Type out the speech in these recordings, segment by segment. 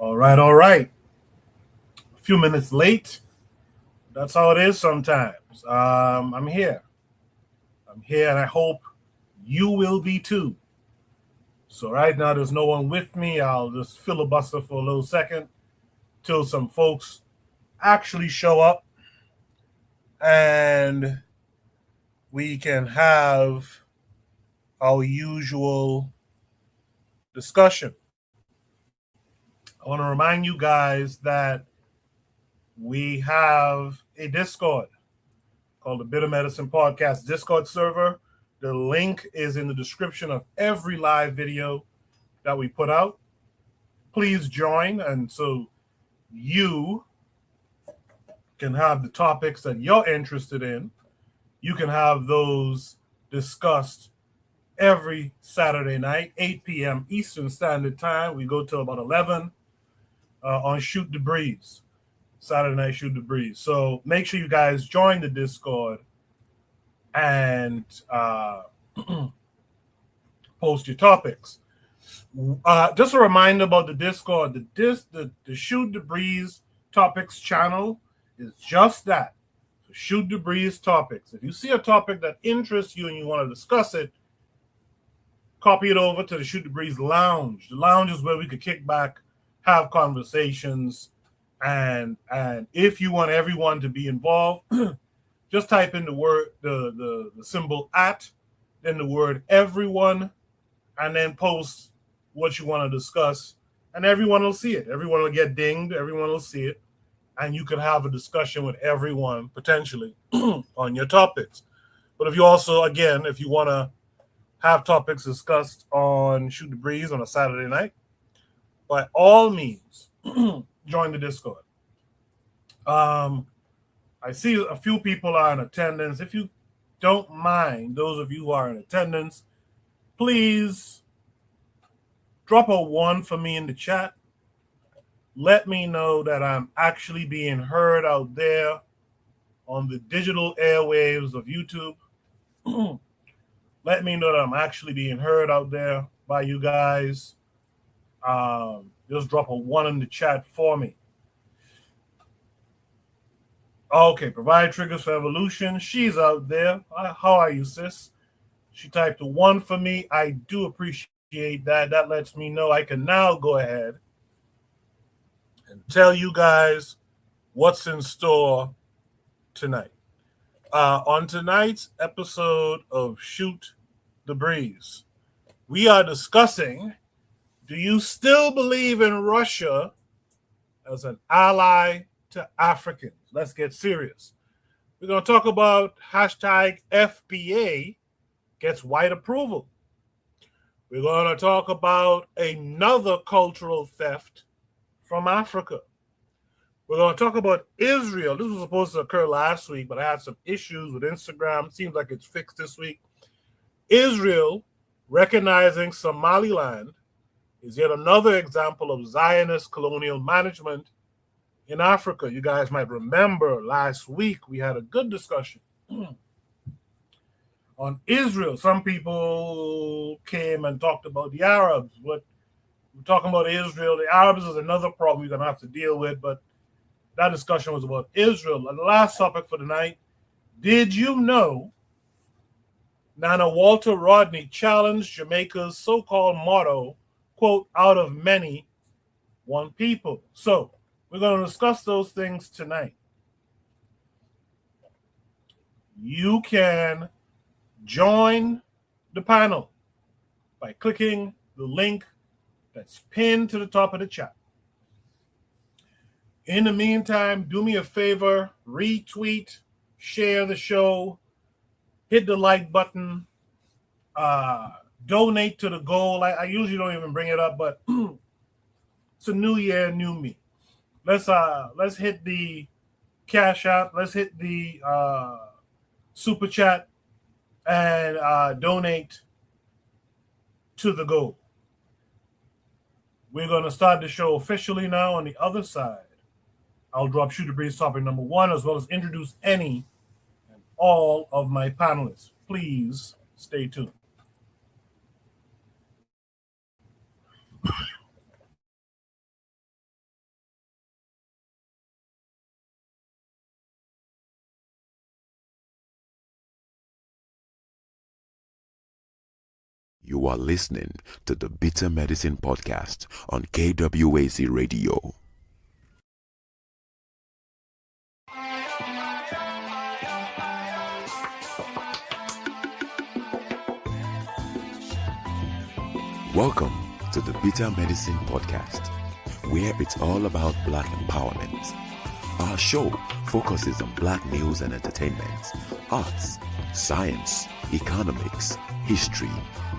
All right, all right. A few minutes late. That's how it is sometimes. I'm here. I'm here, and I hope you will be too. So right now, there's no one with me. I'll just filibuster for a little second till some folks actually show up, and we can have our usual discussion. I want to remind you guys that we have a Discord called the Bitter Medicine Podcast Discord server. The link is in the description of every live video that we put out. Please join, and so you can have the topics that you're interested in. You can have those discussed every Saturday night, 8 p.m. Eastern Standard Time. We go till about 11 on Shoot the Breeze. Saturday night Shoot the Breeze. So make sure you guys join the Discord and post your topics. Just a reminder about the Discord. The Shoot the Breeze topics channel is just that. So Shoot the Breeze topics. If you see a topic that interests you and you want to discuss it, copy it over to the Shoot the Breeze Lounge. The lounge is where we could kick back, have conversations, and if you want everyone to be involved, just type in the word the symbol at, then the word everyone, and then post what you want to discuss, and everyone will see it. Everyone will get dinged. Everyone will see it, and you can have a discussion with everyone potentially on your topics. But if you also, again, if you want to have topics discussed on Shoot the Breeze on a Saturday night, by all means, join the Discord. I see a few people are in attendance. If you don't mind, those of you who are in attendance, please drop a 1 for me in the chat. Let me know that I'm actually being heard out there on the digital airwaves of YouTube. Let me know that I'm actually being heard out there by you guys. Just drop a 1 in the chat for me. Okay, provide triggers for evolution. She's out there. How are you, sis? She typed a 1 for me. I do appreciate that. That lets me know I can now go ahead and tell you guys what's in store tonight. On tonight's episode of Shoot the Breeze, we are discussing, do you still believe in Russia as an ally to Africans? Let's get serious. We're going to talk about hashtag FBA gets white approval. We're going to talk about another cultural theft from Africa. We're going to talk about Israel. This was supposed to occur last week, but I had some issues with Instagram. Seems like it's fixed this week. Israel recognizing Somaliland is yet another example of Zionist colonial management in Africa. You guys might remember last week we had a good discussion on Israel. Some people came and talked about the Arabs. What we're talking about Israel. The Arabs is another problem you're going to have to deal with, but that discussion was about Israel. And the last topic for tonight, did you know Nana Walter Rodney challenged Jamaica's so-called motto, quote, out of many, one people? So we're going to discuss those things tonight. You can join the panel by clicking the link that's pinned to the top of the chat. In the meantime, do me a favor, retweet, share the show, hit the like button, donate to the goal. I usually don't even bring it up, but it's a new year, new me. Let's hit the Cash App. Let's hit the Super Chat and donate to the goal. We're going to start the show officially now. On the other side, I'll drop Shoot the Breeze topic number 1, as well as introduce any and all of my panelists. Please stay tuned. You are listening to the Bitter Medicine Podcast on KWAC Radio. Welcome to the Bitter Medicine Podcast, where it's all about Black empowerment. Our show focuses on Black news and entertainment, arts, science, economics, history,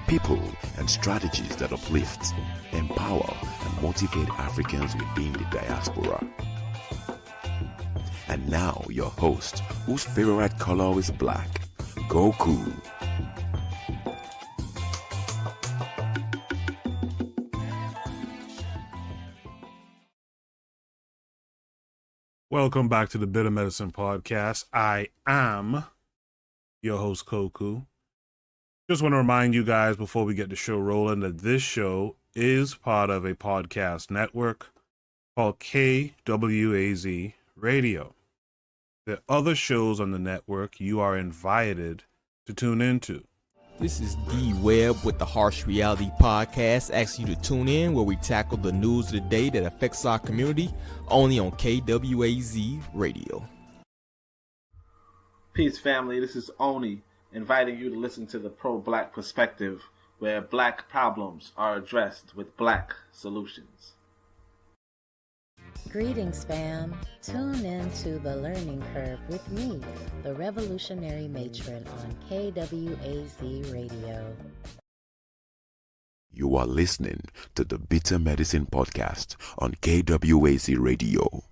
people, and strategies that uplift, empower, and motivate Africans within the diaspora. And now, your host, whose favorite color is black, Goku. Welcome back to the Bitter Medicine Podcast. I am your host, Koku. Just want to remind you guys before we get the show rolling that this show is part of a podcast network called KWAZ Radio. There are other shows on the network you are invited to tune into. This is D Webb with the Harsh Reality Podcast, asking you to tune in where we tackle the news of the day that affects our community, only on KWAZ Radio. Peace, family. This is Oni, inviting you to listen to the Pro-Black Perspective, where Black problems are addressed with Black solutions. Greetings, fam. Tune in to The Learning Curve with me, the Revolutionary Matron on KWAZ Radio. You are listening to the Bitter Medicine Podcast on KWAC Radio.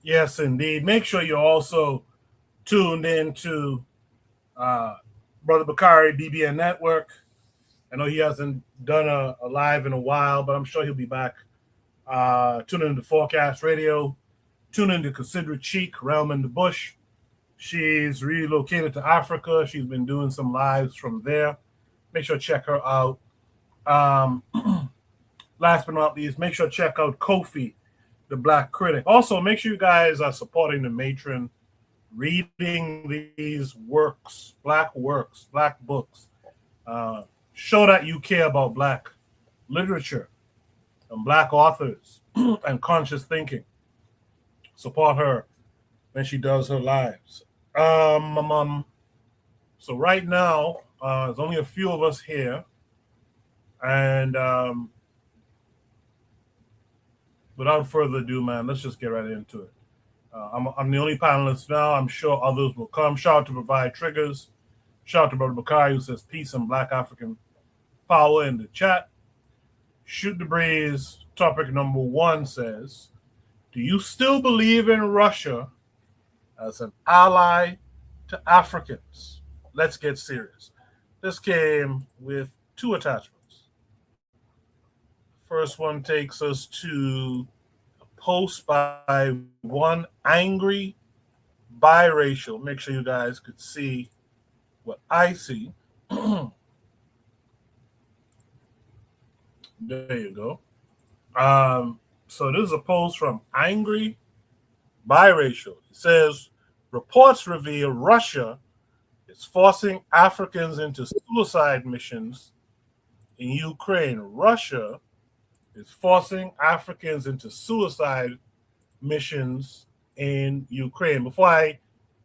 Yes, indeed. Make sure you're also tuned in to Brother Bakari BBN Network. I know he hasn't done a live in a while, but I'm sure he'll be back. Tune in to Forecast Radio. Tune in to Consider Cheek, Realm in the Bush. She's relocated to Africa. She's been doing some lives from there. Make sure to check her out. Last but not least, make sure to check out Kofi, the Black Critic. Also, make sure you guys are supporting the matron, reading these works, Black books. Show that you care about Black literature and Black authors and conscious thinking. Support her when she does her lives. So right now, there's only a few of us here. And without further ado, man, let's just get right into it. I'm the only panelist now. I'm sure others will come. Shout out to Provide Triggers. Shout out to Brother Bakari, who says peace and Black African power in the chat. Shoot the Breeze, topic number 1 says, do you still believe in Russia as an ally to Africans? Let's get serious. This came with 2 attachments. First one takes us to a post by one angry biracial. Make sure you guys could see what I see. There you go. So this is a post from Angry Biracial. It says, reports reveal Russia is forcing Africans into suicide missions in Ukraine. Russia is forcing Africans into suicide missions in Ukraine. Before I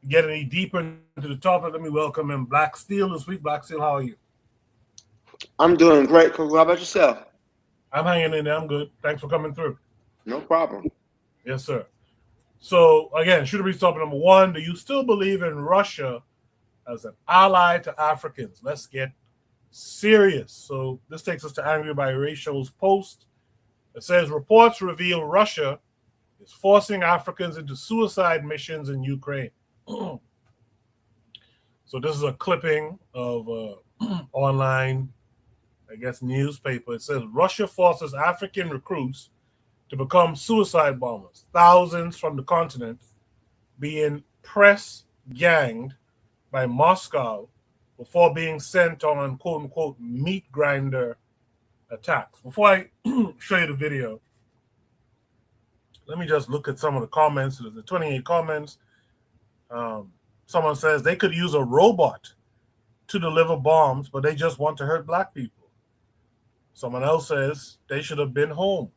get any deeper into the topic, let me welcome in Black Steel this week. Black Steel, how are you? I'm doing great, Coco. How about yourself? I'm hanging in there. I'm good. Thanks for coming through. No problem. Yes, sir. So, again, Shooter Breeze topic number 1. Do you still believe in Russia as an ally to Africans? Let's get serious. So, this takes us to Angry Biracial's post. It says, reports reveal Russia is forcing Africans into suicide missions in Ukraine. So, this is a clipping of online, I guess, newspaper. It says, Russia forces African recruits to become suicide bombers. Thousands from the continent being press-ganged by Moscow before being sent on, quote-unquote, meat grinder attacks. Before I show you the video, let me just look at some of the comments. There's the 28 comments. Someone says they could use a robot to deliver bombs, but they just want to hurt black people. Someone else says they should have been home,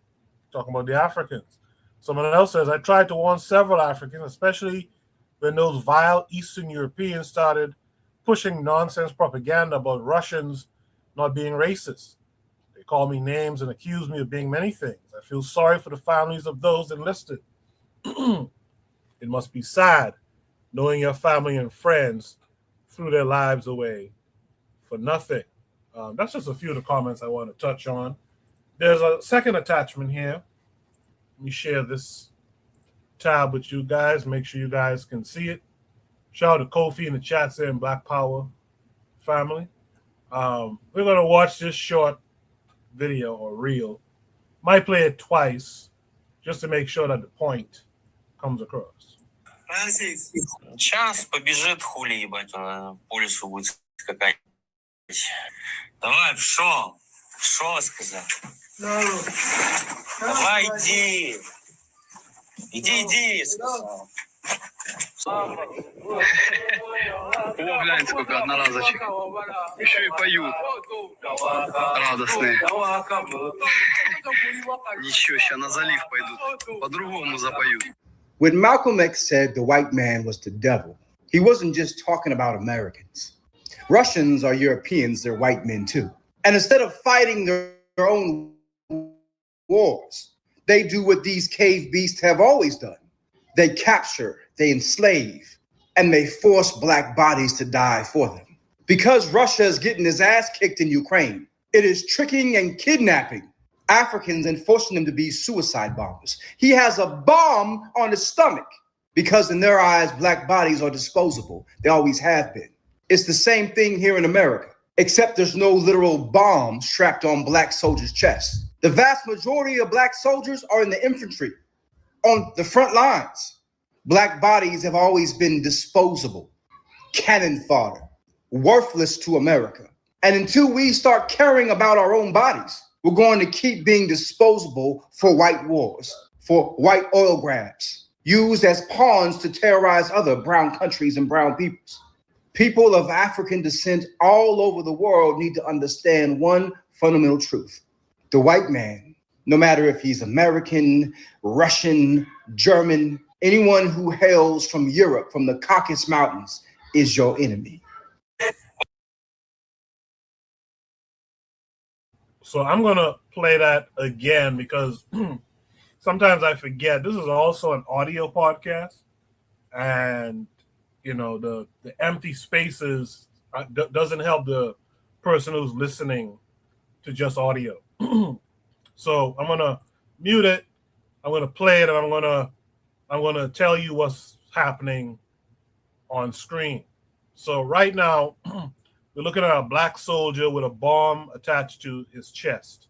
talking about the Africans. Someone else says, I tried to warn several Africans, especially when those vile Eastern Europeans started pushing nonsense propaganda about Russians not being racist. They call me names and accuse me of being many things. I feel sorry for the families of those enlisted. It must be sad knowing your family and friends threw their lives away for nothing. That's just a few of the comments I want to touch on. There's a second attachment here. Let me share this tab with you guys. Make sure you guys can see it. Shout out to Kofi in the chat saying Black Power family. We're going to watch this short video or reel. Might play it twice just to make sure that the point comes across. Сейчас побежит хули ебать, он по лесу будет скакать. Давай, шо сказал? Давай, иди, сказал. О, глянь, сколько одноразочек. Еще и поют. Радостные. Ничего, сейчас на залив пойдут. По-другому запоют. When Malcolm X said the white man was the devil, he wasn't just talking about Americans. Russians are Europeans, they're white men too. And instead of fighting their own wars, they do what these cave beasts have always done. They capture, they enslave, and they force black bodies to die for them. Because Russia is getting his ass kicked in Ukraine, it is tricking and kidnapping Africans and forcing them to be suicide bombers. He has a bomb on his stomach because in their eyes, black bodies are disposable. They always have been. It's the same thing here in America, except there's no literal bomb strapped on black soldiers' chests. The vast majority of black soldiers are in the infantry, on the front lines. Black bodies have always been disposable, cannon fodder, worthless to America. And until we start caring about our own bodies, we're going to keep being disposable for white wars, for white oil grabs, used as pawns to terrorize other brown countries and brown peoples. People of African descent all over the world need to understand one fundamental truth. The white man, no matter if he's American, Russian, German, anyone who hails from Europe, from the Caucasus Mountains, is your enemy. So I'm going to play that again because sometimes I forget. This is also an audio podcast. And, you know, the empty spaces doesn't help the person who's listening to just audio. So I'm going to mute it. I'm going to play it. And I'm going to tell you what's happening on screen. So right now, we're looking at a black soldier with a bomb attached to his chest.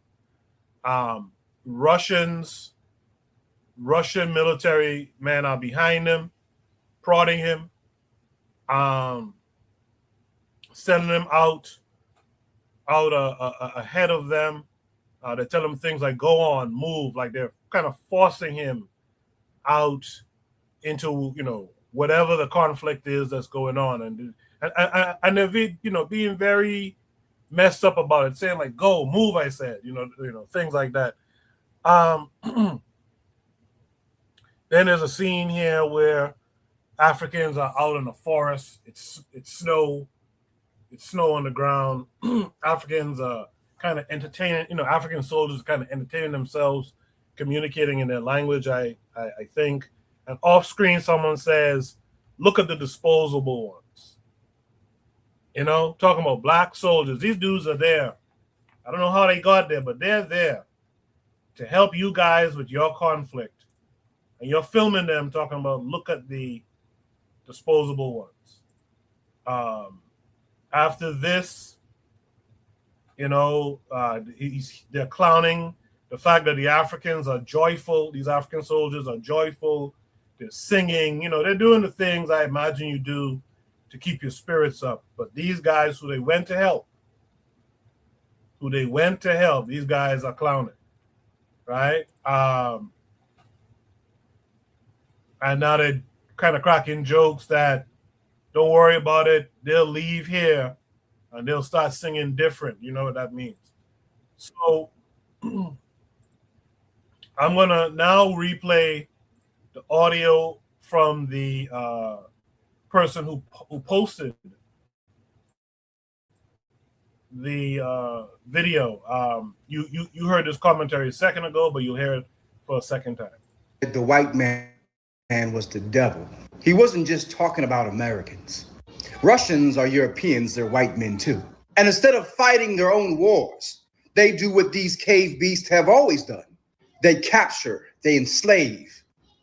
Russian military men are behind him, prodding him, sending him out ahead of them. They tell him things like, go on, move, like they're kind of forcing him out into, you know, whatever the conflict is that's going on. And they're, being very messed up about it, saying like, go, move, I said, things like that. Then there's a scene here where Africans are out in the forest. It's snow on the ground. Africans are kind of entertaining, African soldiers kind of entertaining themselves, communicating in their language, I think. And off screen, someone says, look at the disposable ones. Talking about black soldiers. These dudes are there. I don't know how they got there, but they're there to help you guys with your conflict. And you're filming them talking about, look at the disposable ones. After this, they're clowning the fact that the Africans are joyful. These African soldiers are joyful. They're singing. They're doing the things I imagine you do to keep your spirits up. But these guys who they went to help, these guys are clowning, right? And now they're kind of cracking jokes that don't worry about it. They'll leave here and they'll start singing different. You know what that means. So I'm gonna now replay the audio from the person who posted the video. You heard this commentary a second ago, but you'll hear it for a second time. The white man was the devil. He wasn't just talking about Americans. Russians are Europeans, they're white men too. And instead of fighting their own wars, they do what these cave beasts have always done. They capture, they enslave,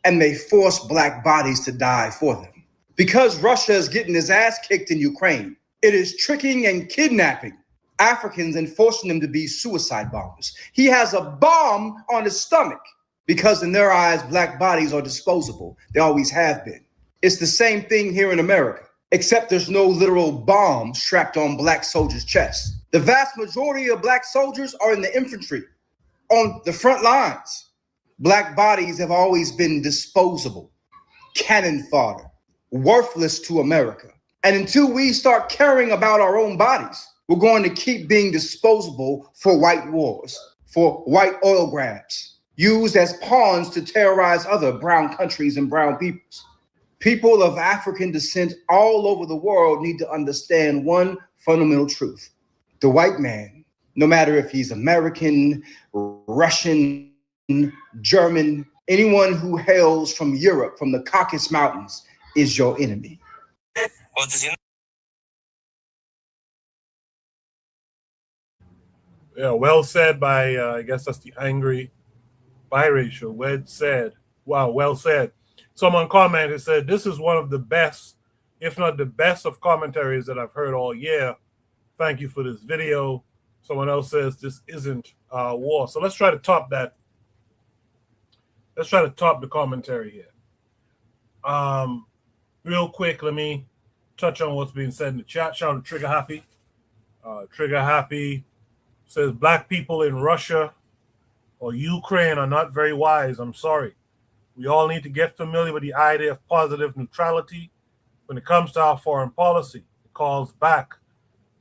and they force black bodies to die for them. Because Russia is getting his ass kicked in Ukraine, it is tricking and kidnapping Africans and forcing them to be suicide bombers. He has a bomb on his stomach because in their eyes, black bodies are disposable. They always have been. It's the same thing here in America, except there's no literal bomb strapped on black soldiers' chests. The vast majority of black soldiers are in the infantry, on the front lines. Black bodies have always been disposable, cannon fodder, worthless to America. And until we start caring about our own bodies, we're going to keep being disposable for white wars, for white oil grabs, used as pawns to terrorize other brown countries and brown peoples. People of African descent all over the world need to understand one fundamental truth. The white man, no matter if he's American, Russian, German, anyone who hails from Europe, from the Caucasus Mountains, is your enemy. Yeah, well said by, I guess that's the angry biracial. Well said. Wow, well said. Someone commented, said, this is one of the best, if not the best of commentaries that I've heard all year. Thank you for this video. Someone else says this isn't war. So let's try to top that. Let's try to top the commentary here. Real quick, let me touch on what's being said in the chat. Shout out to Trigger Happy. Trigger Happy says black people in Russia or Ukraine are not very wise. I'm sorry. We all need to get familiar with the idea of positive neutrality when it comes to our foreign policy. It calls back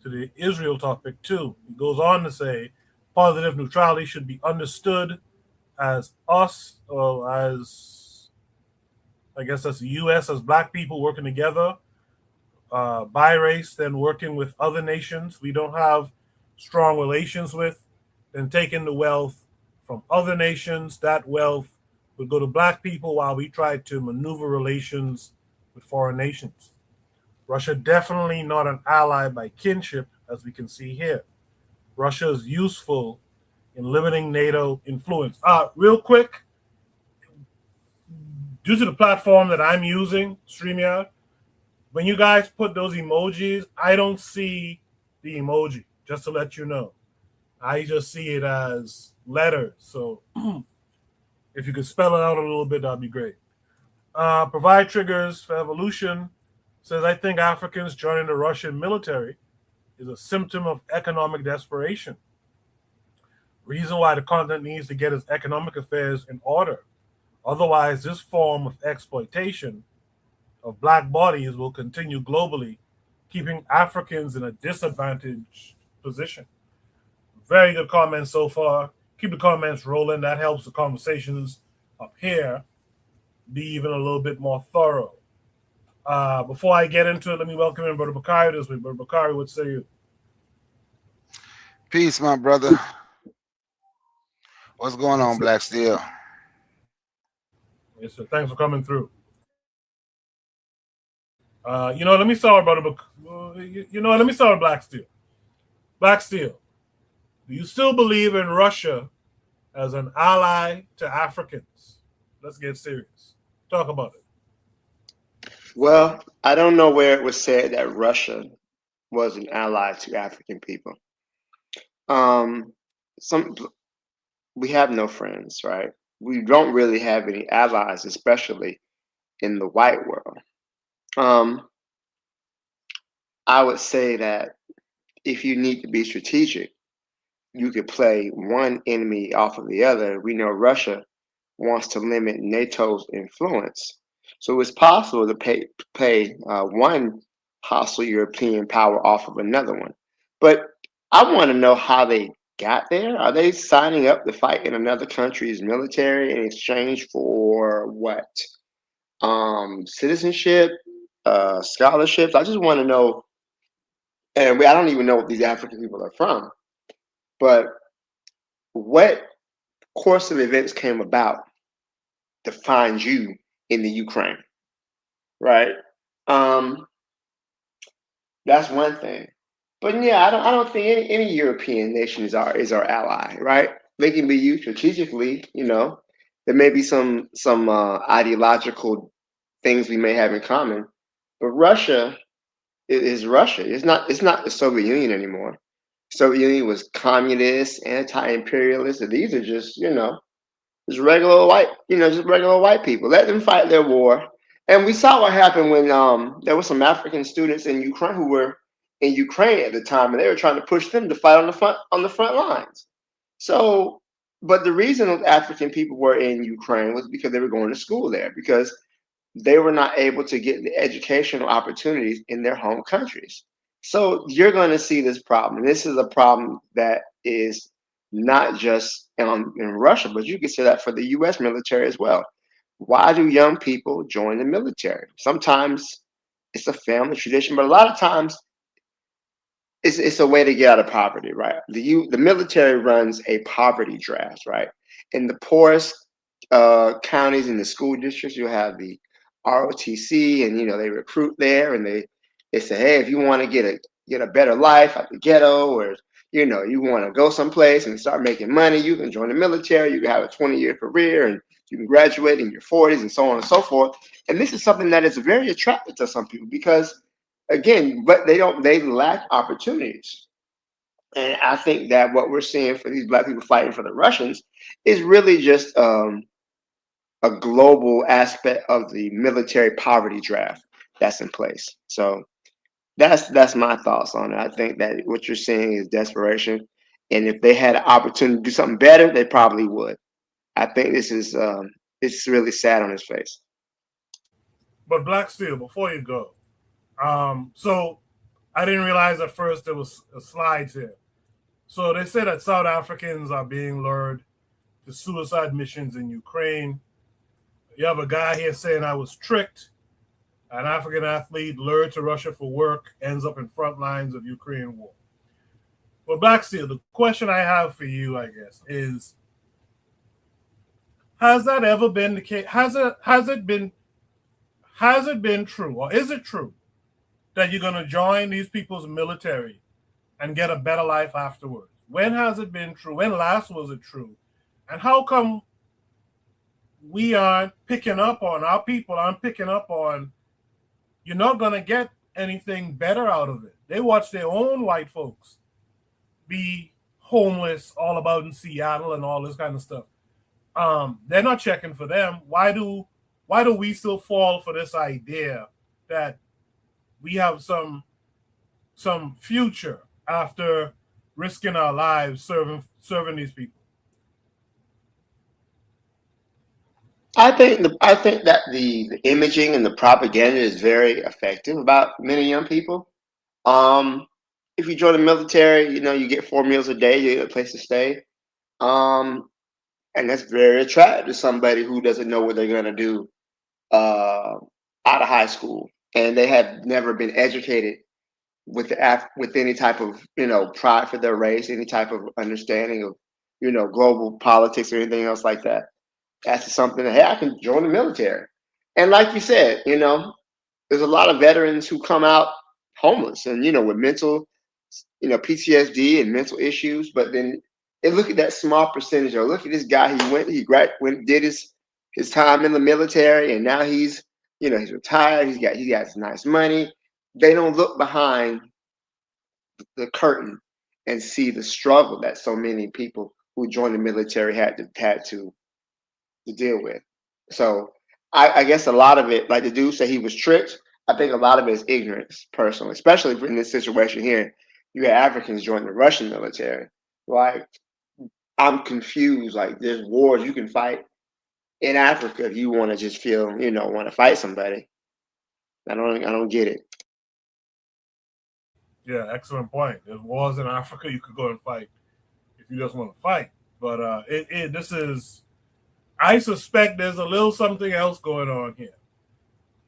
to the Israel topic too. He goes on to say positive neutrality should be understood as us, or as, I guess that's the U.S. as black people working together by race, then working with other nations we don't have strong relations with, then taking the wealth from other nations. That wealth would go to black people while we try to maneuver relations with foreign nations. Russia definitely not an ally by kinship, as we can see here. Russia is useful in limiting NATO influence. Real quick, due to the platform that I'm using, StreamYard, when you guys put those emojis, I don't see the emoji, just to let you know. I just see it as letters. So if you could spell it out a little bit, that'd be great. Provide triggers for evolution says, I think Africans joining the Russian military is a symptom of economic desperation. Reason why the continent needs to get its economic affairs in order. Otherwise, this form of exploitation of black bodies will continue globally, keeping Africans in a disadvantaged position. Very good comments so far. Keep the comments rolling. That helps the conversations up here be even a little bit more thorough. Before I get into it, let me welcome in Brother Bakari this week. Brother Bakari, what say you? Peace, my brother. What's going on, Black Steel? Yes, sir. Thanks for coming through. Let me start with let me start with Black Steel. Black Steel, do you still believe in Russia as an ally to Africans? Let's get serious. Talk about it. Well, I don't know where it was said that Russia was an ally to African people. We have no friends, right? We don't really have any allies, especially in the white world. I would say that if you need to be strategic, you could play one enemy off of the other. We know Russia wants to limit NATO's influence. So it's possible to play one hostile European power off of another one. But I want to know how they got there. Are they signing up to fight in another country's military in exchange for what? Citizenship, scholarships. I just want to know, and I don't even know what these African people are from, but what course of events came about to find you in the Ukraine, right? Um, that's one thing. But yeah, I don't think any European nation is our ally, right? They can be used strategically, There may be some ideological things we may have in common, but Russia is Russia. It's not the Soviet Union anymore. Soviet Union was communist, anti-imperialist, and these are just regular white people. Let them fight their war. And we saw what happened when there were some African students in Ukraine who were in Ukraine at the time, and they were trying to push them to fight on the front lines. So, but the reason those African people were in Ukraine was because they were going to school there, because they were not able to get the educational opportunities in their home countries. So you're going to see this problem. This is a problem that is not just in Russia, but you can say that for the U.S. military as well. Why do young people join the military? Sometimes it's a family tradition, but a lot of times it's a way to get out of poverty, right? The military runs a poverty draft, right? In the poorest counties in the school districts, you have the ROTC, and they recruit there, and they say, hey, if you want to get a better life out the ghetto, or you want to go someplace and start making money, you can join the military. You can have a 20-year career, and you can graduate in your 40s, and so on and so forth. And this is something that is very attractive to some people because, again, but they lack opportunities. And I think that what we're seeing for these black people fighting for the Russians is really just a global aspect of the military poverty draft that's in place. So that's my thoughts on it. I think that what you're seeing is desperation, and if they had an opportunity to do something better, they probably would. I think this is it's really sad on his face. But Black Steel, before you go, so I didn't realize at first there was slides here. So they say that South Africans are being lured to suicide missions in Ukraine. You have a guy here saying I was tricked. An African athlete lured to Russia for work ends up in front lines of Ukraine war. Well, Black Steel, the question I have for you, I guess, is: has that ever been the case? Has it been true, or is it true that you're going to join these people's military and get a better life afterwards? When has it been true? When last was it true? And how come we aren't picking up on, our people aren't picking up on, you're not going to get anything better out of it? They watch their own white folks be homeless all about in Seattle and all this kind of stuff. They're not checking for them. Why do we still fall for this idea that we have some future after risking our lives serving these people? I think that the imaging and the propaganda is very effective about many young people. If you join the military, you get 4 meals a day, you get a place to stay. And that's very attractive to somebody who doesn't know what they're gonna do out of high school, and they have never been educated with any type of pride for their race, any type of understanding of global politics or anything else like that. That's something that, hey, I can join the military. And like you said, there's a lot of veterans who come out homeless and with mental, PTSD and mental issues. But then they look at that small percentage, or look at this guy. He did his time in the military, and now he's retired. He got nice money. They don't look behind the curtain and see the struggle that so many people who joined the military had to deal with. So I guess a lot of it, like the dude said, he was tricked. I think a lot of it is ignorance, personally, especially in this situation here. You had Africans join the Russian military. Like, I'm confused. Like, there's wars you can fight in Africa if you want to just want to fight somebody. I don't get it. Yeah, excellent point. There's wars in Africa you could go and fight if you just want to fight. But this is, I suspect there's a little something else going on here.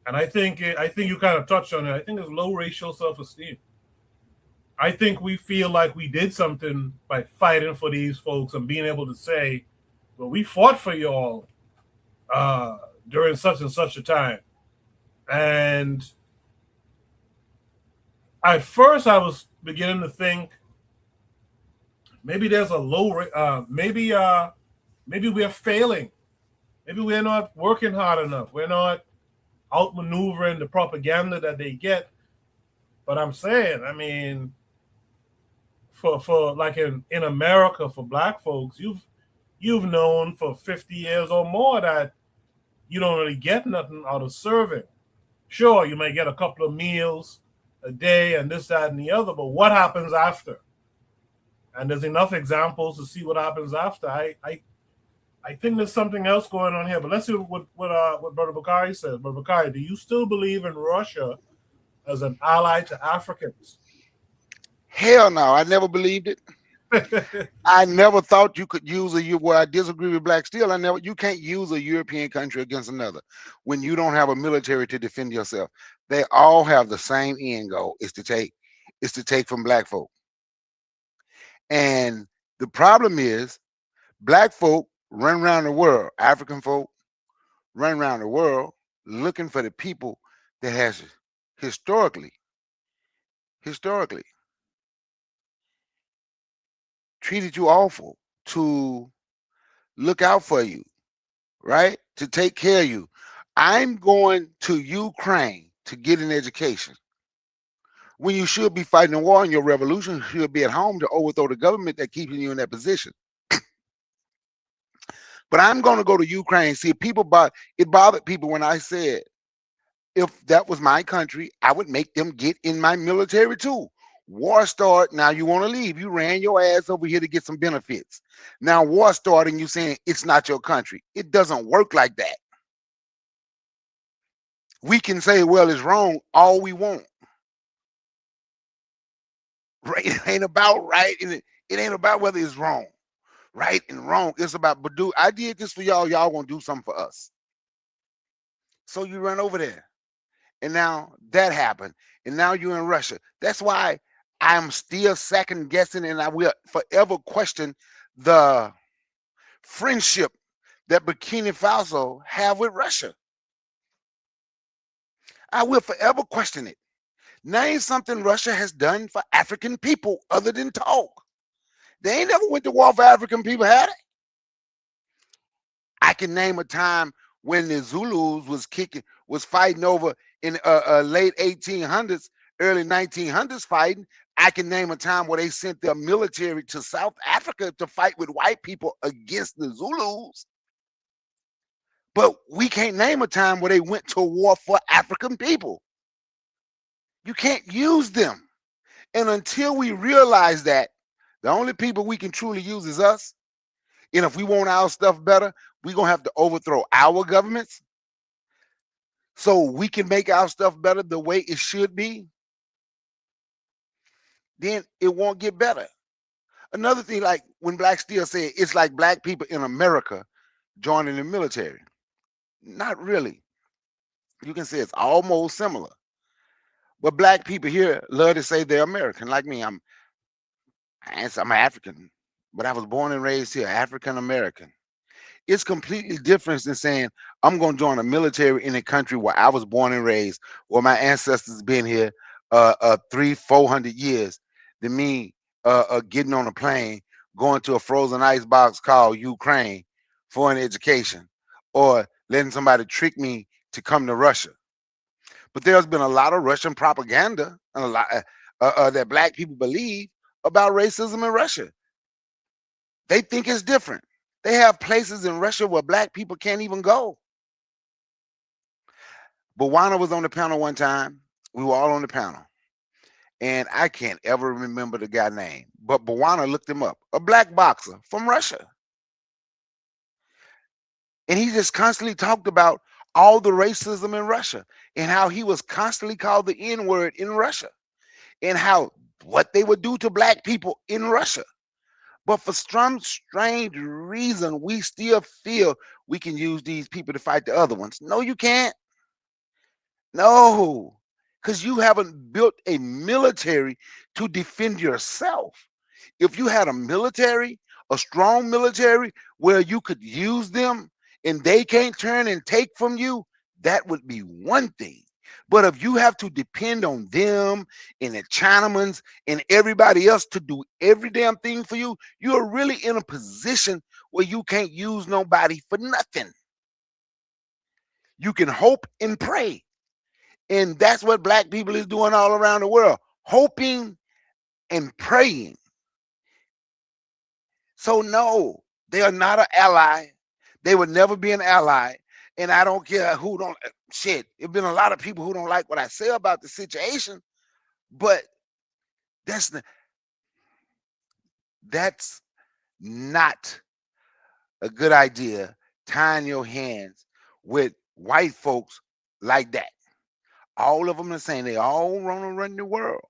And I think you kind of touched on it. I think there's low racial self-esteem. I think we feel like we did something by fighting for these folks and being able to say, well, we fought for y'all during such and such a time. And at first I was beginning to think maybe there's a low maybe we're failing. Maybe we're not working hard enough. We're not outmaneuvering the propaganda that they get. But I'm saying, I mean, for like in America, for black folks, you've known for 50 years or more that you don't really get nothing out of serving. Sure, you may get a couple of meals a day and this, that, and the other, but what happens after? And there's enough examples to see what happens after. I think there's something else going on here, but let's see what Brother Bakari says. Brother Bakari, do you still believe in Russia as an ally to Africans? Hell no, I never believed it. I never thought you could use where I disagree with Black Steel. You can't use a European country against another when you don't have a military to defend yourself. They all have the same end goal, is to take from black folk. And the problem is black folk run around the world, African folk run around the world looking for the people that has historically treated you awful, to look out for you, right? To take care of you. I'm going to Ukraine to get an education when you should be fighting a war, and your revolution should be at home to overthrow the government that keeping you in that position. But I'm going to go to Ukraine. See, it bothered people when I said, if that was my country, I would make them get in my military too. War start, now you want to leave. You ran your ass over here to get some benefits. Now war starting, you saying it's not your country. It doesn't work like that. We can say, well, it's wrong all we want. Right? It ain't about right. It ain't about whether it's wrong. Right and wrong. It's about, but I did this for y'all. Y'all gonna do something for us. So you run over there. And now that happened. And now you're in Russia. That's why I'm still second guessing, and I will forever question the friendship that Burkina Faso have with Russia. I will forever question it. Name something Russia has done for African people other than talk. They ain't never went to war for African people, had they? I can name a time when the Zulus was fighting over in late 1800s, early 1900s fighting. I can name a time where they sent their military to South Africa to fight with white people against the Zulus. But we can't name a time where they went to war for African people. You can't use them. And until we realize that, the only people we can truly use is us. And if we want our stuff better, we're going to have to overthrow our governments so we can make our stuff better the way it should be. Then it won't get better. Another thing, like when Black Steel said, it's like black people in America joining the military. Not really. You can say it's almost similar. But black people here love to say they're American. Like me, I'm African, but I was born and raised here, African American. It's completely different than saying I'm going to join a military in a country where I was born and raised, where my ancestors been here 300-400 years, than me getting on a plane, going to a frozen ice box called Ukraine for an education, or letting somebody trick me to come to Russia. But there's been a lot of Russian propaganda and a lot that black people believe about racism in Russia. They think it's different. They have places in Russia where black people can't even go. Bawana was on the panel one time. We were all on the panel. And I can't ever remember the guy's name. But Bawana looked him up. A black boxer from Russia. And he just constantly talked about all the racism in Russia and how he was constantly called the N-word in Russia and how what they would do to black people in Russia. But for some strange reason, we still feel we can use these people to fight the other ones. No, you can't. No, because you haven't built a military to defend yourself. If you had a military, a strong military, where you could use them and they can't turn and take from you, that would be one thing. But if you have to depend on them and the Chinamans and everybody else to do every damn thing for you, you're really in a position where you can't use nobody for nothing. You can hope and pray. And that's what black people is doing all around the world, hoping and praying. So no, they are not an ally. They would never be an ally. And I don't care who don't shit. There's been a lot of people who don't like what I say about the situation, but that's not a good idea, tying your hands with white folks like that. All of them are saying they all want to run the world.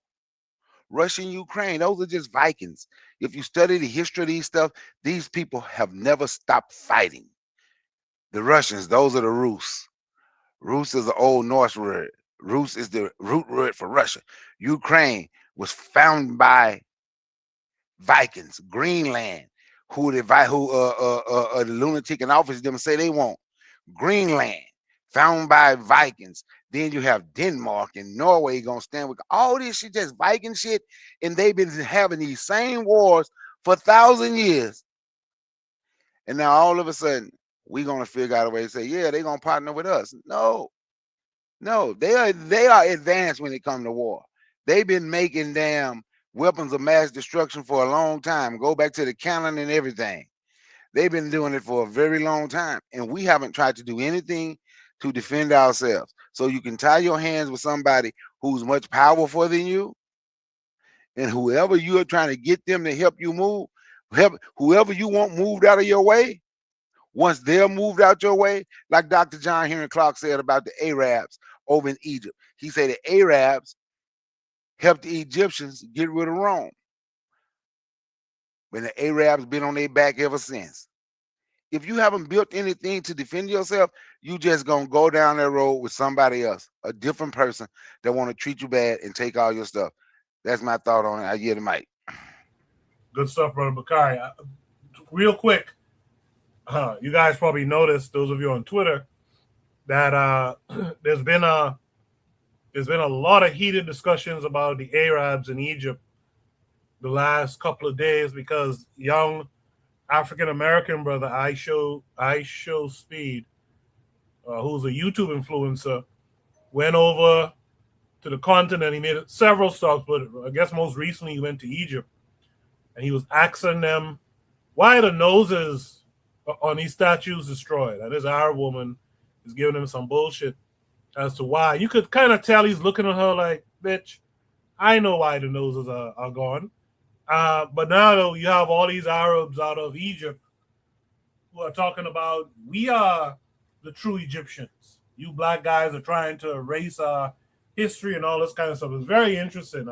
Russia and Ukraine, those are just Vikings. If you study the history of these stuff, these people have never stopped fighting. The Russians, those are the Rus. Rus is the old Norse word. Rus is the root word for Russia. Ukraine was founded by Vikings. Greenland, who the lunatic in office them say they want. Greenland, founded by Vikings. Then you have Denmark and Norway gonna stand with all this shit, just Viking shit, and they've been having these same wars for 1,000 years. And now all of a sudden, we're gonna figure out a way to say, yeah, they're gonna partner with us. No, they are advanced when it comes to war. They've been making damn weapons of mass destruction for a long time. Go back to the cannon and everything. They've been doing it for a very long time, and we haven't tried to do anything to defend ourselves. So you can tie your hands with somebody who's much powerful than you, and whoever you are trying to get them to help you move, whoever you want moved out of your way, once they're moved out your way, like Dr. John Henry Clark said about the Arabs over in Egypt. He said the Arabs helped the Egyptians get rid of Rome. But the Arabs been on their back ever since. If you haven't built anything to defend yourself, you just gonna go down that road with somebody else, a different person that want to treat you bad and take all your stuff. That's my thought on it. I yield the mic. Good stuff, Brother Bakari. Real quick, you guys probably noticed, those of you on Twitter, that there's been a lot of heated discussions about the Arabs in Egypt the last couple of days because young African-American brother I Show Speed, who's a YouTube influencer, went over to the continent. He made several stops, but I guess most recently he went to Egypt, and he was asking them why are the noses on these statues destroyed. And this Arab woman is giving him some bullshit as to why. You could kind of tell he's looking at her like, bitch, I know why the noses are gone. But now though, you have all these Arabs out of Egypt who are talking about, we are the true Egyptians. You black guys are trying to erase our history and all this kind of stuff. It's very interesting.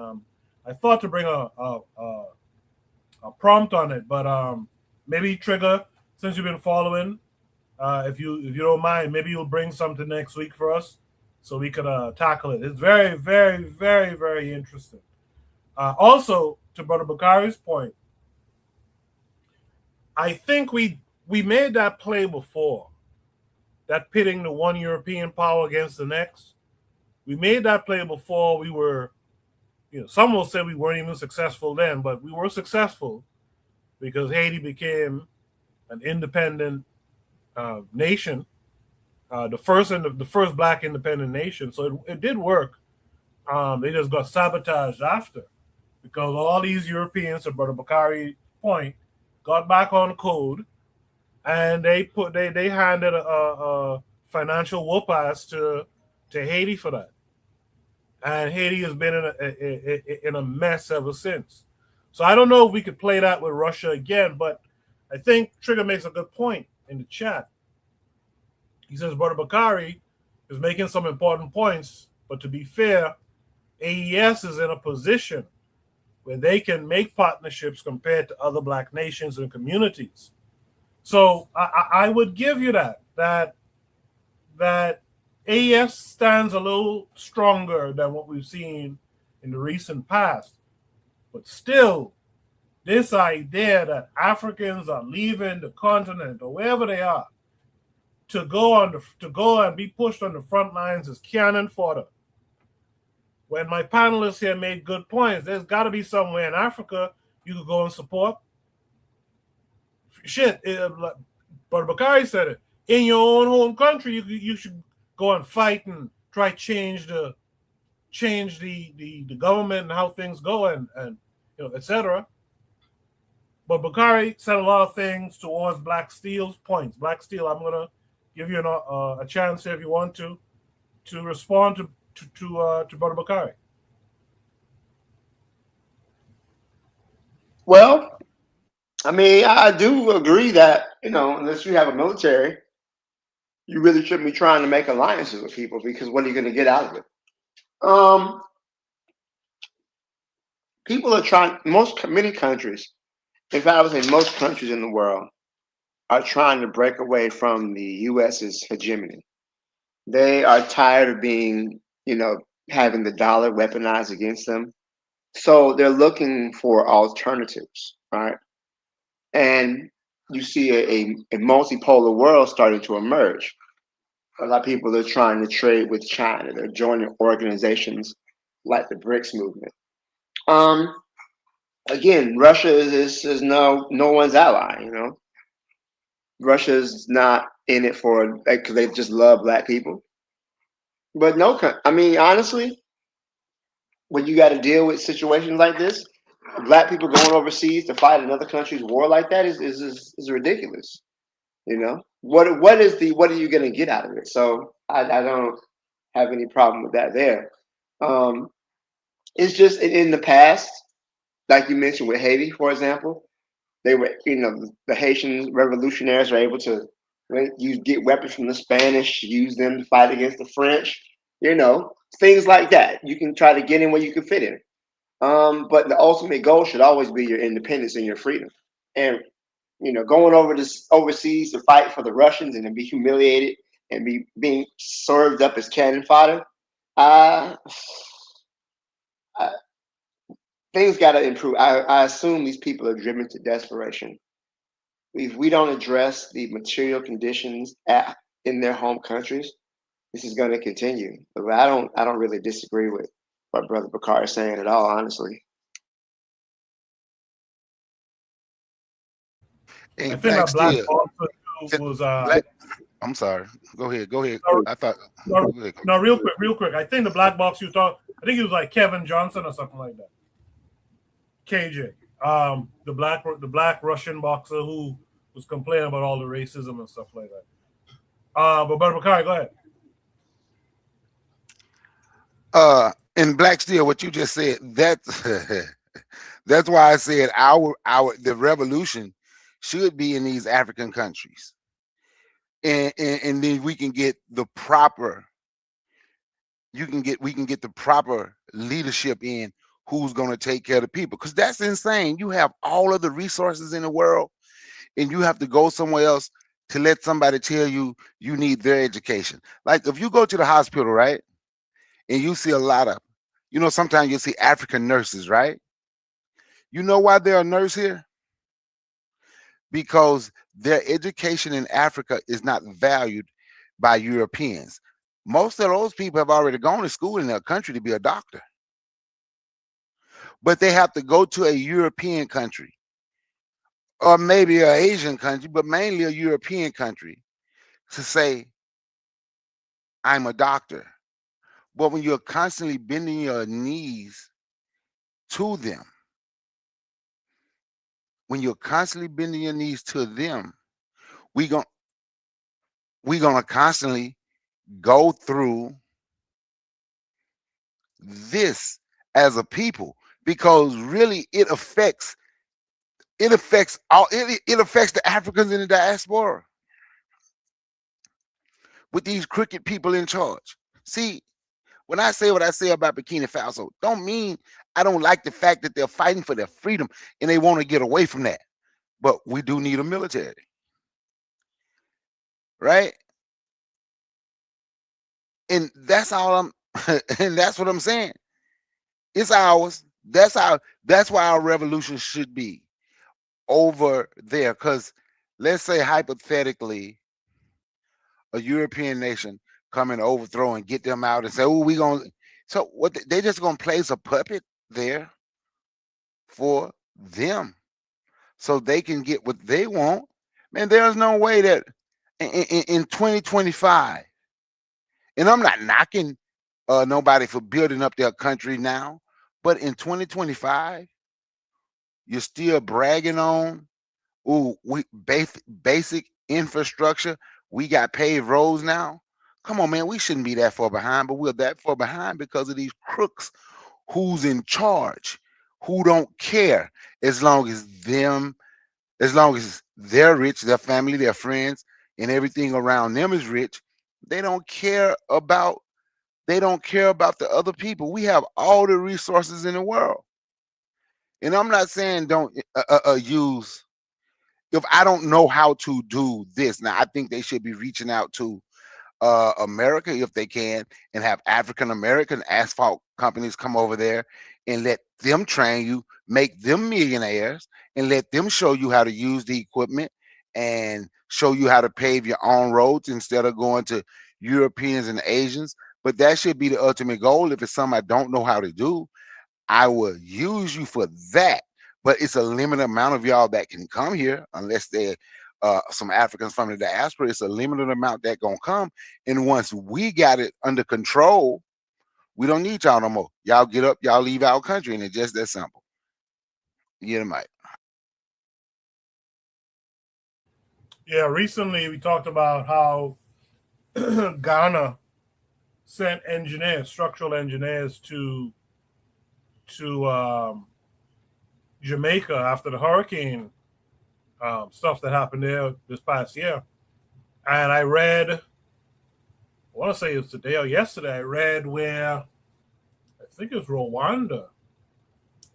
I thought to bring a prompt on it, but maybe Trigger, since you've been following, if you don't mind, maybe you'll bring something next week for us so we could tackle it. It's very, very, very, very interesting. Also, to Brother Bakari's point, I think we made that play before, that pitting the one European power against the next. We made that play before. We were, some will say we weren't even successful then, but we were successful because Haiti became an independent nation, the first black independent nation. So it did work. They just got sabotaged after, because all these Europeans, to Brother Bakari's point, got back on code, and they handed a financial whoop ass to Haiti for that, and Haiti has been in a mess ever since. So I don't know if we could play that with Russia again, but I think Trigger makes a good point in the chat. He says Brother Bakari is making some important points, but to be fair, AES is in a position where they can make partnerships compared to other black nations and communities. So I would give you that AS stands a little stronger than what we've seen in the recent past. But still, this idea that Africans are leaving the continent or wherever they are to go and be pushed on the front lines is cannon fodder. When my panelists here made good points, there's got to be somewhere in Africa you could go and support. Shit, but Bakari said it. In your own home country, you should go and fight and try change the government and how things go and etc. But Bakari said a lot of things towards Black Steel's points. Black Steel, I'm gonna give you a chance here if you want to respond to Brother Bakari. Well, I mean, I do agree that, unless you have a military, you really shouldn't be trying to make alliances with people, because what are you going to get out of it? People are trying, many countries, in fact, I would say most countries in the world are trying to break away from the US's hegemony. They are tired of being, having the dollar weaponized against them. So they're looking for alternatives, right? And you see a multipolar world starting to emerge. A lot of people are trying to trade with China. They're joining organizations like the BRICS movement. Again, Russia is no one's ally. Russia's not in it for because they just love black people. But no, I mean, honestly, when you got to deal with situations like this, black people going overseas to fight another country's war like that is ridiculous. What are you going to get out of it? So I don't have any problem with that there. It's just in the past, like you mentioned with Haiti, for example, they were, the Haitian revolutionaries were able to get weapons from the Spanish, use them to fight against the French, things like that. You can try to get in where you can fit in. But the ultimate goal should always be your independence and your freedom. And, going overseas to fight for the Russians and to be humiliated and being served up as cannon fodder, things got to improve. I assume these people are driven to desperation. If we don't address the material conditions in their home countries, this is going to continue. But I don't really disagree with what Brother Bakar is saying at all, honestly. Hey, I think that Black also was. I'm sorry. Go ahead. I thought. No, real quick. I think the black box you thought. I think it was like Kevin Johnson or something like that. KJ, the black Russian boxer who was complaining about all the racism and stuff like that. But Bakari, go ahead. In Black Steel, what you just said, that's why I said the revolution should be in these African countries. And then we can get the proper the proper leadership in who's going to take care of the people, because that's insane. You have all of the resources in the world and you have to go somewhere else to let somebody tell you need their education. Like if you go to the hospital, right, and you see a lot of, sometimes you see African nurses, right? You know why they're a nurse here? Because their education in Africa is not valued by Europeans. Most of those people have already gone to school in their country to be a doctor. But they have to go to a European country or maybe an Asian country, but mainly a European country to say, I'm a doctor. But when you're constantly bending your knees to them, we're gonna constantly go through this as a people, because really it affects the Africans in the diaspora with these crooked people in charge. See, when I say what I say about Burkina Faso, don't mean I don't like the fact that they're fighting for their freedom and they want to get away from that. But we do need a military, right? And that's all I'm and that's what I'm saying. It's ours. That's why our revolution should be over there. Because let's say hypothetically a European nation come and overthrow and get them out and say, oh, we gonna so what they just gonna place a puppet there for them so they can get what they want. Man, there's no way that in 2025, and I'm not knocking nobody for building up their country now, but in 2025, you're still bragging on, we basic infrastructure. We got paved roads now. Come on, man, we shouldn't be that far behind, but we're that far behind because of these crooks who's in charge, who don't care as long as they're rich, their family, their friends, and everything around them is rich. They don't care about the other people. We have all the resources in the world. And I'm not saying don't use, if I don't know how to do this. Now, I think they should be reaching out to America if they can, and have African American asphalt companies come over there and let them train you, make them millionaires, and let them show you how to use the equipment and show you how to pave your own roads instead of going to Europeans and Asians. But that should be the ultimate goal. If it's something I don't know how to do, I will use you for that. But it's a limited amount of y'all that can come here, unless they're some Africans from the diaspora. It's a limited amount that gonna come. And once we got it under control, we don't need y'all no more. Y'all get up, y'all leave our country, and it's just that simple. You know, Mike. Yeah, recently we talked about how Ghana sent engineers, structural engineers, to Jamaica after the hurricane stuff that happened there this past year. And I read, I want to say it was today or yesterday, I read where I think it's Rwanda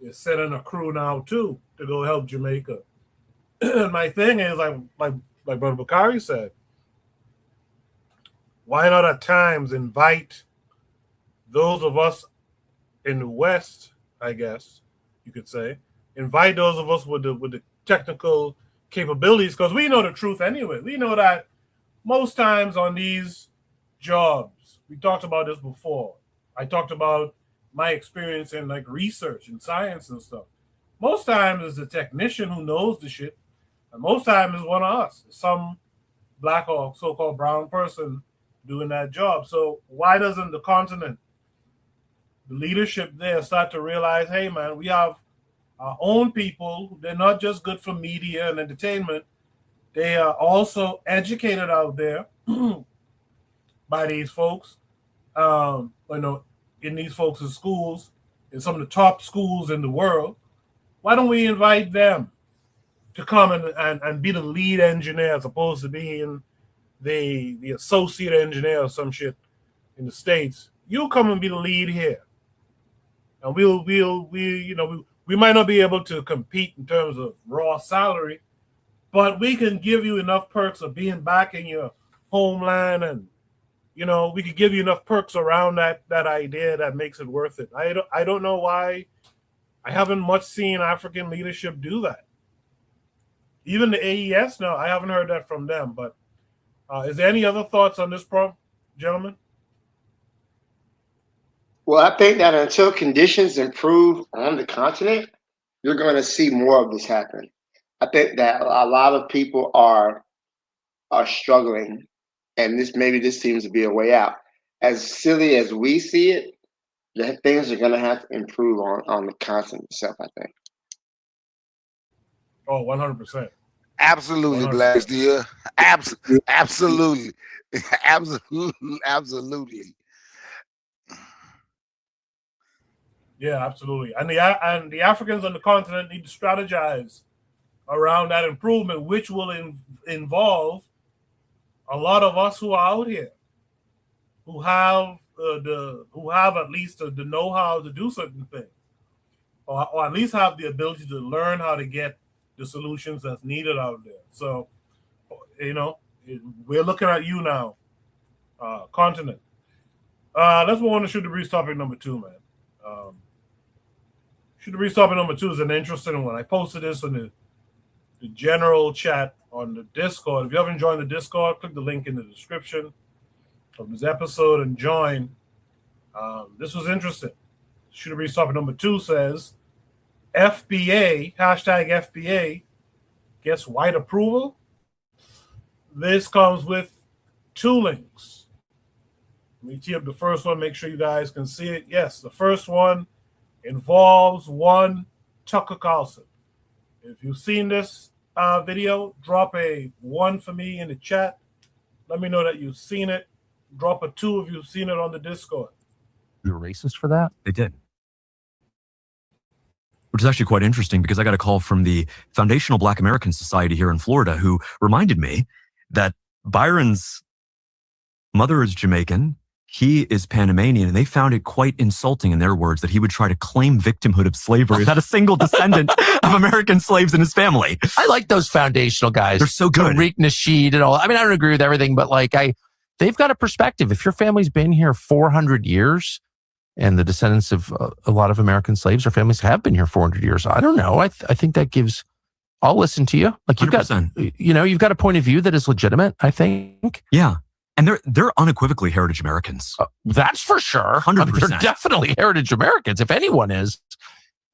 is sending a crew now too to go help Jamaica. My thing is, like Brother Bakari said, why not at times invite those of us in the West, I guess you could say, invite those of us with the technical capabilities, because we know the truth anyway. We know that most times on these jobs, we talked about this before. I talked about my experience in like research and science and stuff. Most times it's a technician who knows the shit, and most times it's one of us, some black or so-called brown person doing that job. So why doesn't the continent, the leadership there, start to realize, hey man, we have our own people. They're not just good for media and entertainment. They are also educated out there by these folks, in these folks' schools, in some of the top schools in the world. Why don't we invite them to come and be the lead engineer as opposed to being the associate engineer or some shit in the States? You come and be the lead here. And we might not be able to compete in terms of raw salary, but we can give you enough perks of being back in your homeland, and we could give you enough perks around that idea that makes it worth it. I don't know why I haven't much seen African leadership do that. Even the AES now, I haven't heard that from them. But is there any other thoughts on this, gentlemen? Well, I think that until conditions improve on the continent, you're going to see more of this happen. I think that a lot of people are struggling, and this seems to be a way out. As silly as we see it, the things are going to have to improve on the continent itself, I think. Oh, 100%. Absolutely, 100%. Black Steel. Absolutely. Absolutely. Yeah, absolutely. And the Africans on the continent need to strategize around that improvement, which will involve a lot of us who are out here, who have at least the know-how to do certain things. or at least have the ability to learn how to get the solutions that's needed out there. So, we're looking at you now, continent. Let's move on to Shoot the Breeze topic number 2, man. Shoot the Breeze topic number 2 is an interesting one. I posted this in the general chat on the Discord. If you haven't joined the Discord, click the link in the description of this episode and join. This was interesting. Shoot the Breeze topic number 2 says, FBA, hashtag FBA, gets white approval. This comes with 2 links. Let me tee up the first one, make sure you guys can see it. Yes, the first one involves one Tucker Carlson. If you've seen this video, drop a 1 for me in the chat. Let me know that you've seen it. Drop a 2 if you've seen it on the Discord. You're racist for that? They did. Which is actually quite interesting because I got a call from the Foundational Black American Society here in Florida who reminded me that Byron's mother is Jamaican, he is Panamanian, and they found it quite insulting, in their words, that he would try to claim victimhood of slavery without a single descendant of American slaves in his family. I like those foundational guys. They're so good. Tariq Nasheed and all. I mean, I don't agree with everything, but they've got a perspective. If your family's been here 400 years, and the descendants of a lot of American slaves or families have been here 400 years. I don't know. I think that gives. I'll listen to you. Like you've 100%. You've got a point of view that is legitimate. I think. Yeah, and they're unequivocally heritage Americans. That's for sure. 100%. They're definitely heritage Americans, if anyone is.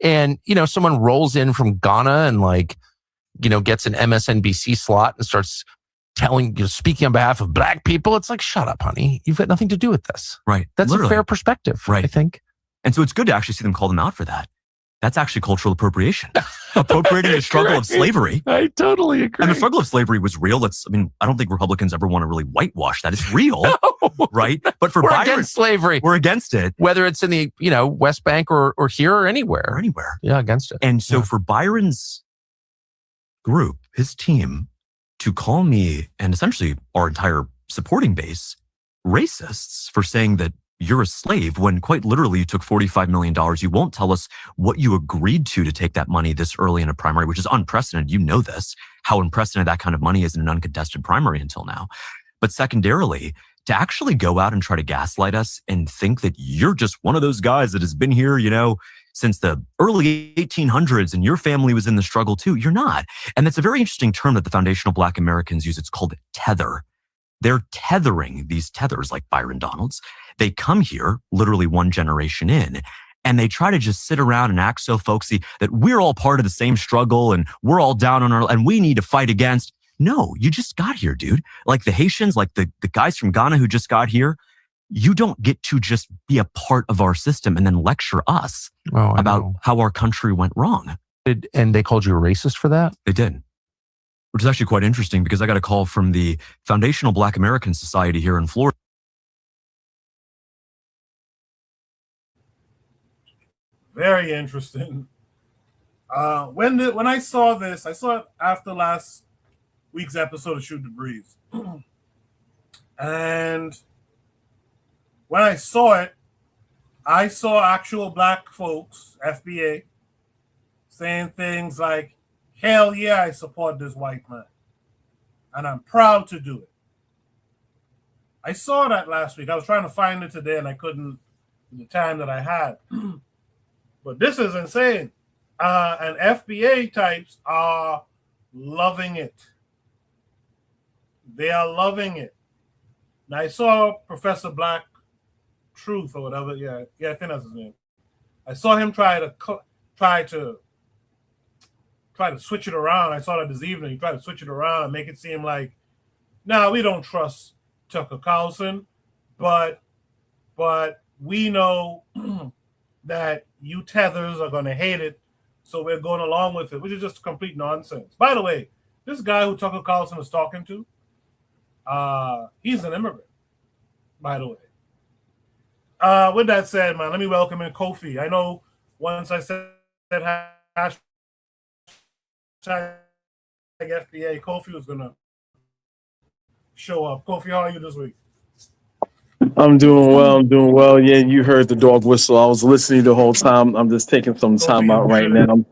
And someone rolls in from Ghana and gets an MSNBC slot and starts speaking on behalf of black people. It's like, shut up, honey. You've got nothing to do with this. Right. That's Literally. a fair perspective, right. I think. And so it's good to actually see them call them out for that. That's actually cultural appropriation. Appropriating the struggle of slavery. I totally agree. And the struggle of slavery was real. I don't think Republicans ever want to really whitewash that. It's real, no. Right? But for we're Byron, against slavery. We're against it. Whether it's in the, West Bank or here or anywhere. Yeah, against it. And so for Byron's group, his team, to call me and essentially our entire supporting base racists for saying that you're a slave when quite literally you took $45 million. You won't tell us what you agreed to take that money this early in a primary, which is unprecedented. You know this, how unprecedented that kind of money is in an uncontested primary until now. But secondarily, to actually go out and try to gaslight us and think that you're just one of those guys that has been here, since the early 1800s and your family was in the struggle too. You're not. And that's a very interesting term that the Foundational Black Americans use. It's called tether. They're tethering these tethers like Byron Donalds. They come here literally 1 generation in and they try to just sit around and act so folksy that we're all part of the same struggle and we're all down on and we need to fight against. No, you just got here, dude. Like the Haitians, like the guys from Ghana who just got here. You don't get to just be a part of our system and then lecture us about how our country went wrong. And they called you a racist for that? They did. Which is actually quite interesting because I got a call from the Foundational Black American Society here in Florida. Very interesting. When I saw this, I saw it after last week's episode of Shoot the Breeze. And when I saw it, I saw actual black folks, FBA, saying things like, hell yeah, I support this white man. And I'm proud to do it. I saw that last week. I was trying to find it today and I couldn't in the time that I had. But this is insane. And FBA types are loving it. They are loving it. Now I saw Professor Black Truth or whatever. Yeah, I think that's his name. I saw him try to switch it around. I saw that this evening. He tried to switch it around and make it seem like, no, we don't trust Tucker Carlson, but we know that you tethers are going to hate it, so we're going along with it, which is just complete nonsense. By the way, this guy who Tucker Carlson is talking to, he's an immigrant, by the way. With that said, man, let me welcome in Kofi. I know once I said hashtag FBA, Kofi was going to show up. Kofi, how are you this week? I'm doing well. I'm doing well. Yeah, you heard the dog whistle. I was listening the whole time. I'm just taking some time out right now.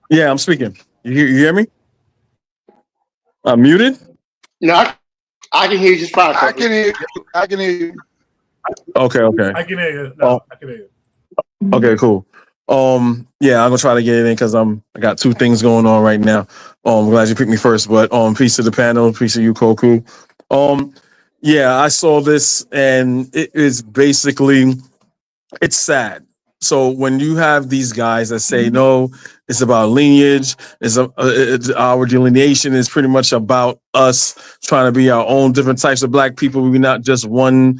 Yeah, I'm speaking. You hear me? I'm muted? No, I can hear you just fine. I can hear you. I can hear you. Okay. I can hear you. No, I can hear you. Okay, cool. Yeah, I'm gonna try to get it in because I got two things going on right now. I'm glad you picked me first, but peace to the panel, peace to you, Koku. Yeah, I saw this and it is basically, it's sad. So when you have these guys that say no, it's about lineage, it's our delineation is pretty much about us trying to be our own different types of black people. We're not just one,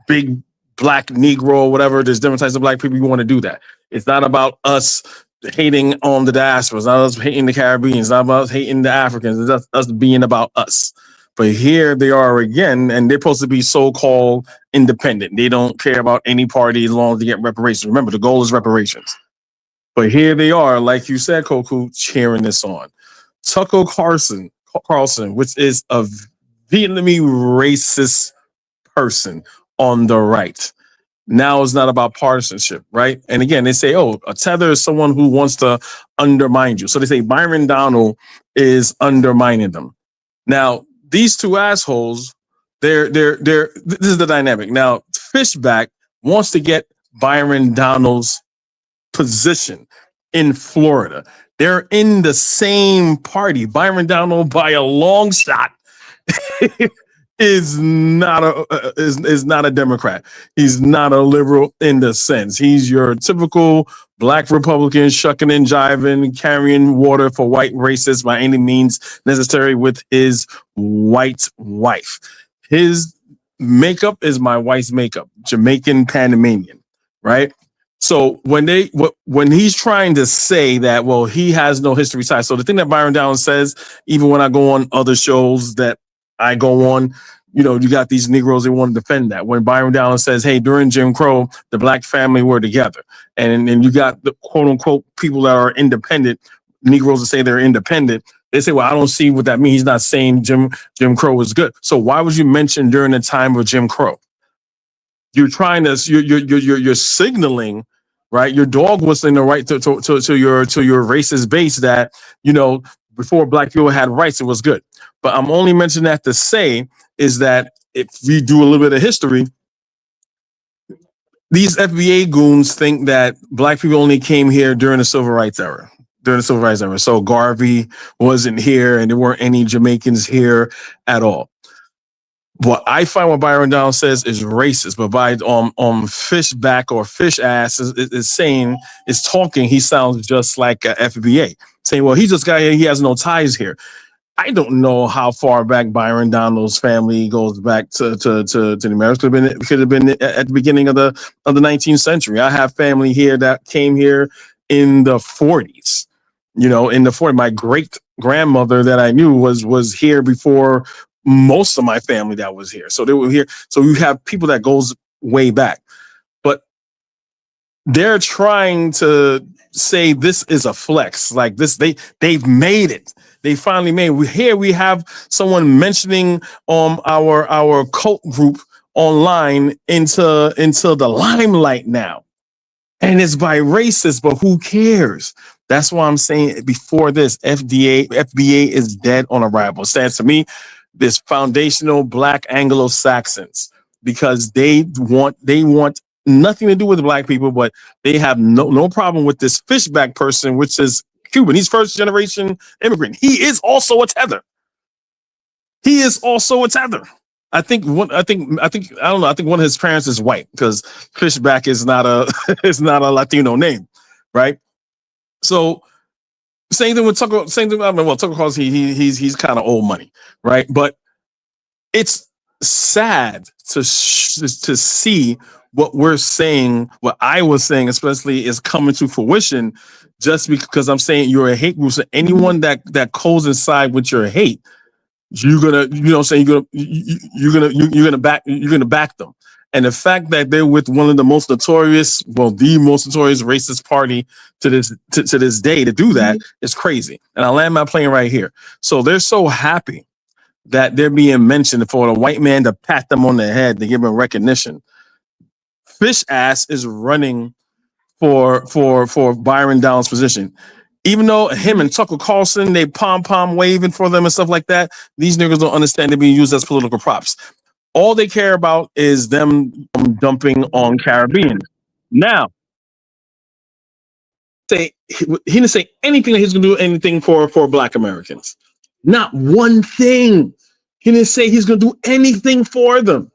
big black Negro or whatever. There's different types of black people. You want to do that. It's not about us hating on the diaspora. It's not us hating the Caribbean. It's not about us hating the Africans. It's just us being about us. But here they are again, and they're supposed to be so-called independent. They don't care about any party as long as they get reparations. Remember, the goal is reparations. But here they are, like you said, Koku, cheering this on. Tucker Carlson, which is a Vietnamese racist person on the right. Now it's not about partisanship, right? And again, they say, oh, a tether is someone who wants to undermine you. So they say Byron Donald is undermining them. Now, these two assholes, they're this is the dynamic. Now, Fishback wants to get Byron Donald's position in Florida. They're in the same party. Byron Donald, by a long shot, is not a Democrat. He's not a liberal in the sense. He's your typical black Republican shucking and jiving, carrying water for white racists by any means necessary with his white wife. His makeup is my wife's makeup, Jamaican Panamanian, right? So when he's trying to say that, well, he has no history ties. So the thing that Byron Donald says, even when I go on other shows that I go on, you got these Negroes, they want to defend that. When Byron Donald says, hey, during Jim Crow, the black family were together. And you got the quote unquote people that are independent, Negroes that say they're independent. They say, well, I don't see what that means. He's not saying Jim Crow is good. So why would you mention during the time of Jim Crow? You're trying to, you're signaling, right? You're dog whistling the right to your racist base that, before black people had rights, it was good. But I'm only mentioning that to say is that if we do a little bit of history, these FBA goons think that black people only came here during the civil rights era. So Garvey wasn't here and there weren't any Jamaicans here at all. What I find what Byron Donald says is racist, but by Fishback or Fish Ass is talking, he sounds just like a FBA. Saying, well, he just got here, he has no ties here. I don't know how far back Byron Donald's family goes back to the Americas. Could have been at the beginning of the 19th century. I have family here that came here in the 40s. In the 40s, my great grandmother that I knew was here before most of my family that was here. So they were here. So you have people that goes way back, but they're trying to say this is a flex. Like this, they've made it. They finally made it. Here we have someone mentioning our cult group online into the limelight now. And it's by racists, but who cares? That's why I'm saying before this, FBA is dead on arrival. It stands to me, this foundational black Anglo-Saxons, because they want nothing to do with the black people, but they have no problem with this Fishback person, which is Cuban. He's first generation immigrant. He is also a tether. I think one of his parents is white because Fishback is not a Latino name, right? So same thing with Tucker. Tucker Carlson, he's kind of old money, right? But it's sad to see what we're saying, what I was saying, especially, is coming to fruition, just because I'm saying you're a hate group. So anyone that coincides with your hate, you're gonna back them. And the fact that they're with one of the most notorious, the most notorious racist party to this day to do that is crazy. And I land my plane right here. So they're so happy that they're being mentioned for the white man to pat them on the head to give them recognition. Fish ass is running for Byron Downs' position. Even though him and Tucker Carlson, they pom waving for them and stuff like that, these niggas don't understand they're being used as political props. All they care about is them dumping on Caribbean. Now, he didn't say anything that he's gonna do anything for Black Americans. Not one thing. He didn't say he's gonna do anything for them.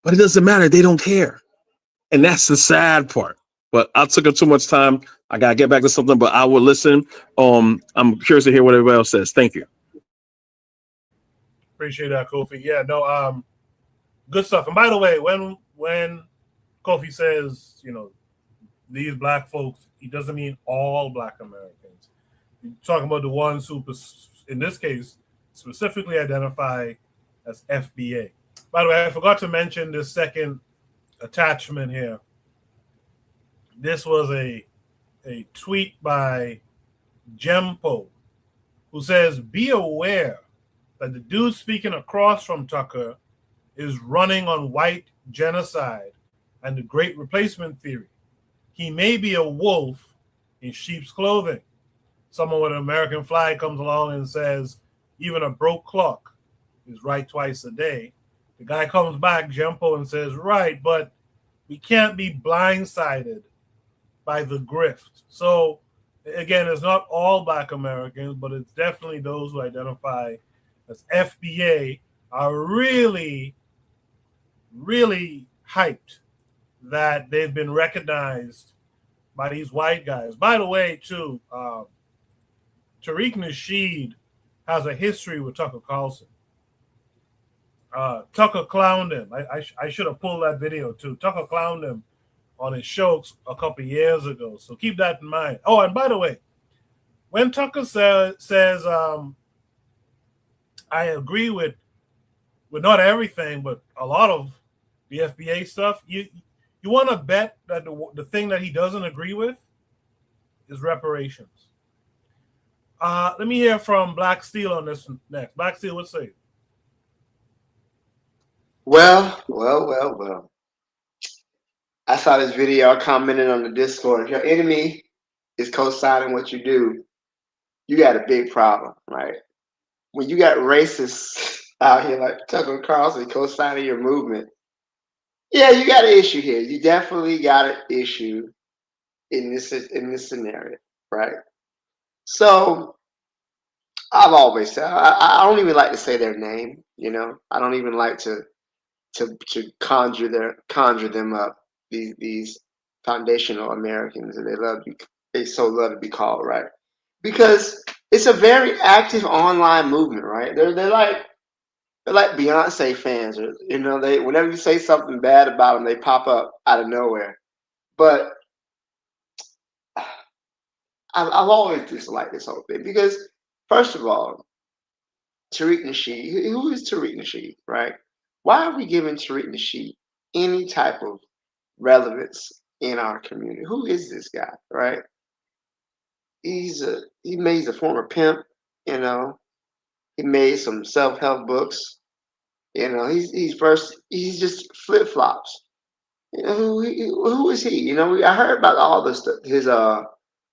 But it doesn't matter. They don't care. And that's the sad part. But I took up too much time. I gotta get back to something, but I will listen. I'm curious to hear what everybody else says. Thank you. Appreciate that, Kofi. Yeah, no, good stuff. And by the way, when Kofi says, these Black folks, he doesn't mean all Black Americans. He's talking about the ones who, in this case, specifically identify as FBA. By the way, I forgot to mention this second attachment here. This was a tweet by Jempo, who says, be aware that the dude speaking across from Tucker is running on white genocide and the great replacement theory. He may be a wolf in sheep's clothing. Someone with an American flag comes along and says, even a broke clock is right twice a day. The guy comes back, Jempo, and says, right, but we can't be blindsided by the grift. So, again, it's not all Black Americans, but it's definitely those who identify as FBA are really, really hyped that they've been recognized by these white guys. By the way, too, Tariq Nasheed has a history with Tucker Carlson. Tucker clowned him. I should have pulled that video, too. Tucker clowned him on his show a couple of years ago. So keep that in mind. Oh, and by the way, when Tucker says I agree with not everything, but a lot of the FBA stuff, you want to bet that the thing that he doesn't agree with is reparations. Let me hear from Black Steel on this next. Black Steel, what say? Well. I saw this video. I commented on the Discord. If your enemy is co-signing what you do, you got a big problem, right? When you got racists out here like Tucker Carlson co-signing your movement, yeah, you got an issue here. You definitely got an issue in this scenario, right? So I've always said I don't even like to say their name. I don't even like to conjure them up. These foundational Americans, and they so love to be called, right? Because it's a very active online movement, right? They're like Beyonce fans, or they whenever you say something bad about them, they pop up out of nowhere. But I've always disliked this whole thing because, first of all, Tariq Nasheed, who is Tariq Nasheed, right? Why are we giving Tariq Nasheed any type of relevance in our community? Who is this guy, right? He's a former pimp, he made some self-help books, he's just flip-flops. Who is he? I heard about all this stuff.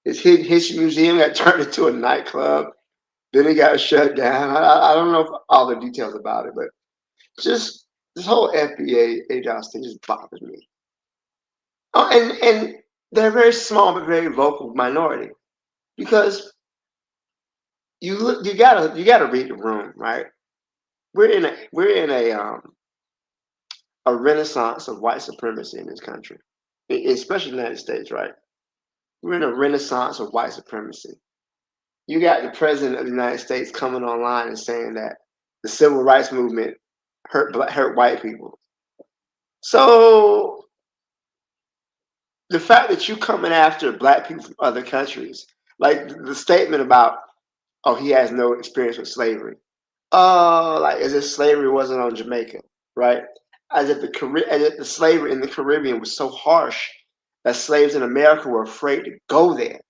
His hidden history museum got turned into a nightclub, then it got shut down. I don't know all the details about it, but just this whole FBA ADOS thing just bothers me. Oh, and they're a very small but very vocal minority, because you gotta read the room, right? We're in a renaissance of white supremacy in this country, especially the United States, right? We're in a renaissance of white supremacy. You got the president of the United States coming online and saying that the civil rights movement hurt white people. So the fact that you coming after Black people from other countries, like the statement about, oh, he has no experience with slavery. Like as if slavery wasn't on Jamaica, right? As if the slavery in the Caribbean was so harsh that slaves in America were afraid to go there.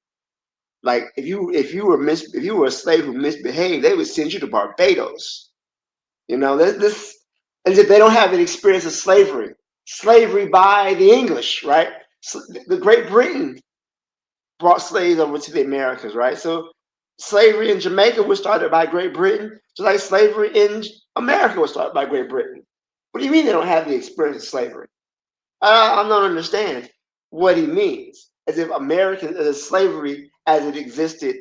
Like if you were a slave who misbehaved, they would send you to Barbados. You know, this as if they don't have an experience of slavery. Slavery by the English, right? So the Great Britain brought slaves over to the Americas, right? So slavery in Jamaica was started by Great Britain, just like slavery in America was started by Great Britain. What do you mean they don't have the experience of slavery? I don't understand what he means. As if American slavery, as it existed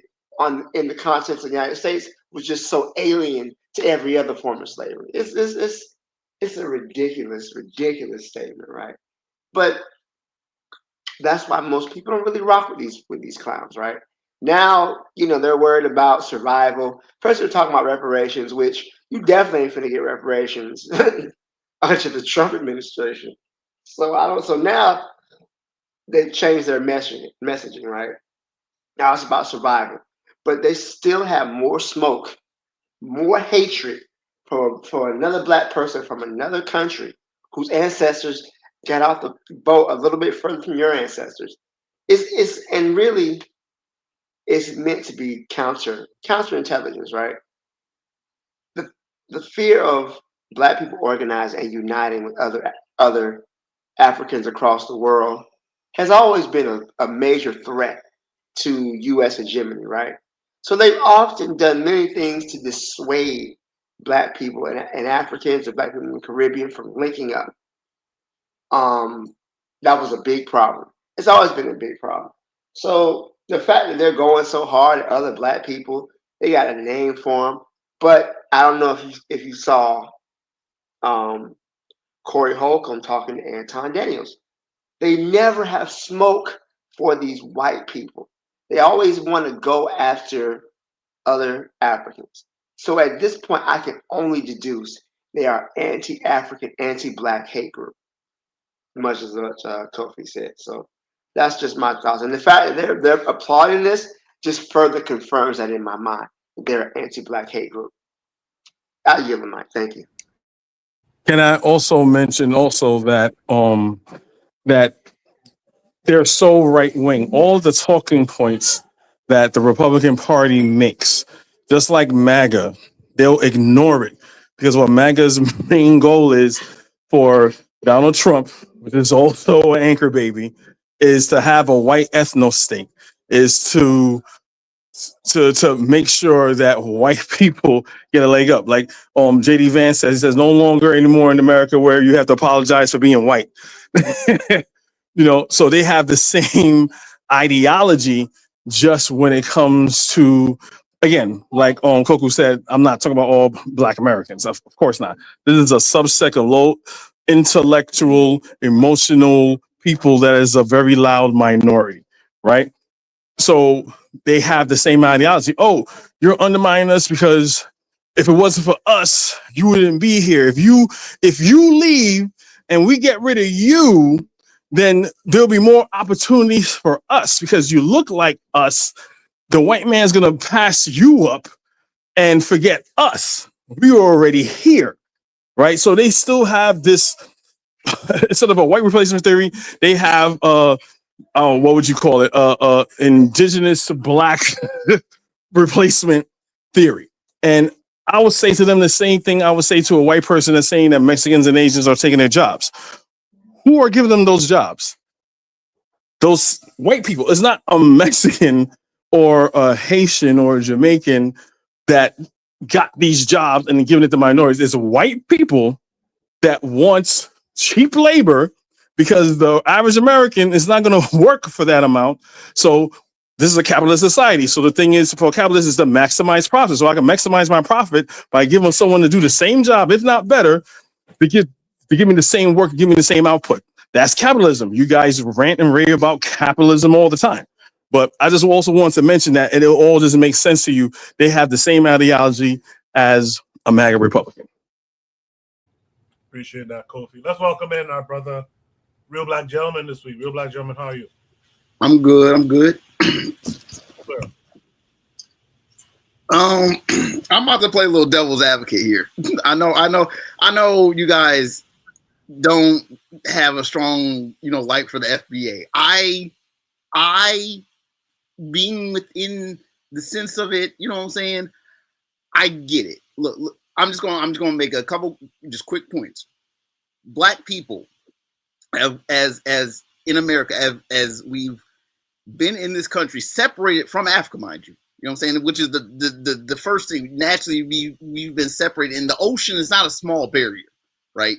in the continents of the United States, was just so alien to every other form of slavery. It's a ridiculous statement, right? But that's why most people don't really rock with these clowns, right? Now, you know, they're worried about survival. First, they're talking about reparations, which you definitely ain't finna get reparations under the Trump administration. So now they've changed their messaging, right? Now it's about survival. But they still have more smoke, more hatred for another black person from another country whose ancestors got off the boat a little bit further from your ancestors. And really it's meant to be counterintelligence, right? The fear of black people organizing and uniting with other Africans across the world has always been a major threat to U.S. hegemony, right? So they've often done many things to dissuade black people and Africans or black people in the Caribbean from linking up. That was a big problem. It's always been a big problem. So the fact that they're going so hard at other black people, they got a name for them. But I don't know if you saw Corey Holcomb talking to Anton Daniels. They never have smoke for these white people. They always want to go after other Africans. So at this point, I can only deduce they are anti-African, anti-black hate group, much as what Kofi said. So that's just my thoughts. And the fact that they're applauding this just further confirms that in my mind. They're an anti-black hate group. I'll yield the mic. Thank you. Can I also mention also that that they're so right wing. All the talking points that the Republican Party makes, just like MAGA, they'll ignore it because what MAGA's main goal is for Donald Trump, which is also an anchor baby, is to have a white ethno state, is to make sure that white people get a leg up. Like JD Vance says, he says no longer anymore in America where you have to apologize for being white. You know, so they have the same ideology, just when it comes to, again, like Koku said, I'm not talking about all black Americans, of course not. This is a subset of low intellectual, emotional people that is a very loud minority, right? So they have the same ideology. Oh, you're undermining us because if it wasn't for us, you wouldn't be here. If you leave and we get rid of you, then there'll be more opportunities for us because you look like us. The white man's gonna pass you up and forget us. We were already here, right? So they still have this instead of a white replacement theory, they have what would you call it? Indigenous black replacement theory. And I would say to them the same thing I would say to a white person that's saying that Mexicans and Asians are taking their jobs. Who are giving them those jobs? Those white people. It's not a Mexican or a Haitian or a Jamaican that got these jobs and giving it to minorities. It's white people that wants cheap labor because the average American is not going to work for that amount. So this is a capitalist society. So the thing is, for capitalists, is to maximize profit. So I can maximize my profit by giving someone to do the same job, if not better, to give me the same work, give me the same output. That's capitalism. You guys rant and rave about capitalism all the time. But I just also want to mention that it all doesn't make sense to you. They have the same ideology as a MAGA Republican. Appreciate that, Kofi. Let's welcome in our brother, Real Black Gentleman, this week. Real Black Gentleman, how are you? I'm good. I'm about to play a little devil's advocate here. I know you guys don't have a strong, like for the FBA. I being within the sense of it, you know what I'm saying? I get it. Look, I'm just gonna make a couple just quick points. Black people, as in America, as we've been in this country, separated from Africa, mind you. You know what I'm saying? Which is the first thing. Naturally, we've been separated, and the ocean is not a small barrier, right?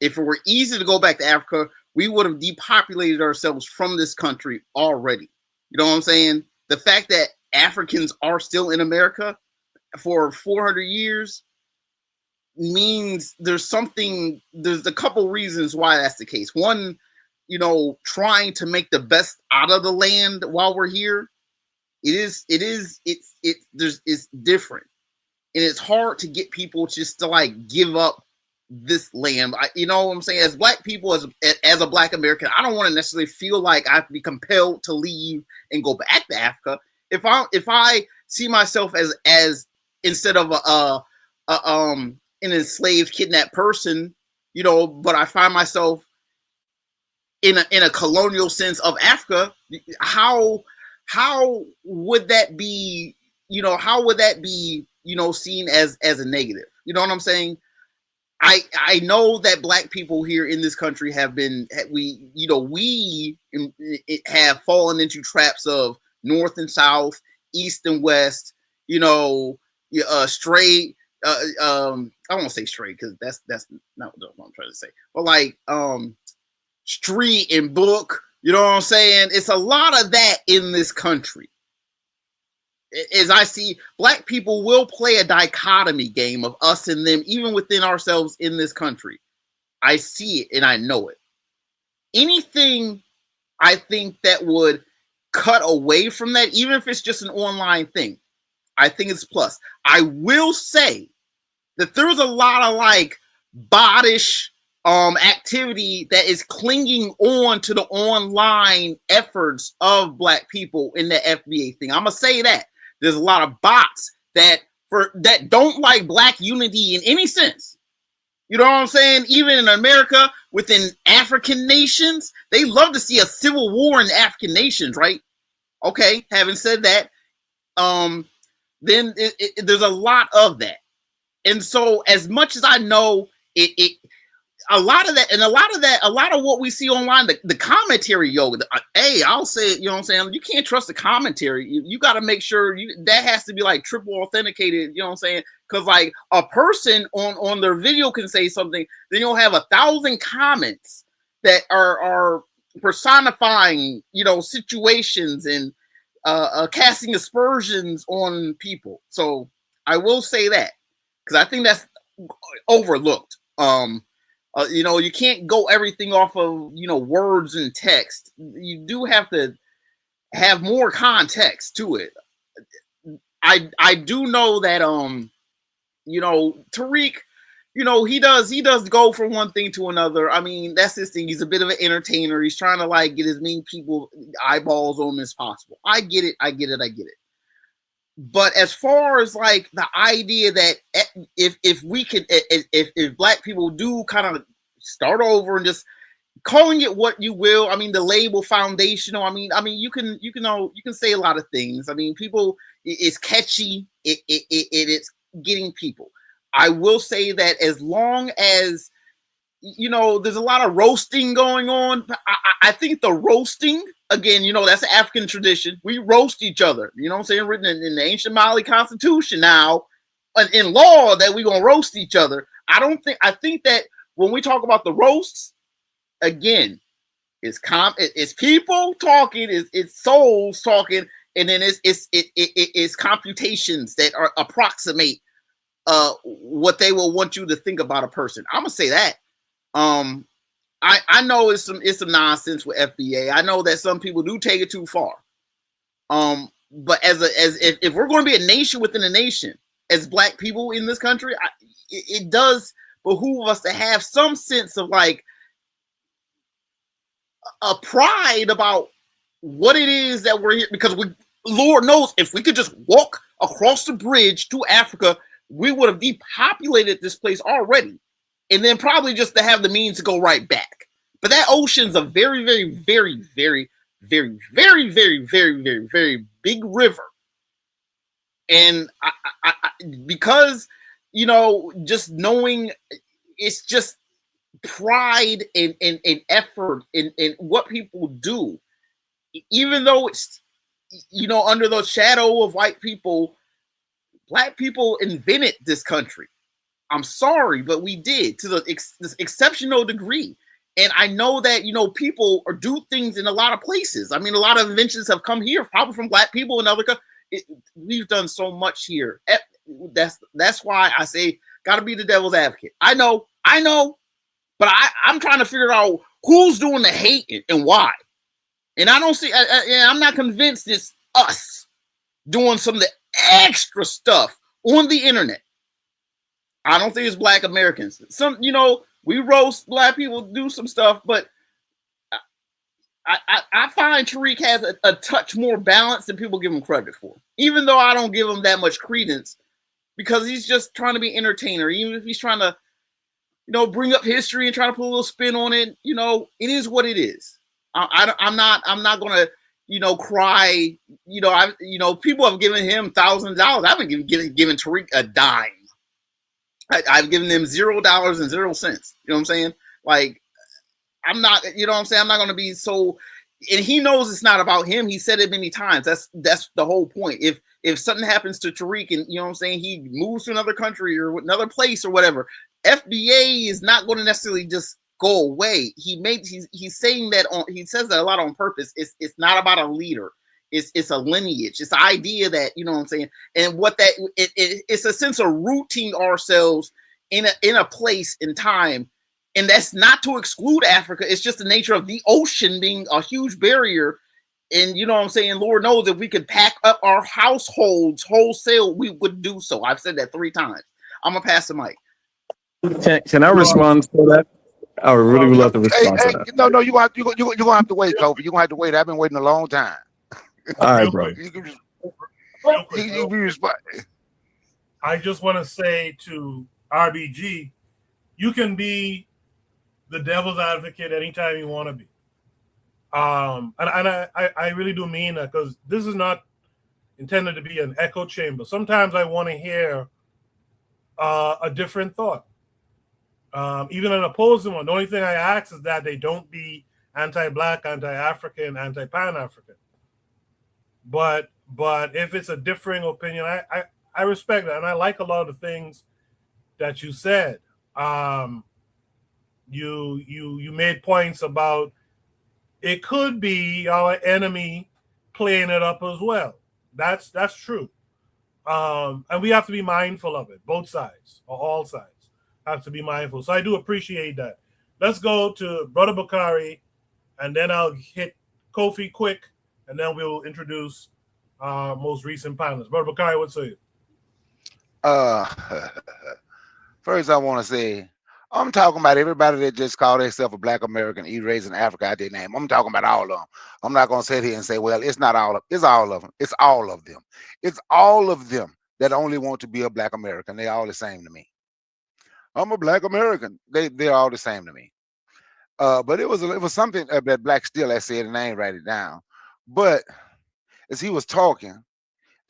If it were easy to go back to Africa, we would have depopulated ourselves from this country already. You know what I'm saying? The fact that Africans are still in America for 400 years means there's a couple reasons why that's the case. One, you know, trying to make the best out of the land while we're here. It's different. And it's hard to get people just to like give up this land. You know what I'm saying? As Black people, as a Black American, I don't want to necessarily feel like I have to be compelled to leave and go back to Africa. If I see myself as instead of an enslaved, kidnapped person, you know, but I find myself in a colonial sense of Africa, how would that be, you know, seen as a negative? You know what I'm saying? I know that Black people here in this country have fallen into traps of North and South, East and West, you know, straight. I don't want to say straight because that's not what I'm trying to say, but like street and book. You know what I'm saying? It's a lot of that in this country. As I see, Black people will play a dichotomy game of us and them, even within ourselves in this country. I see it and I know it. Anything I think that would cut away from that, even if it's just an online thing, I think it's plus. I will say that there's a lot of like bottish activity that is clinging on to the online efforts of Black people in the FBA thing. I'm gonna say that there's a lot of bots that don't like Black unity in any sense. You know what I'm saying? Even in America, within African nations, they love to see a civil war in the African nations, right? Okay, having said that, then there's a lot of that. And so as much as I know a lot of that, and a lot of what we see online, the commentary, hey, I'll say it, you know what I'm saying? You can't trust the commentary. You got to make sure that has to be like triple authenticated, you know what I'm saying? Because like a person on their video can say something, then you'll have 1,000 comments that are personifying, you know, situations and casting aspersions on people. So I will say that, because I think that's overlooked. You know, you can't go everything off of, you know, words and text. You do have to have more context to it. I do know that you know, Tariq, you know, he does go from one thing to another. I mean, that's his thing. He's a bit of an entertainer. He's trying to like get as many people eyeballs on him as possible. I get it. But as far as like the idea that if we could, if Black people do kind of start over and just calling it what you will, I mean, the label foundational, I mean, you can say a lot of things. I mean, people, it's catchy. It's getting people. I will say that as long as, you know, there's a lot of roasting going on. I think the roasting, again, you know, that's an African tradition. We roast each other. You know what I'm saying? Written in the ancient Mali Constitution now, in law, that we're going to roast each other. I think that when we talk about the roasts, again, it's people talking, it's souls talking, and then it's computations that are approximate what they will want you to think about a person. I'm going to say that. I know it's some nonsense with FBA. I know that some people do take it too far. But if we're going to be a nation within a nation, as Black people in this country, it does behoove us to have some sense of like a pride about what it is that we're here, because Lord knows, if we could just walk across the bridge to Africa, we would have depopulated this place already. And then probably just to have the means to go right back. But that ocean's a very, very, very, very, very, very, very, very, very, very big river. And because, you know, just knowing it's just pride and effort in what people do, even though it's, you know, under the shadow of white people. Black people invented this country. I'm sorry, but we did to this exceptional degree. And I know that, you know, people do things in a lot of places. I mean, a lot of inventions have come here, probably from Black people and other countries. We've done so much here. That's why I say, got to be the devil's advocate. I know, but I'm trying to figure out who's doing the hating and why. And I don't see, I'm not convinced it's us doing some of the extra stuff on the internet. I don't think it's Black Americans. Some, you know, we roast Black people, do some stuff, but I find Tariq has a touch more balance than people give him credit for. Even though I don't give him that much credence, because he's just trying to be entertainer. Even if he's trying to, you know, bring up history and try to put a little spin on it, you know, it is what it is. I'm not gonna, you know, cry. You know, people have given him $1,000. I haven't given Tariq a dime. I've given them $0 and 0 cents. You know what I'm saying? Like, I'm not, you know what I'm saying? I'm not going to be so, and he knows it's not about him. He said it many times. That's the whole point. If something happens to Tariq and, you know what I'm saying, he moves to another country or another place or whatever, FBA is not going to necessarily just go away. He's saying that he says that a lot on purpose. It's not about a leader. It's a lineage. It's an idea that, you know what I'm saying, and what that it's a sense of rooting ourselves in a place in time, and that's not to exclude Africa. It's just the nature of the ocean being a huge barrier, and you know what I'm saying. Lord knows if we could pack up our households wholesale, we would do so. I've said that 3 times. I'm gonna pass the mic. Can I respond to that? I really would love to respond to that. No, you're gonna have to wait, Kofi. You're gonna have to wait. I've been waiting a long time. All right, bro. I just want to say to RBG, you can be the devil's advocate anytime you want to be. And I really do mean that, because this is not intended to be an echo chamber. Sometimes I want to hear a different thought. Even an opposing one. The only thing I ask is that they don't be anti-Black, anti-African, anti-Pan-African. But if it's a differing opinion, I respect that, and I like a lot of the things that you said. You made points about it could be our enemy playing it up as well. That's true, and we have to be mindful of it. Both sides or all sides have to be mindful. So I do appreciate that. Let's go to Brother Bakari, and then I'll hit Kofi quick, and then we'll introduce our most recent panelists. Brother Bakari, what say you? First I want to say, I'm talking about everybody that just called themselves a Black American, erasing Africa out their name. I'm talking about all of them. I'm not going to sit here and say, well, it's not all of them. It's all of them. It's all of them. It's all of them that only want to be a Black American. They're all the same to me. I'm a Black American. They're all the same to me. But it was something that Black Steel had said, and I ain't write it down. But as he was talking,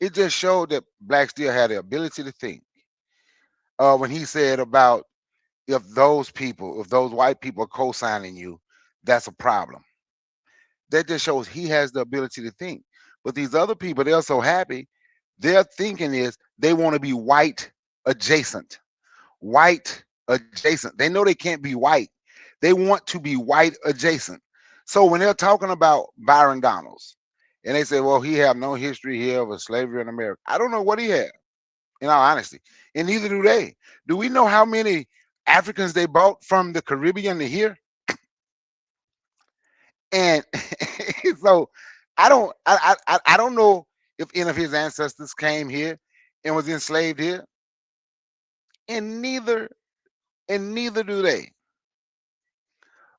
it just showed that Black Steel had the ability to think. When he said about, if those white people are co-signing you, that's a problem. That just shows he has the ability to think. But these other people, they're so happy, their thinking is they want to be white adjacent. White adjacent. They know they can't be white. They want to be white adjacent. So when they're talking about Byron Donalds, and they say, well, he have no history here of slavery in America. I don't know what he had, in all honesty. And neither do they. Do we know how many Africans they brought from the Caribbean to here? And so I don't know if any of his ancestors came here and was enslaved here. And neither do they.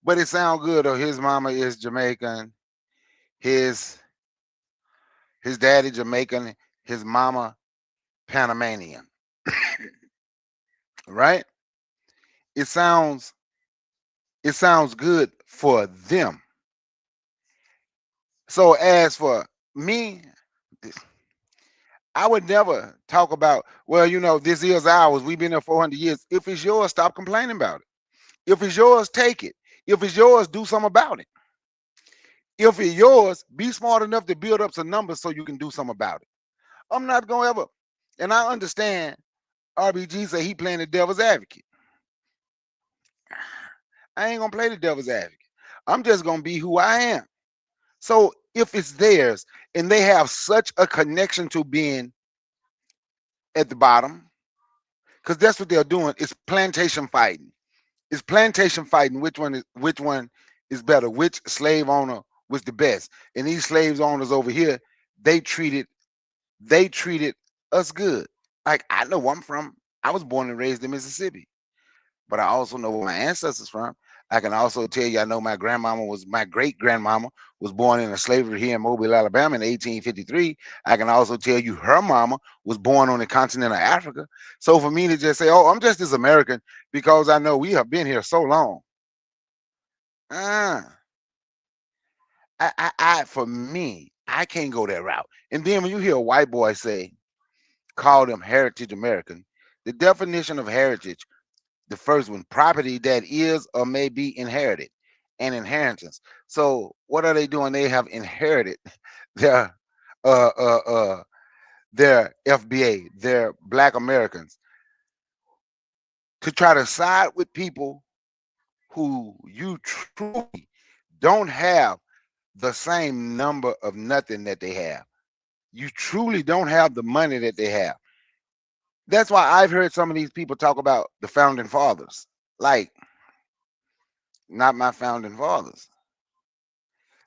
But it sounds good, though. His mama is Jamaican, his daddy Jamaican, his mama Panamanian. Right? It sounds good for them. So as for me, I would never talk about, well, you know, this is ours. We've been there 400 years. If it's yours, stop complaining about it. If it's yours, take it. If it's yours, do something about it. If it's yours, be smart enough to build up some numbers so you can do something about it. I'm not going to ever, and I understand RBG say he playing the devil's advocate. I ain't going to play the devil's advocate. I'm just going to be who I am. So if it's theirs and they have such a connection to being at the bottom, because that's what they're doing, it's plantation fighting. It's plantation fighting. Which one is better? Which slave owner was the best? And these slave owners over here, they treated us good. Like, I know where I'm from. I was born and raised in Mississippi, but I also know where my ancestors from. I can also tell you, I know my great grandmama was born in a slavery here in Mobile, Alabama in 1853. I can also tell you her mama was born on the continent of Africa. So for me to just say, oh, I'm just this American because I know we have been here so long. For me, I can't go that route. And then when you hear a white boy say, call them heritage American, the definition of heritage, the first one, property that is or may be inherited, and inheritance. So what are they doing? They have inherited their FBA, their Black Americans, to try to side with people who you truly don't have the same number of nothing that they have. You truly don't have the money that they have. That's why I've heard some of these people talk about the founding fathers. Like, not my founding fathers.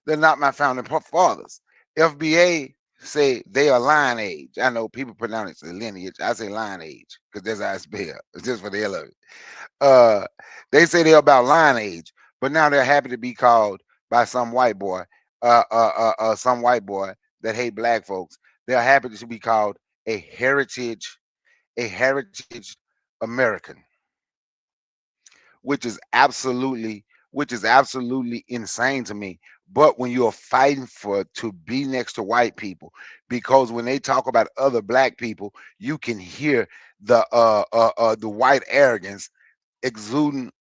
They're not my founding fathers. FBA say they are lineage. I know people pronounce it lineage. I say lineage because that's how I spell. It's just for the hell of it. They say they're about lineage, but now they're happy to be called by some white boy, some white boy that hate black folks. They're happy to be called a heritage American, which is absolutely insane to me. But when you're fighting to be next to white people, because when they talk about other black people, you can hear the white arrogance exuding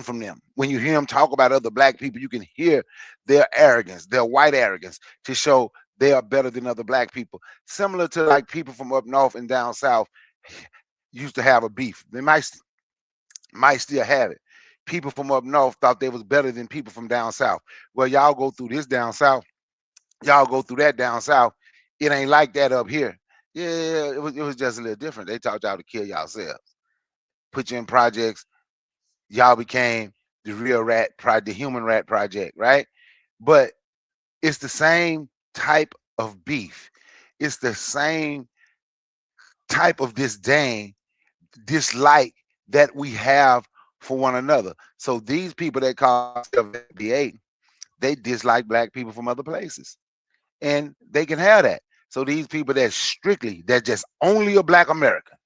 from them. When you hear them talk about other black people, you can hear their arrogance, their white arrogance, to show they are better than other black people. Similar to like people from up north and down south used to have a beef. They might still have it. People from up north thought they was better than people from down south. Well, y'all go through this down south, y'all go through that down south. It ain't like that up here. Yeah, it was just a little different. They taught y'all to kill yourselves, put you in projects. Y'all became the real the human rat project, right? But it's the same type of beef. It's the same type of disdain, dislike that we have for one another. So these people that call themselves FBA, they dislike black people from other places, and they can have that. So these people that just only a black American,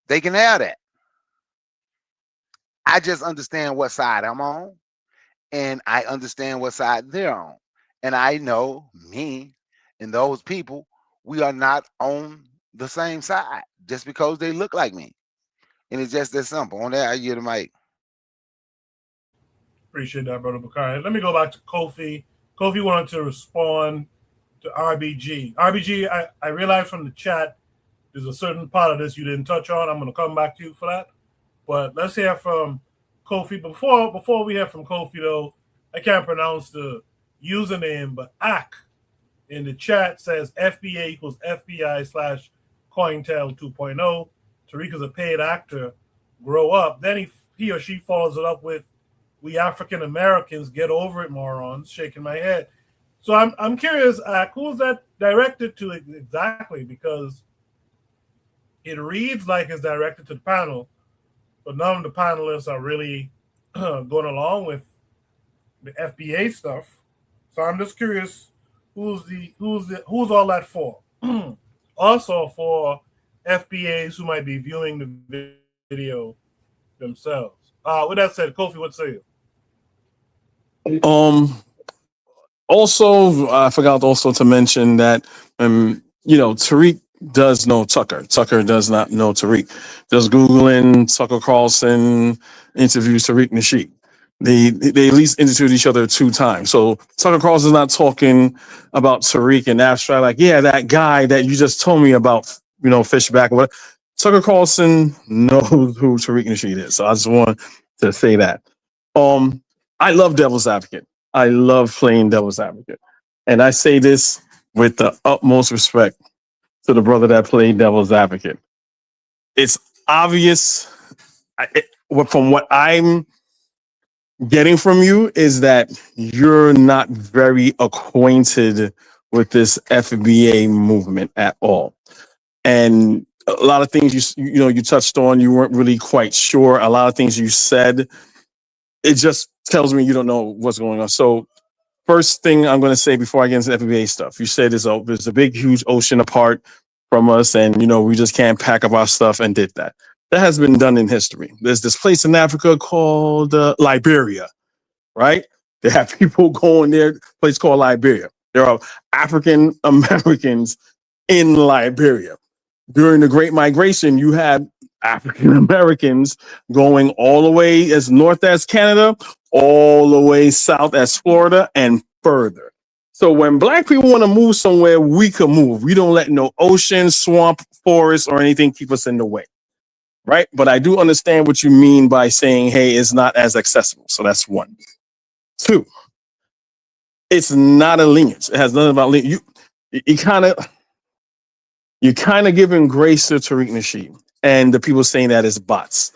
they can have that. I just understand what side I'm on, and I understand what side they're on. And I know me and those people, we are not on the same side just because they look like me. And it's just that simple. On that, I yield the mic. Appreciate that, Brother Bakari. Let me go back to Kofi. Kofi wanted to respond to RBG. RBG, I realized from the chat there's a certain part of this you didn't touch on. I'm going to come back to you for that. But let's hear from Kofi. Before we hear from Kofi, though, I can't pronounce the username, but AK in the chat says FBA equals FBI / Cointel 2.0. Tariq's a paid actor. Grow up. Then he or she follows it up with, we African Americans, get over it, morons. Shaking my head. So I'm curious, who's that directed to exactly? Because it reads like it's directed to the panel, but none of the panelists are really going along with the FBA stuff. So I'm just curious, who's all that for? Also for FBAs who might be viewing the video themselves. With that said, Kofi, what say you? Also, I forgot also to mention that Tariq does know Tucker. Tucker does not know Tariq. Just Googling Tucker Carlson interviews Tariq Nasheed. They at least interviewed each other 2 times. So Tucker Carlson's not talking about Tariq in abstract, like, yeah, that guy that you just told me about, Fishback or whatever. Tucker Carlson knows who Tariq Nasheed is. So I just want to say that. I love devil's advocate. I love playing devil's advocate. And I say this with the utmost respect to the brother that played devil's advocate. It's obvious from what I'm getting from you is that you're not very acquainted with this FBA movement at all. And a lot of things you touched on, you weren't really quite sure. A lot of things you said, it just tells me you don't know what's going on. So first thing I'm going to say before I get into the FBA stuff, you said there's a big, huge ocean apart from us, and we just can't pack up our stuff and did that. That has been done in history. There's this place in Africa called Liberia, right? They have people going there, place called Liberia. There are African Americans in Liberia. During the Great Migration, you had African Americans going all the way as north as Canada, all the way south as Florida, and further. So when Black people want to move somewhere, we can move. We don't let no ocean, swamp, forest, or anything keep us in the way, right? But I do understand what you mean by saying, hey, it's not as accessible. So that's 1. 2, it's not a lineage. It has nothing about lineage. You're kind of giving grace to Tariq Nasheed and the people saying that is bots.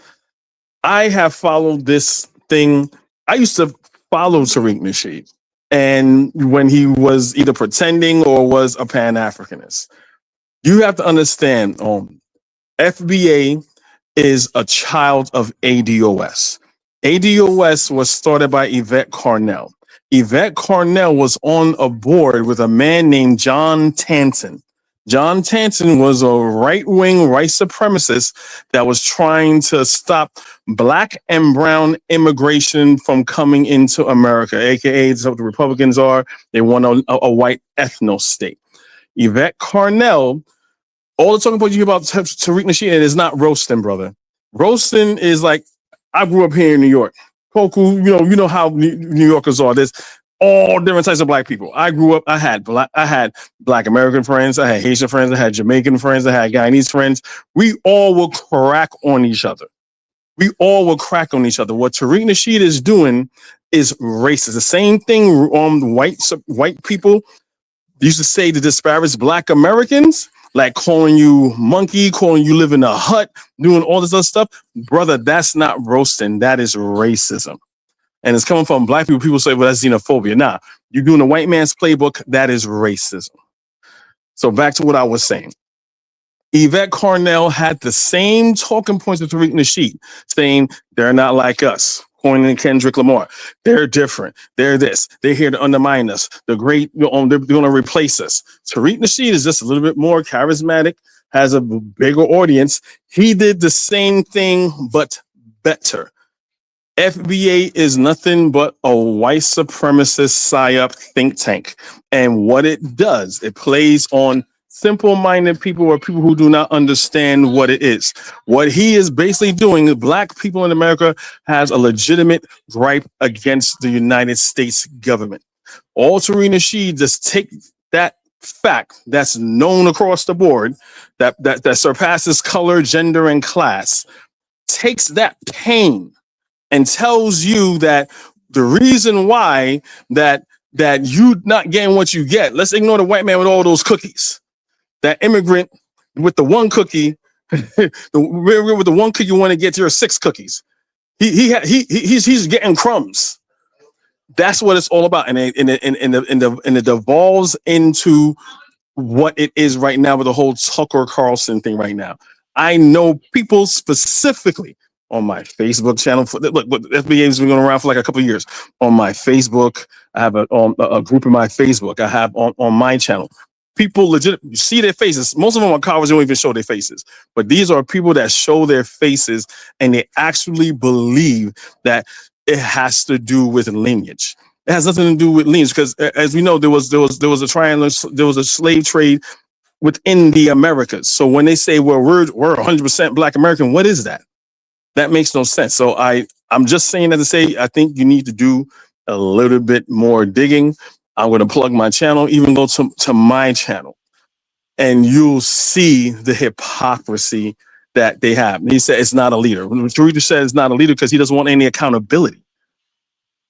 I have followed this thing. I used to follow Tariq Nasheed, and when he was either pretending or was a Pan-Africanist. You have to understand, FBA is a child of ADOS. ADOS was started by Yvette Carnell. Yvette Carnell was on a board with a man named John Tanton. John Tanton was a right-wing white supremacist that was trying to stop Black and brown immigration from coming into America, aka that's what the Republicans are. They want a white ethno state. Yvette Carnell, all the talking points you hear about Tariq Nasheed, it is not roasting, brother. Roasting is like, I grew up here in New York. Poku, you know how New Yorkers are. There's all different types of Black people. I grew up, I had Black American friends, I had Haitian friends, I had Jamaican friends, I had Guyanese friends. We all will crack on each other. What Tariq Nasheed is doing is racist. The same thing white people used to say to disparage Black Americans, like calling you monkey, calling you live in a hut, doing all this other stuff. Brother, that's not roasting. That is racism. And it's coming from Black people. People say, well, that's xenophobia. Nah, you're doing a white man's playbook. That is racism. So back to what I was saying. Yvette Carnell had the same talking points with Tariq Nasheed, saying they're not like us. Pointing Kendrick Lamar. They're different. They're this. They're here to undermine us. They're going to replace us. Tariq Nasheed is just a little bit more charismatic, has a bigger audience. He did the same thing, but better. FBA is nothing but a white supremacist psyop think tank. And what it does, it plays on simple-minded people or people who do not understand what it is. What he is basically doing, Black people in America has a legitimate gripe against the United States government. All Tariq Nasheed just take that fact that's known across the board, that surpasses color, gender, and class, takes that pain and tells you that the reason why that you not getting what you get, let's ignore the white man with all those cookies. That immigrant with the one cookie, with the one cookie you want to get your 6 cookies. He's getting crumbs. That's what it's all about, and it devolves into what it is right now with the whole Tucker Carlson thing right now. I know people specifically on my Facebook channel. Look, FBA has been going around for like a couple of years. On my Facebook, I have a group in my Facebook. I have on my channel. People legit, you see their faces. Most of them are cowards, don't even show their faces. But these are people that show their faces and they actually believe that it has to do with lineage. It has nothing to do with lineage because, as we know, there was a triangle, there was a slave trade within the Americas. So when they say, well, we're 100% Black American, what is that? That makes no sense. So I'm just saying that to say, I think you need to do a little bit more digging. I'm going to plug my channel, even go to my channel, and you'll see the hypocrisy that they have. And he said it's not a leader. Tariq said it's not a leader because he doesn't want any accountability.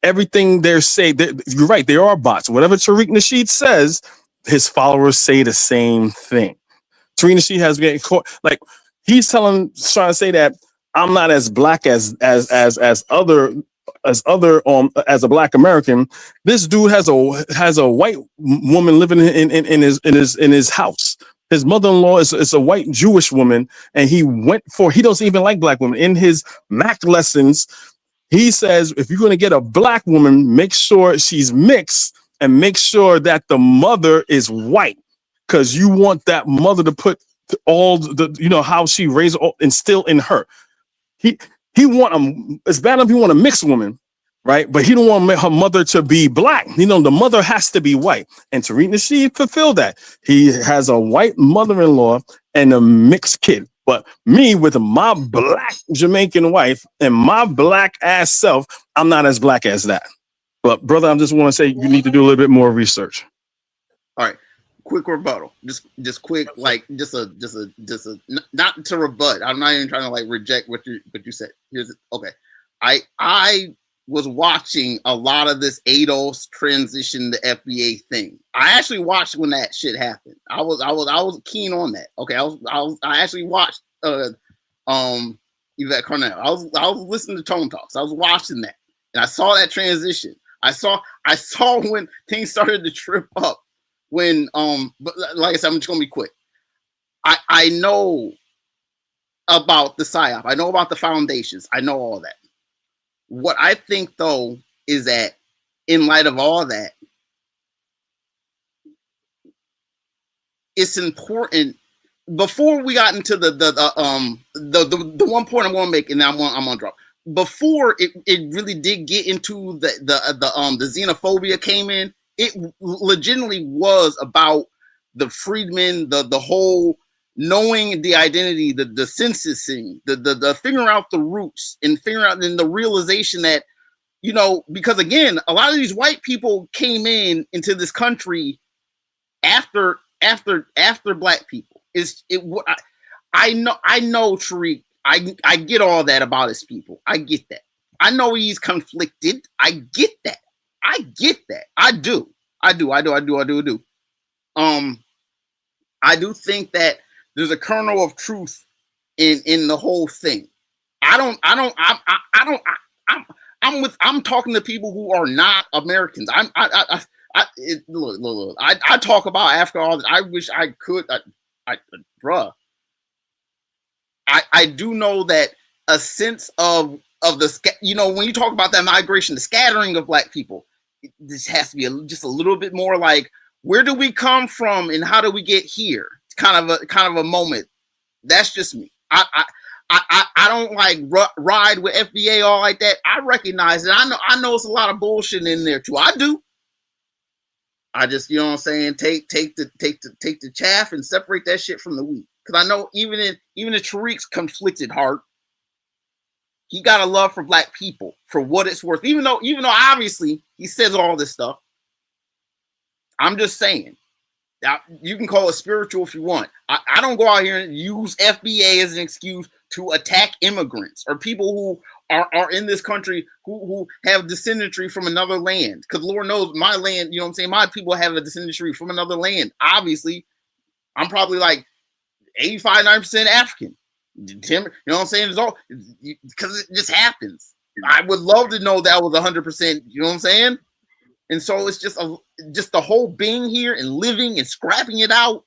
Everything they're saying, you're right, there are bots. Whatever Tariq Nasheed says, his followers say the same thing. Tariq Nasheed has been caught, like he's trying to say that I'm not as black as other as a Black American. This dude has a white woman living in his house. His mother-in-law is a white Jewish woman, and he doesn't even like Black women. In his Mac lessons, he says, if you're going to get a Black woman, make sure she's mixed and make sure that the mother is white, because you want that mother to put all the, how she raised, instill in her. He want it's bad if you want a mixed woman, right? But he don't want her mother to be Black. The mother has to be white. And Tariq Nasheed fulfilled that. He has a white mother-in-law and a mixed kid. But me, with my Black Jamaican wife and my Black ass self, I'm not as Black as that. But brother, I just want to say you need to do a little bit more research. All right, quick rebuttal. Just quick, like just a not to rebut. I'm not even trying to like reject what you said. Okay. I was watching a lot of this ADOS transition to FBA thing. I actually watched when that shit happened. I was keen on that. Okay, I actually watched Yvette Cornell. I was listening to Tone Talks. I was watching that, and I saw that transition. I saw when things started to trip up. When but like I said, I'm just gonna be quick. I know about the PSYOP. I know about the foundations. I know all that. What I think, though, is that in light of all that, it's important. Before we got into the one point I want to make, and I'm gonna drop. Before it really did get into the xenophobia came in, it legitimately was about the freedmen, the whole knowing the identity, the censusing, the figuring out the roots and figuring out the realization that, because again, a lot of these white people came into this country after Black people. I know Tariq. I get all that about his people. I get that. I know he's conflicted. I get that. I do. I do think that there's a kernel of truth in the whole thing. I'm talking to people who are not Americans. Look. I talk about Africa all the. I wish I could. Bruh. I do know that a sense of the, when you talk about that migration, the scattering of Black people, this has to be just a little bit more like, where do we come from and how do we get here? It's kind of a moment. That's just me. I don't like ride with FBA all like that. I recognize it. I know it's a lot of bullshit in there too. I do. I just, you know what I'm saying, take the chaff and separate that shit from the wheat. Because I know even in Tariq's conflicted heart, he got a love for Black people for what it's worth. Even though obviously he says all this stuff, I'm just saying. Now, you can call it spiritual if you want. I don't go out here and use FBA as an excuse to attack immigrants or people who are in this country who have descendantry from another land. Because Lord knows my land, you know what I'm saying? My people have a descendantry from another land. Obviously, I'm probably like 85-90% African. You know what I'm saying? It's all because it just happens. I would love to know that was 100%. You know what I'm saying? And so it's just the whole being here and living and scrapping it out.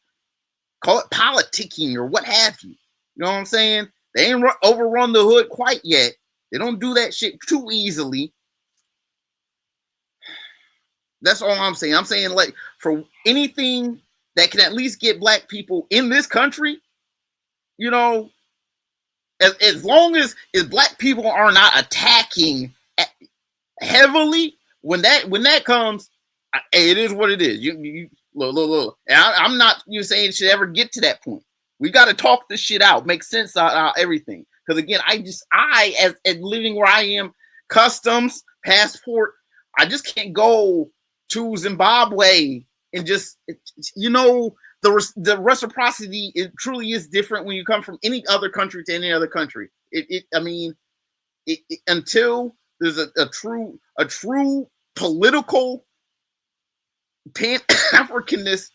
Call it politicking or what have you. You know what I'm saying? They ain't overrun the hood quite yet. They don't do that shit too easily. That's all I'm saying. I'm saying, like, for anything that can at least get Black people in this country, you know, as long as Black people are not attacking heavily, when that comes, it is what it is. Look. And I'm not saying it should ever get to that point. We got to talk this shit out, make sense out everything. Because again, I as living where I am, customs, passport, I just can't go to Zimbabwe and just, the reciprocity, it truly is different when you come from any other country to any other country. Until there's a true political pan-Africanness,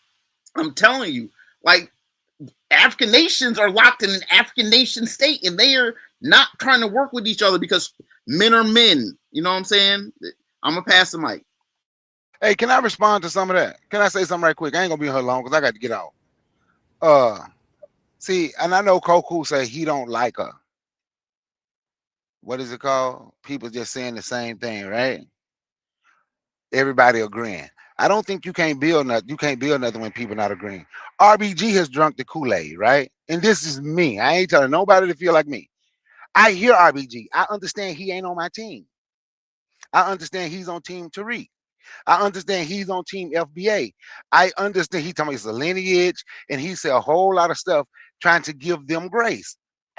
I'm telling you, like, African nations are locked in an African nation state, and they are not trying to work with each other because men are men. You know what I'm saying? I'm gonna pass the mic. Hey, can I respond to some of that? Can I say something right quick? I ain't gonna be here long because I got to get out. See, and I know Koku say he don't like her. What is it called? People just saying the same thing, right? Everybody agreeing. I don't think you can't build nothing. You can't build nothing when people not agreeing. RBG has drunk the Kool-Aid, right? And this is me. I ain't telling nobody to feel like me. I hear RBG. I understand he ain't on my team. I understand he's on Team Tariq. I understand he's on Team FBA. I understand he talking about it's a lineage, and he said a whole lot of stuff trying to give them grace.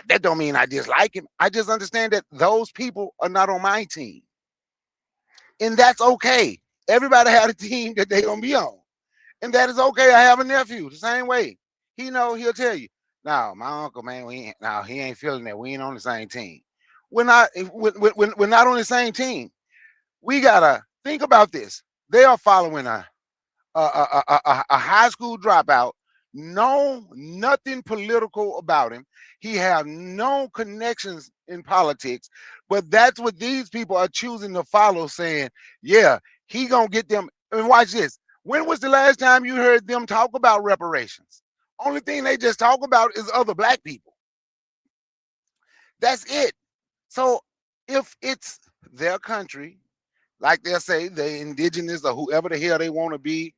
That don't mean I dislike him. I just understand that those people are not on my team. And that's okay. Everybody had a team that they gonna be on. And that is okay. I have a nephew the same way. He'll tell you. No, my uncle, man, he ain't feeling that. We ain't on the same team. We're not on the same team. We gotta think about this. They are following a high school dropout. No, nothing political about him. He have no connections in politics, but that's what these people are choosing to follow, saying, yeah, he gonna get them. And watch this. When was the last time you heard them talk about reparations? Only thing they just talk about is other black people. That's it. So if it's their country, like they'll say, the indigenous or whoever the hell they want to be,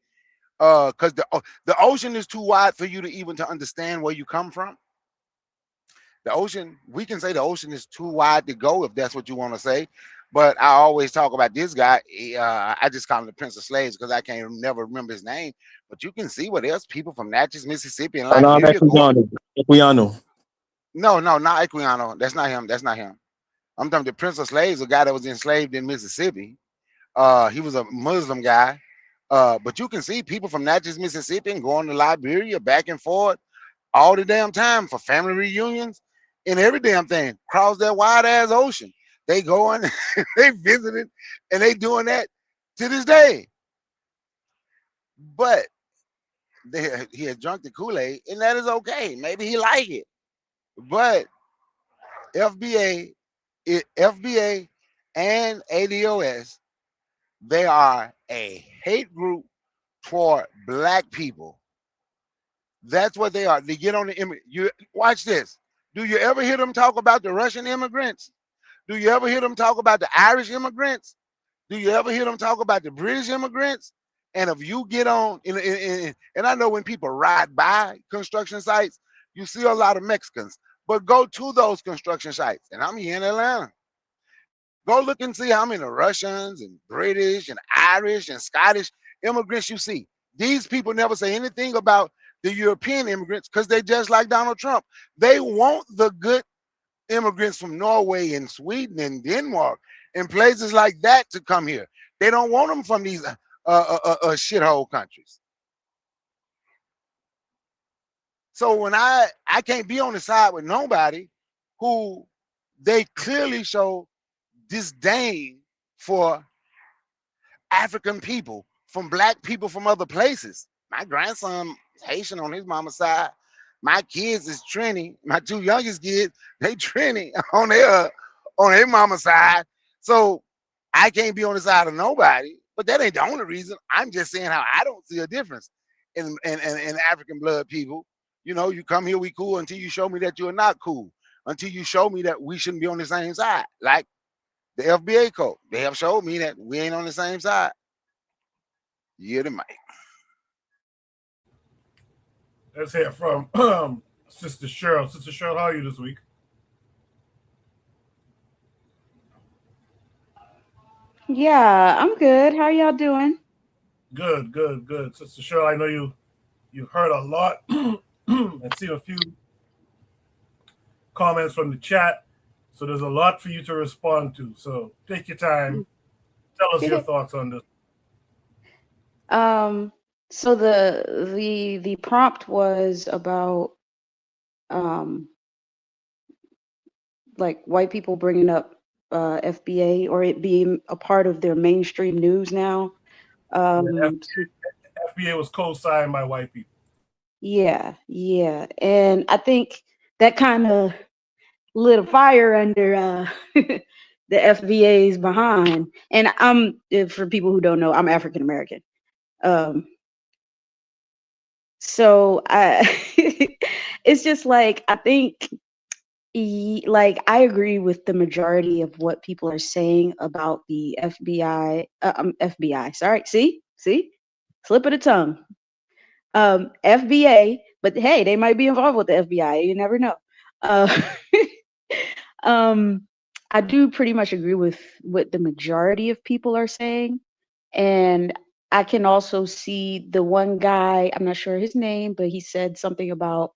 because the ocean is too wide for you to even to understand where you come from. The ocean, we can say the ocean is too wide to go if that's what you want to say. But I always talk about this guy. I just call him the Prince of Slaves because I can't never remember his name. But you can see what else people from Natchez, Mississippi, and Liberia. Equiano. No, not Equiano. That's not him. I'm talking the Prince of Slaves, a guy that was enslaved in Mississippi. He was a Muslim guy. But you can see people from Natchez, Mississippi, and going to Liberia back and forth all the damn time for family reunions and every damn thing. Cross that wide ass ocean. They going, they visited, and they doing that to this day. But he has drunk the Kool-Aid, and that is okay. Maybe he like it. But FBA and ADOS, they are a hate group for black people. That's what they are. They get on the you watch this. Do you ever hear them talk about the Russian immigrants? Do you ever hear them talk about the Irish immigrants? Do you ever hear them talk about the British immigrants? And if you get on, and I know when people ride by construction sites, you see a lot of Mexicans. But go to those construction sites, and I'm here in Atlanta. Go look and see how many Russians and British and Irish and Scottish immigrants you see. These people never say anything about the European immigrants because they just like Donald Trump. They want the good immigrants from Norway and Sweden and Denmark and places like that to come here. They don't want them from these shithole countries. So when I can't be on the side with nobody who they clearly show disdain for African people, from black people from other places. My grandson is Haitian on his mama's side. My kids is Trini. My two youngest kids, they Trini on their mama's side. So I can't be on the side of nobody, but that ain't the only reason. I'm just saying how I don't see a difference in African blood people. You know, you come here, we cool until you show me that you're not cool. Until you show me that we shouldn't be on the same side. Like the FBA code, they have showed me that we ain't on the same side. You're the mic. Let's hear from Sister Cheryl. Sister Cheryl, how are you this week? Yeah, I'm good. How y'all doing? Good, good, good. Sister Cheryl, I know you've heard a lot and seen a few comments from the chat. So there's a lot for you to respond to. So take your time. Tell us your thoughts on this. So the prompt was about like white people bringing up FBA or it being a part of their mainstream news now. FBA was co-signed by white people. Yeah, and I think that kind of lit a fire under the FBA's behind. And for people who don't know, I'm African American. So it's just like I think like I agree with the majority of what people are saying about the FBI. FBI. Sorry, see, slip of the tongue. FBA, but hey, they might be involved with the FBI. You never know. Uh, I do pretty much agree with what the majority of people are saying, and I can also see the one guy. I'm not sure his name, but he said something about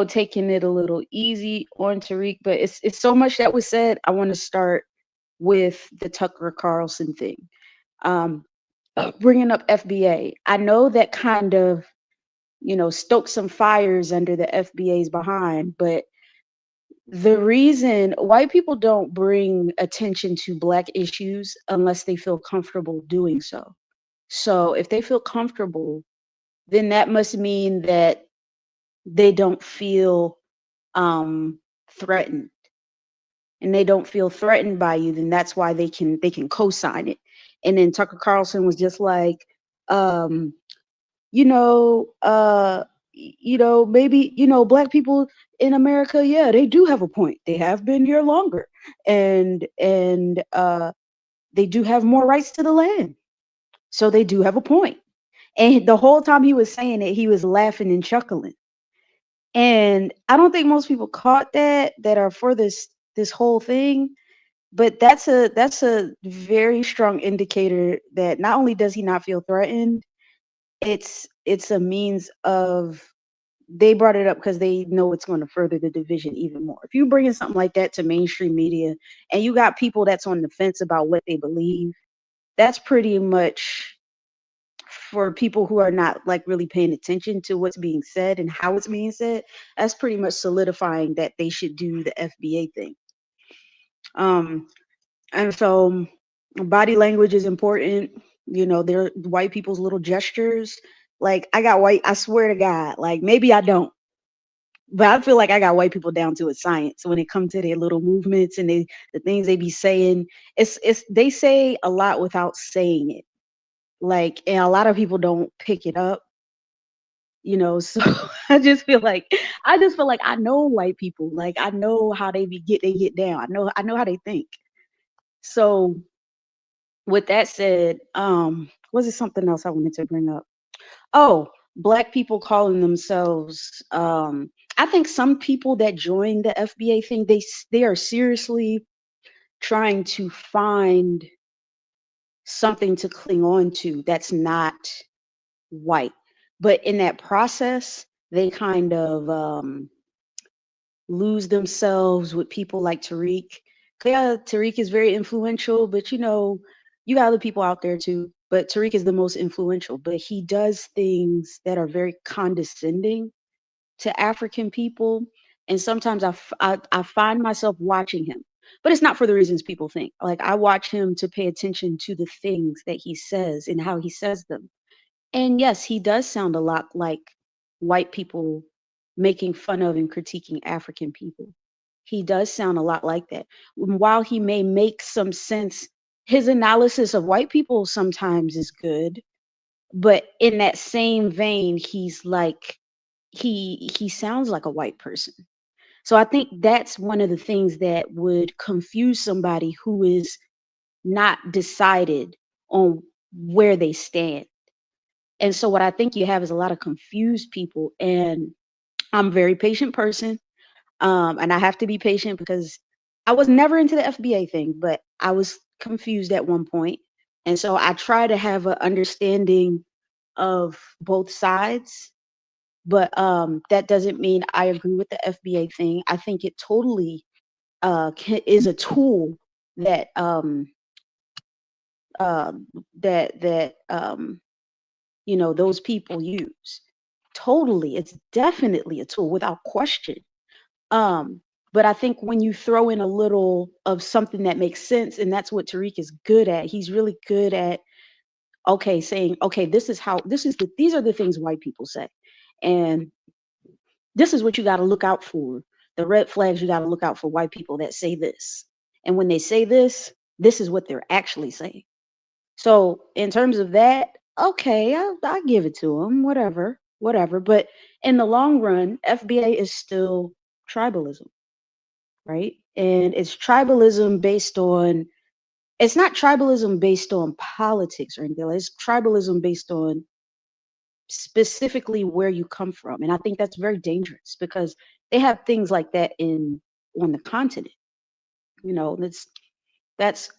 taking it a little easy on Tariq. But it's so much that was said. I want to start with the Tucker Carlson thing, bringing up FBA. I know that kind of stoked some fires under the FBA's behind, but the reason white people don't bring attention to Black issues unless they feel comfortable doing so. So if they feel comfortable, then that must mean that they don't feel threatened. And they don't feel threatened by you, then that's why they can co-sign it. And then Tucker Carlson was just like, um, maybe, Black people in America, yeah, they do have a point. They have been here longer, and they do have more rights to the land. So they do have a point. And the whole time he was saying it, he was laughing and chuckling. And I don't think most people caught that are for this whole thing. But that's a very strong indicator that not only does he not feel threatened, it's a means of they brought it up because they know it's going to further the division even more. If you bring in something like that to mainstream media and you got people that's on the fence about what they believe, that's pretty much for people who are not like really paying attention to what's being said and how it's being said. That's pretty much solidifying that they should do the FBA thing. And so body language is important. They're white people's little gestures. Like I swear to God, like maybe I don't, but I feel like I got white people down to a science when it comes to their little movements and the things they be saying. It's they say a lot without saying it. Like, and a lot of people don't pick it up. So I just feel like I know white people. Like I know how they get down. I know how they think. So with that said, was it something else I wanted to bring up? Oh, Black people calling themselves. I think some people that join the FBA thing, they are seriously trying to find something to cling on to that's not white. But in that process, they kind of lose themselves with people like Tariq. Yeah, Tariq is very influential, but you got other people out there too. But Tariq is the most influential. But he does things that are very condescending to African people, and sometimes I find myself watching him, but it's not for the reasons people think. Like I watch him to pay attention to the things that he says and how he says them. And yes, he does sound a lot like white people making fun of and critiquing African people. He does sound a lot like that. While he may make some sense, his analysis of white people sometimes is good, but in that same vein, he's like he sounds like a white person. So I think that's one of the things that would confuse somebody who is not decided on where they stand. And so what I think you have is a lot of confused people. And I'm a very patient person. And I have to be patient because I was never into the FBA thing, but I was confused at one point. And so I try to have an understanding of both sides, but that doesn't mean I agree with the FBA thing. I think it totally is a tool that those people use. Totally, it's definitely a tool without question. But I think when you throw in a little of something that makes sense, and that's what Tariq is good at. He's really good at saying, okay, these are the things white people say, and this is what you got to look out for. The red flags you got to look out for white people that say this, and when they say this is what they're actually saying. So in terms of that, okay, I give it to them, whatever. But in the long run, FBA is still tribalism, right? And it's tribalism based on. It's not tribalism based on politics or anything. It's tribalism based on specifically where you come from, and I think that's very dangerous because they have things like that on the continent. That's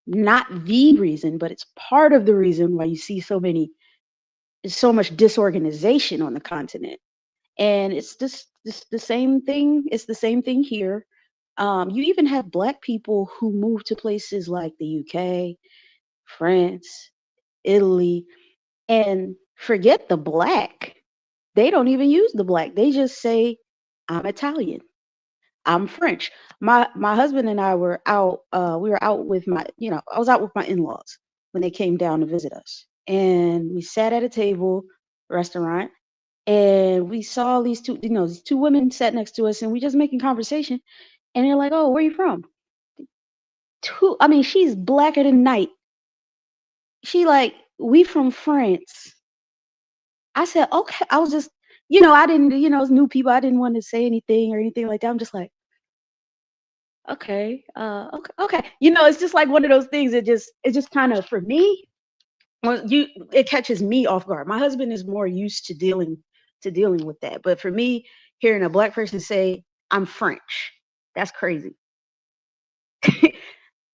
not the reason, but it's part of the reason why you see so much disorganization on the continent. And it's just the same thing. It's the same thing here. You even have Black people who move to places like the UK, France, Italy, and forget the Black. They don't even use the Black. They just say, I'm Italian, I'm French. My husband and I were out. We were out with I was out with my in-laws when they came down to visit us, and we sat at a table, restaurant, and we saw these two women sat next to us, and we just making conversation, and they're like, "Oh, where are you from?" She's blacker than night. She like, "We from France." I said, "Okay." I was just, I didn't, it was new people. I didn't want to say anything or anything like that. I'm just like, okay, okay. It's just like one of those things. It just kind of, for me, it catches me off guard. My husband is more used to dealing with that, but for me, hearing a Black person say, "I'm French," that's crazy.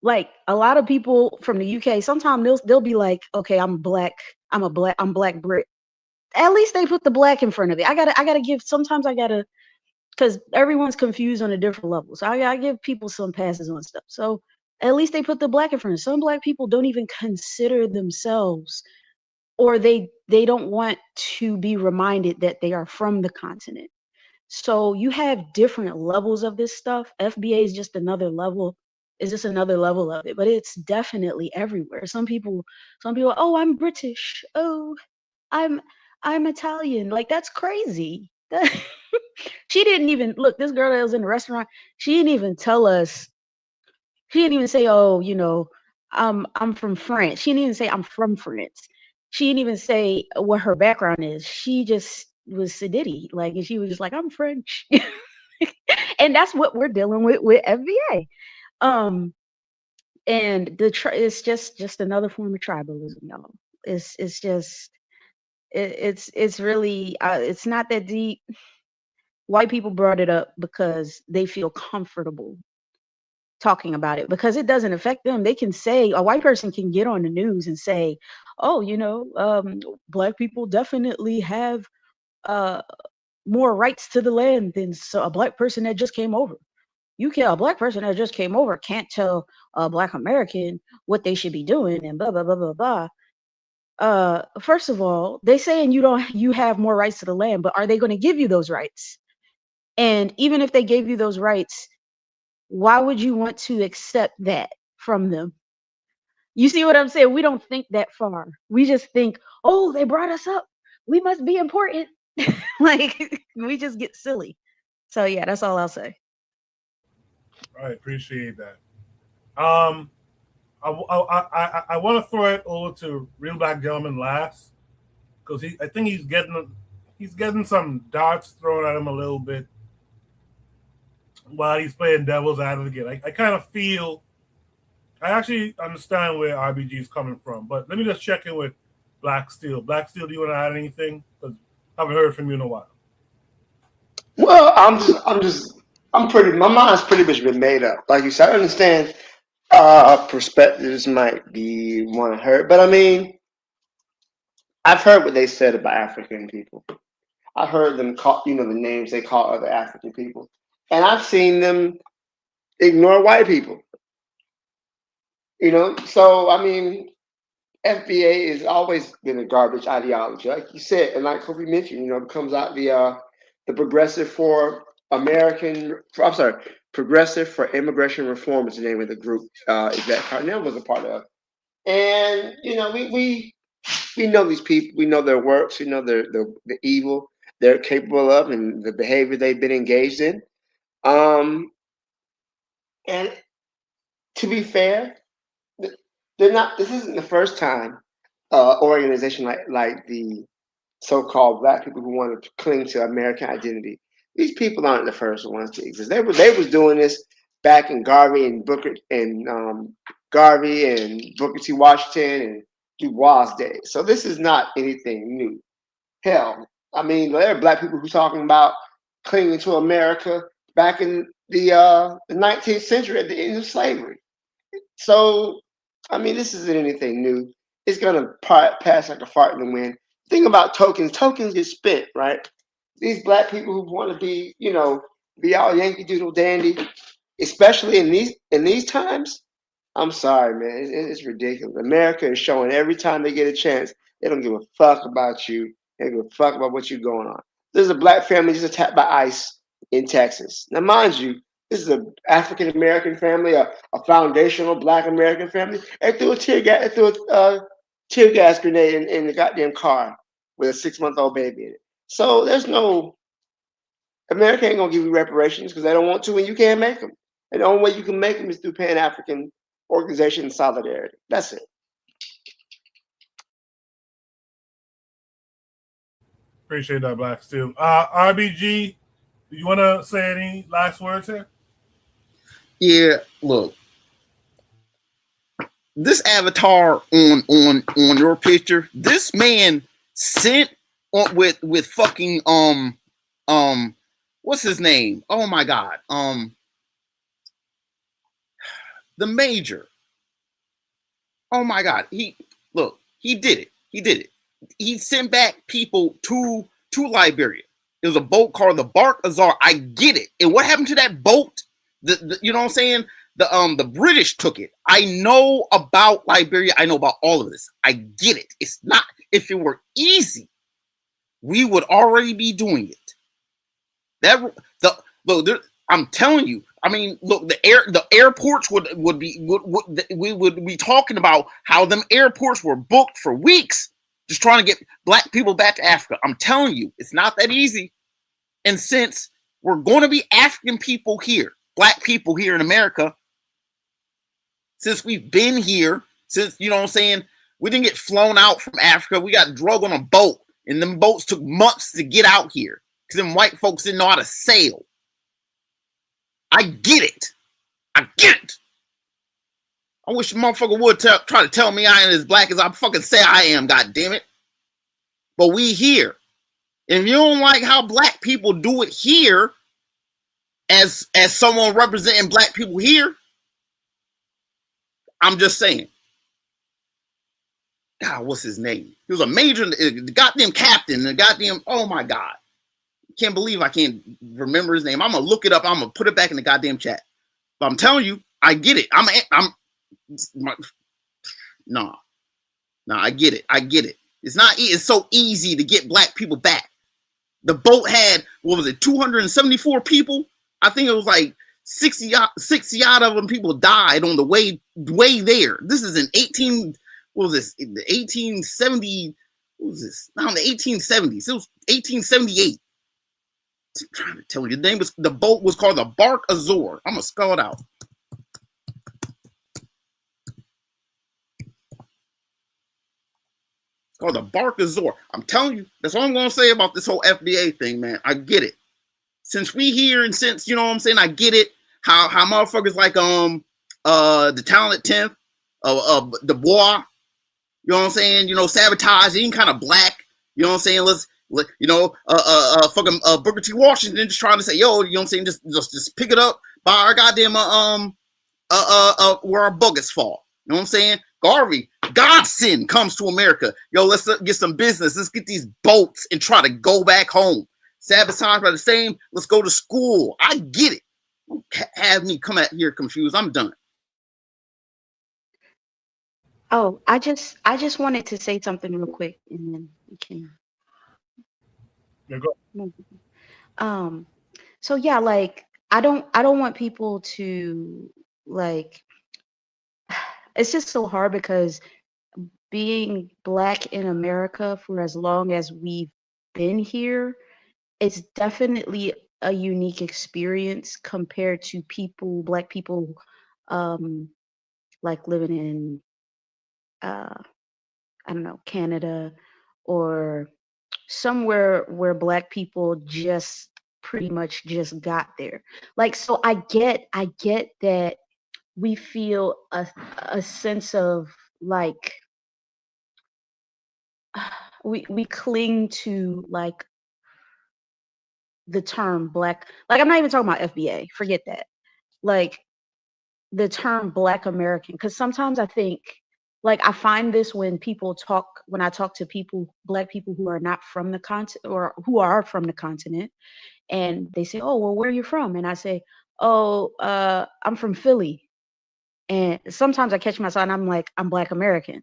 Like a lot of people from the UK, sometimes they'll be like, "Okay, I'm Black. I'm Black Brit." At least they put the Black in front of it. I gotta give. Sometimes I gotta, because everyone's confused on a different level. So I give people some passes on stuff. So at least they put the Black in front of it. Some Black people don't even consider themselves, or they don't want to be reminded that they are from the continent. So you have different levels of this stuff. FBA is just another level. Is just another level of it, but it's definitely everywhere. Some people, oh, I'm British. Oh, I'm Italian. Like, that's crazy. She didn't even look. This girl that was in the restaurant, she didn't even tell us. She didn't even say, "Oh, I'm from France." She didn't even say, "I'm from France." She didn't even say what her background is. She just was sedity, like, and she was just like, "I'm French," and that's what we're dealing with FBA. And it's just another form of tribalism, y'all. It's just it's really it's not that deep. White people brought it up because they feel comfortable talking about it because it doesn't affect them. They can say, a white person can get on the news and say, "Oh, Black people definitely have more rights to the land than a Black person that just came over." A Black person that just came over can't tell a Black American what they should be doing and blah blah blah blah blah. First of all, they saying you have more rights to the land, but are they going to give you those rights? And even if they gave you those rights, why would you want to accept that from them? You see what I'm saying? We don't think that far. We just think, "Oh, they brought us up. We must be important." Like, we just get silly. So yeah, that's all I'll say. I appreciate that. I want to throw it over to Real Black Gentleman last, because I think he's getting some darts thrown at him a little bit while he's playing devil's advocate. I kind of feel, I actually understand where RBG is coming from, but let me just check in with Black Steel. Black Steel, do you want to add anything? Because I haven't heard from you in a while. Well, my mind's pretty much been made up. Like you said, I understand Perspectives might be one hurt, but I mean, I've heard what they said about African people. I've heard them call, the names they call other African people, and I've seen them ignore white people. So I mean, FBA has always been a garbage ideology, like you said, and like Kobe mentioned. It comes out the Progressive for American. I'm sorry, Progressive for Immigration Reform is the name of the group. Yvette Carnell was a part of, and we know these people. We know their works. We know the evil they're capable of and the behavior they've been engaged in. And to be fair, they're not. This isn't the first time organization like the so-called black people who want to cling to American identity. These people aren't the first ones to exist. They was doing this back in Garvey and Booker T. Washington and Du Bois days. So this is not anything new. Hell, I mean, there are black people who talking about clinging to America back in the 19th century at the end of slavery. So, I mean, this isn't anything new. It's gonna pass like a fart in the wind. Think about tokens. Tokens get spent, right? These black people who want to be all Yankee Doodle dandy, especially in these times. I'm sorry, man. It's ridiculous. America is showing every time they get a chance, they don't give a fuck about you. They don't give a fuck about what you're going on. There's a black family just attacked by ICE in Texas. Now, mind you, this is an African American family, a foundational Black American family. They threw a tear gas grenade in the goddamn car with a 6-month-old baby in it. So there's no America ain't gonna give you reparations because they don't want to, and you can't make them. And the only way you can make them is through Pan African organization solidarity. That's it. Appreciate that, Black Steel. RBG, do you want to say any last words here? Yeah, look. This avatar on your picture, this man sent with fucking what's his name? Oh my god. The Major. Oh my god. He did it. He did it. He sent back people to Liberia. It was a boat called the Bark Azar. I get it. And what happened to that boat? You know what I'm saying? The British took it. I know about Liberia. I know about all of this. I get it. It's not, if it were easy, we would already be doing it. I'm telling you. I mean, look, the airports we would be talking about how them airports were booked for weeks, just trying to get black people back to Africa. I'm telling you, it's not that easy. And since we're going to be African people here, black people here in America, since we've been here, since, you know what I'm saying, we didn't get flown out from Africa. We got drug on a boat, and them boats took months to get out here because them white folks didn't know how to sail. I get it. I get it. I wish the motherfucker would try to tell me I ain't as black as I fucking say I am, god damn it. But we here. And if you don't like how black people do it here, as someone representing black people here, I'm just saying. God, what's his name? He was a major, the goddamn captain, the goddamn, oh my God. Can't believe I can't remember his name. I'm going to look it up. I'm going to put it back in the goddamn chat. But I'm telling you, I get it. No, I get it. I get it. It's so easy to get black people back. The boat had, 274 people? I think it was like 60 odd of them people died on the way there. This is in 1870, what was this? No, in the 1870s. It was 1878. I'm trying to tell you, the boat was called the Bark Azor. I'm gonna spell it out. It's called the Bark Azor. I'm telling you, that's all I'm gonna say about this whole FBA thing, man. I get it. Since we here and since, you know what I'm saying, I get it. How motherfuckers like the Talented 10th, the Bois, you know what I'm saying, Sabotage, he ain't kind of black, you know what I'm saying, fucking Booker T. Washington just trying to say, yo, you know what I'm saying, just pick it up by our goddamn where our boogers fall. You know what I'm saying? Garvey, Godson comes to America. Yo, let's get some business. Let's get these boats and try to go back home. Sabotage by the same. Let's go to school. I get it. Have me come out here confused. I'm done. Oh, I just wanted to say something real quick, and then we can. Yeah, go. Um. So yeah, like I don't want people to like. It's just so hard because being black in America for as long as we've been here, it's definitely a unique experience compared to black people, um, like living in I don't know, Canada or somewhere where black people just pretty much just got there. Like, so I get that we feel a sense of like we cling to like the term black. Like, I'm not even talking about FBA, forget that. Like, the term black American, because sometimes I think, like, I find this when I talk to people, black people who are not from the continent or who are from the continent, and they say, oh, well, where are you from? And I say, oh, I'm from Philly. And sometimes I catch myself and I'm like, I'm black American,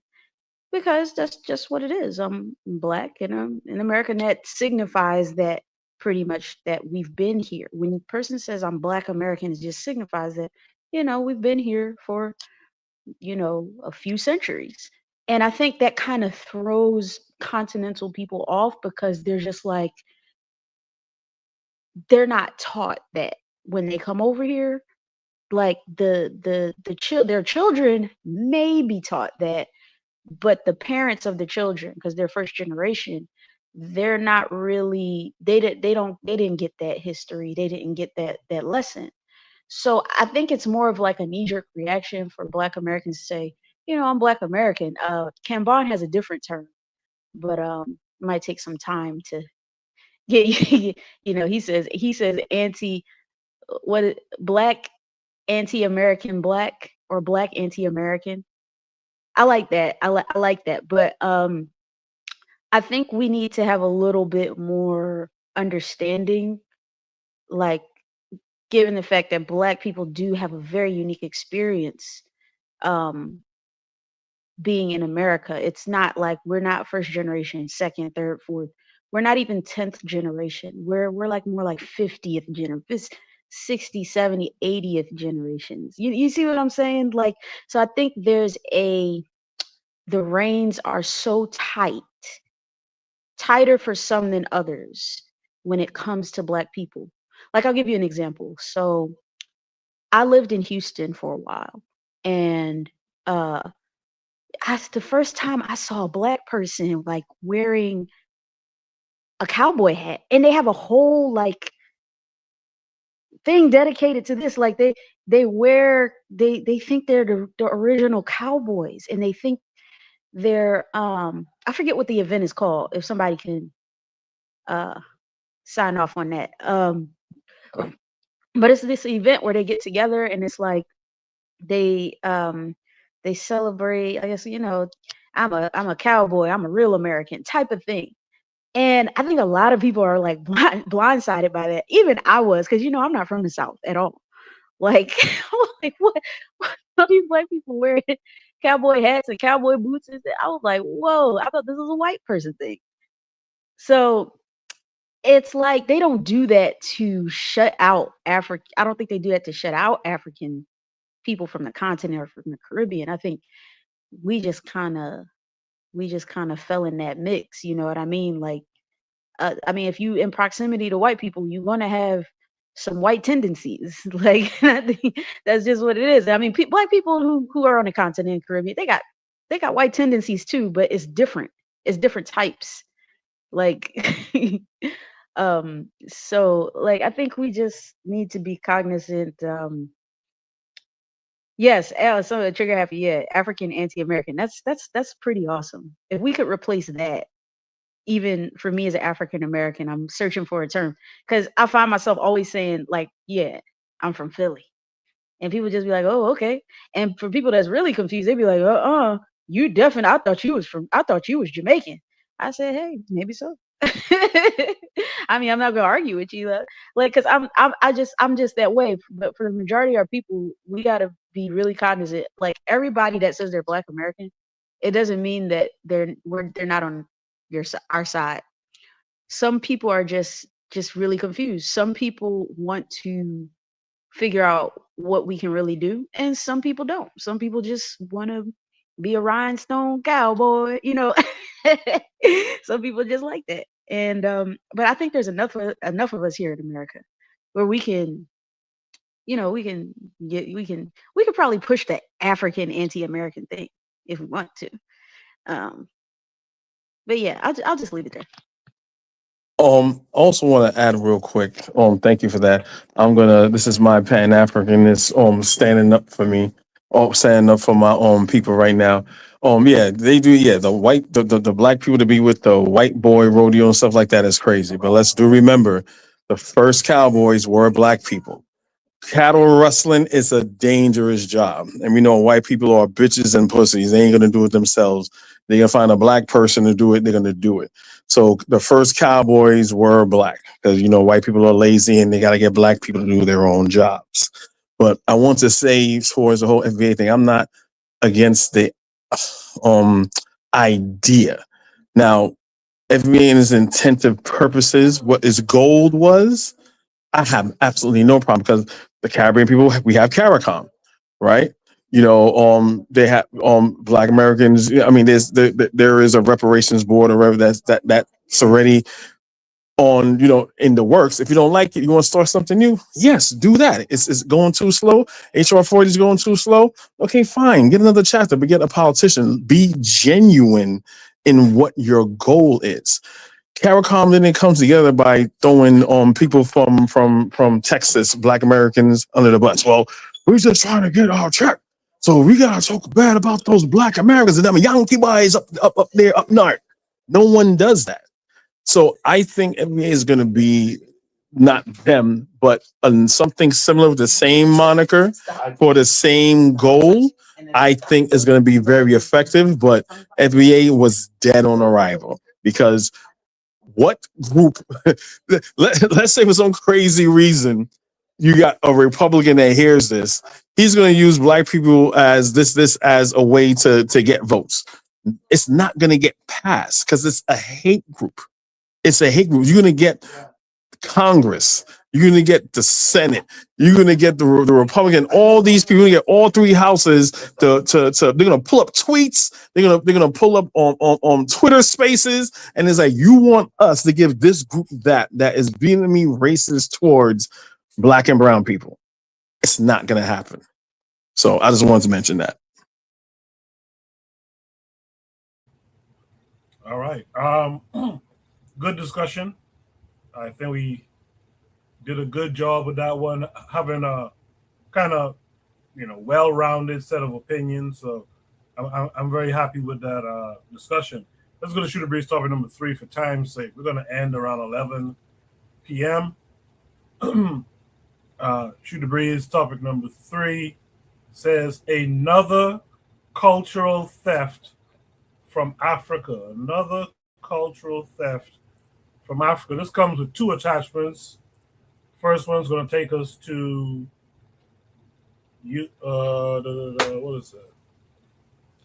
because that's just what it is. I'm black and I'm in America, and that signifies that pretty much that we've been here. When a person says I'm black American, it just signifies that, we've been here for, a few centuries. And I think that kind of throws continental people off because they're just like, they're not taught that when they come over here. Like their children may be taught that, but the parents of the children, because they're first generation, they're not really they didn't get that history, they didn't get that lesson. So I think it's more of like a knee-jerk reaction for black Americans to say, I'm black American. Cambon has a different term, but it might take some time to get he says anti black anti-American black, or black anti-American. I like that. I like that. But I think we need to have a little bit more understanding, like, given the fact that black people do have a very unique experience um being in America. It's not like we're not first generation, second, third, fourth. We're not even 10th generation. We're like more like 50th generation, 60, 70, 80th generations. You see what I'm saying? Like, so I think the reins are so tight, tighter for some than others when it comes to black people. Like, I'll give you an example. So I lived in Houston for a while, and uh the first time I saw a black person like wearing a cowboy hat, and they have a whole like thing dedicated to this. Like, they think they're the original cowboys, and they think they're I forget what the event is called. If somebody can uh sign off on that. But it's this event where they get together, and it's like they they celebrate, I guess, I'm a cowboy, I'm a real American type of thing. And I think a lot of people are like blindsided by that. Even I was, because I'm not from the South at all. Like, I'm like, what are these black people wearing cowboy hats and cowboy boots? I was like, whoa, I thought this was a white person thing. So it's like they don't do that to shut out Africa. I don't think they do that to shut out African people from the continent or from the Caribbean. I think we just kind of fell in that mix. You know what I mean? Like, I mean, if you in proximity to white people, you're gonna have some white tendencies. Like, I think that's just what it is. I mean, black people who are on the continent and Caribbean, they got white tendencies too, but it's different. It's different types. Like, so like I think we just need to be cognizant. Yes, some of the trigger happy, yeah, African anti-American. That's pretty awesome. If we could replace that, even for me as an African American, I'm searching for a term because I find myself always saying like, yeah, I'm from Philly, And people just be like, oh, okay. And for people that's really confused, they be like, you definitely, I thought you was Jamaican. I said, hey, maybe so. I mean, I'm not gonna argue with you, like, cause I'm just that way. But for the majority of our people, we gotta be really cognizant. Like everybody that says they're Black American, it doesn't mean that they're not on our side. Some people are just really confused. Some people want to figure out what we can really do, and some people don't. Some people just want to be a rhinestone cowboy, you know. Some people just like that. And but I think there's enough of us here in America where we can, you know, we can probably push the African anti-American thing if we want to. But yeah, I'll just leave it there. Also want to add real quick. Thank you for that. This is my Pan Africanist. Standing up for me. Standing up for my people right now. Yeah, they do. Yeah, the black people to be with the white boy rodeo and stuff like that is crazy. But let's do remember, the first cowboys were black people. Cattle rustling is a dangerous job. And we know white people are bitches and pussies. They ain't going to do it themselves. They're going to find a black person to do it. They're going to do it. So the first cowboys were black because, you know, white people are lazy and they got to get black people to do their own jobs. But I want to say, as far as the whole FBA thing, I'm not against the idea. Now, FBA in its intensive purposes, what its goal was, I have absolutely no problem because the Caribbean people, we have CARICOM, right? You know, they have Black Americans. I mean, there is a reparations board or whatever that's already on, you know, in the works. If you don't like it, you want to start something new, yes, do that. It's going too slow. HR 40 is going too slow. Okay, fine, get another chapter, but get a politician. Be genuine in what your goal is. CARICOM didn't come together by throwing people from Texas, Black Americans, under the bus. Well, we're just trying to get our check, so we gotta talk bad about those Black Americans and them Yankee boys up there up north. No one does that. So I think NBA is going to be not them, but something similar with the same moniker for the same goal. I think is going to be very effective. But FBA was dead on arrival because what group? Let's say for some crazy reason you got a Republican that hears this, he's going to use black people as this as a way to get votes. It's not going to get passed because it's a hate group. It's a hate group. You're going to get Congress. You're going to get the Senate. You're going to get the Republican. All these people. You're going to get all three houses. They're going to pull up tweets. They're going to pull up on Twitter Spaces, and it's like, you want us to give this group that is vehemently racist towards Black and brown people. It's not going to happen. So I just wanted to mention that. All right. Good discussion. I think we did a good job with that one, having a kind of, well-rounded set of opinions. So I'm very happy with that discussion. Let's go to Shooter Breeze topic number 3 for time's sake. We're going to end around 11 p.m. Shooter Breeze topic number 3 says another cultural theft from Africa. Another cultural theft from Africa. This comes with 2 attachments. First one's going to take us to what is that?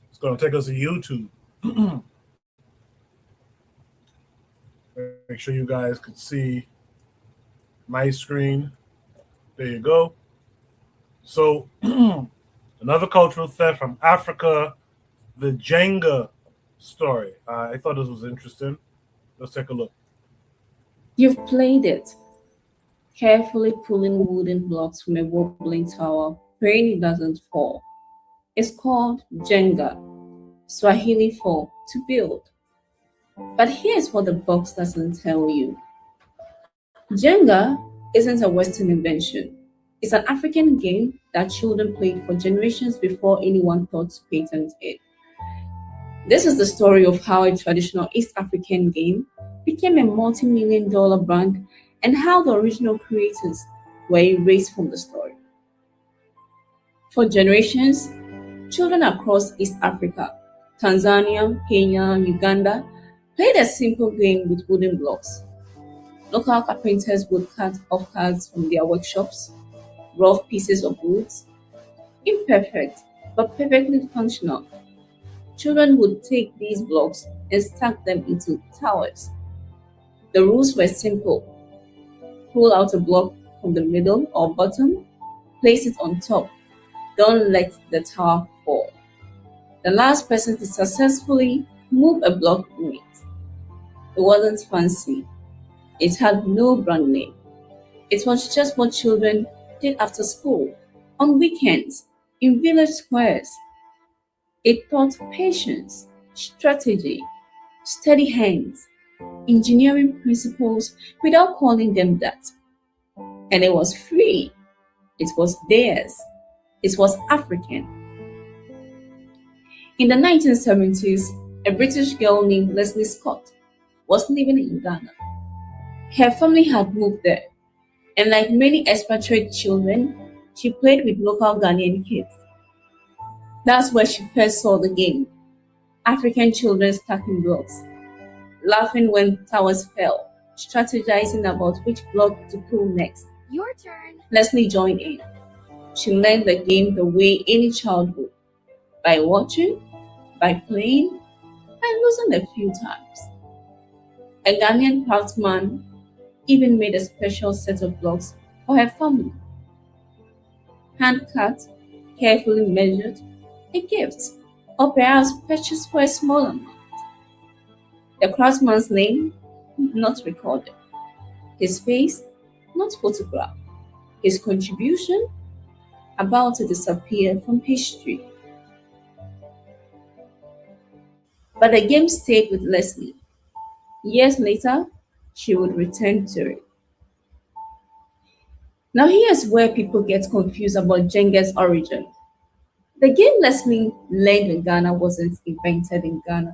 It's going to take us to YouTube. Make sure you guys can see my screen. There you go. So another cultural theft from Africa, the Jenga story. I thought this was interesting. Let's take a look. You've played it, carefully pulling wooden blocks from a wobbling tower, praying it doesn't fall. It's called Jenga, Swahili for to build. But here's what the box doesn't tell you. Jenga isn't a Western invention. It's an African game that children played for generations before anyone thought to patent it. This is the story of how a traditional East African game became a multi-million-dollar brand and how the original creators were erased from the story. For generations, children across East Africa, Tanzania, Kenya, Uganda, played a simple game with wooden blocks. Local carpenters would cut off cards from their workshops, rough pieces of wood, imperfect but perfectly functional. Children would take these blocks and stack them into towers. The rules were simple. Pull out a block from the middle or bottom, place it on top. Don't let the tower fall. The last person to successfully move a block wins. It wasn't fancy. It had no brand name. It was just what children did after school, on weekends, in village squares. It taught patience, strategy, steady hands, engineering principles without calling them that. And it was free. It was theirs. It was African. In the 1970s, a British girl named Leslie Scott was living in Ghana. Her family had moved there, and like many expatriate children, she played with local Ghanaian kids. That's where she first saw the game. African children stacking blocks, laughing when towers fell, strategizing about which block to pull next. Your turn. Leslie joined in. She learned the game the way any child would, by watching, by playing, by losing a few times. A Ghanaian craftsman even made a special set of blocks for her family. Hand-cut, carefully measured, a gift, or perhaps purchased for a small amount. The craftsman's name, not recorded. His face, not photographed. His contribution, about to disappear from history. But the game stayed with Leslie. Years later, she would return to it. Now here's where people get confused about Jenga's origin. The game Leslie learned in Ghana wasn't invented in Ghana.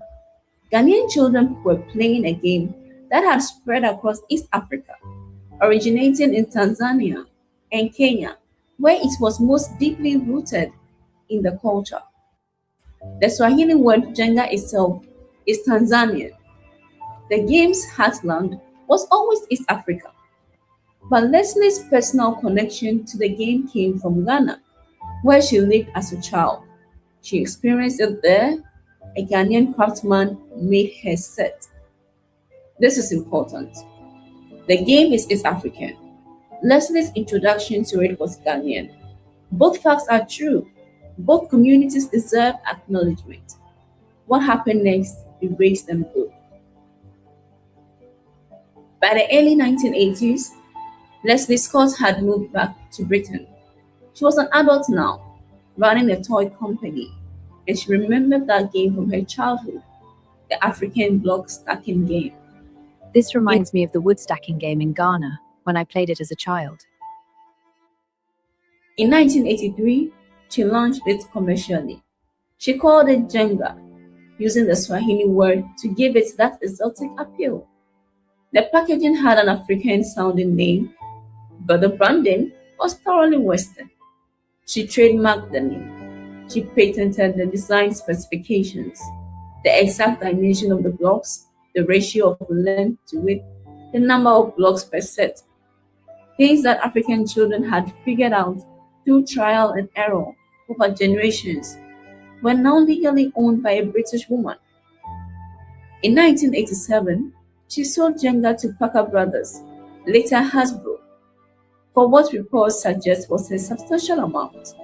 Ghanaian children were playing a game that had spread across East Africa, originating in Tanzania and Kenya, where it was most deeply rooted in the culture. The Swahili word Jenga itself is Tanzanian. The game's heartland was always East Africa. But Leslie's personal connection to the game came from Ghana, where she lived as a child. She experienced it there. A Ghanaian craftsman made her set. This is important. The game is East African. Leslie's introduction to it was Ghanaian. Both facts are true. Both communities deserve acknowledgement. What happened next erased them both. By the early 1980s, Leslie Scott had moved back to Britain. She was an adult now, running a toy company, and she remembered that game from her childhood, the African block stacking game. This reminds me of the wood stacking game in Ghana when I played it as a child. In 1983, she launched it commercially. She called it Jenga, using the Swahili word to give it that exotic appeal. The packaging had an African-sounding name, but the branding was thoroughly Western. She trademarked the name. She patented the design specifications, the exact dimension of the blocks, the ratio of length to width, the number of blocks per set. Things that African children had figured out through trial and error over generations were now legally owned by a British woman. In 1987, she sold Jenga to Parker Brothers, later Hasbro, for what reports suggest was a substantial amount.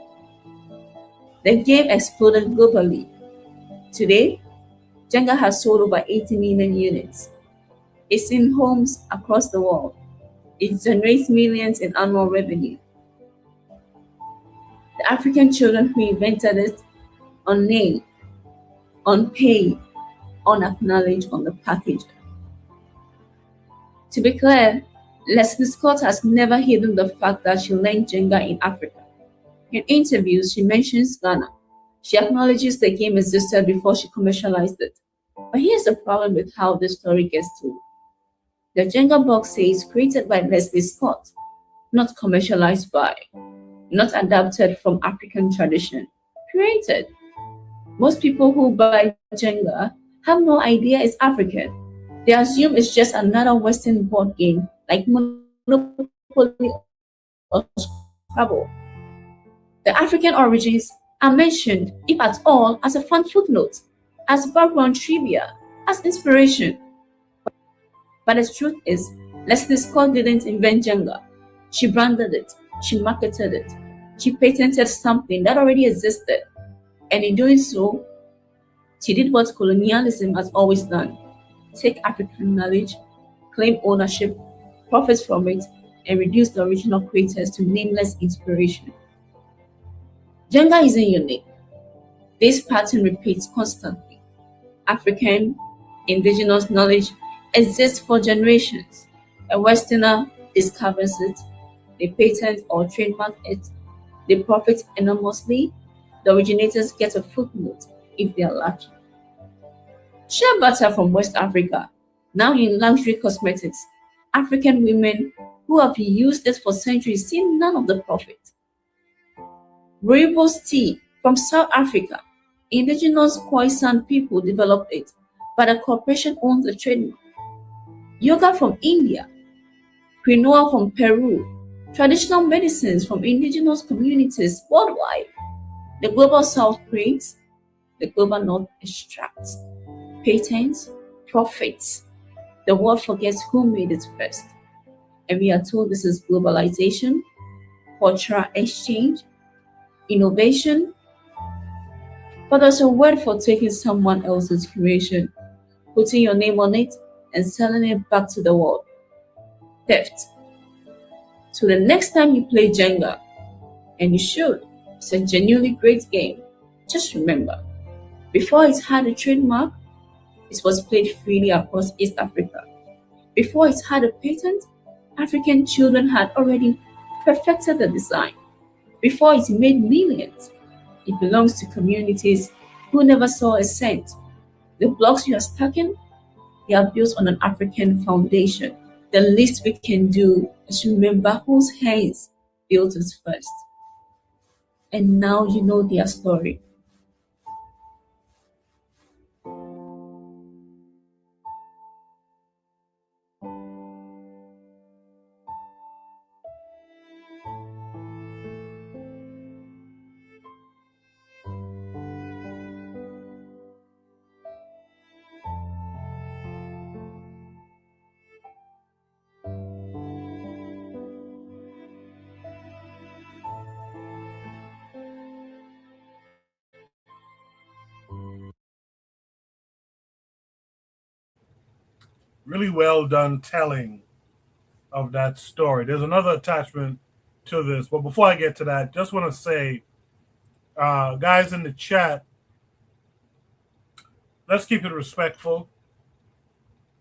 The game exploded globally. Today, Jenga has sold over 80 million units. It's in homes across the world. It generates millions in annual revenue. The African children who invented it, unnamed, unpaid, unacknowledged on the package. To be clear, Leslie Scott has never hidden the fact that she learned Jenga in Africa. In interviews, she mentions Ghana. She acknowledges the game existed before she commercialized it. But here's the problem with how this story gets told. The Jenga box says created by Leslie Scott, not commercialized by. not adapted from African tradition. Created. Most people who buy Jenga have no idea it's African. They assume it's just another Western board game like Monopoly or Scrabble. The African origins are mentioned, if at all, as a fun footnote, as background trivia, as inspiration. But the truth is, Leslie Scott didn't invent Jenga. She branded it, she marketed it, she patented something that already existed. And in doing so, she did what colonialism has always done: take African knowledge, claim ownership, profit from it, and reduce the original creators to nameless inspiration. Jenga isn't unique. This pattern repeats constantly. African, indigenous knowledge exists for generations. A Westerner discovers it, they patent or trademark it, they profit enormously, the originators get a footnote if they are lucky. Shea butter from West Africa, now in luxury cosmetics. African women who have used it for centuries see none of the profit. Rooibos tea from South Africa. Indigenous Khoisan people developed it, but a corporation owns the trademark. Yoga from India. Quinoa from Peru. Traditional medicines from indigenous communities worldwide. The global South creates, the global North extracts. Patents, profits. The world forgets who made it first. And we are told this is globalization, cultural exchange, innovation. But there's a word for taking someone else's creation, putting your name on it, and selling it back to the world. Theft. So the next time you play Jenga, and you should, it's a genuinely great game. Just remember, before it had a trademark, it was played freely across East Africa. Before it had a patent, African children had already perfected the design. Before it made millions, it belongs to communities who never saw a cent. The blocks you are stacking, they are built on an African foundation. The least we can do is remember whose hands built it first. And now you know their story. Really well done telling of that story. There's another attachment to this, but before I get to that, just want to say, guys in the chat, let's keep it respectful.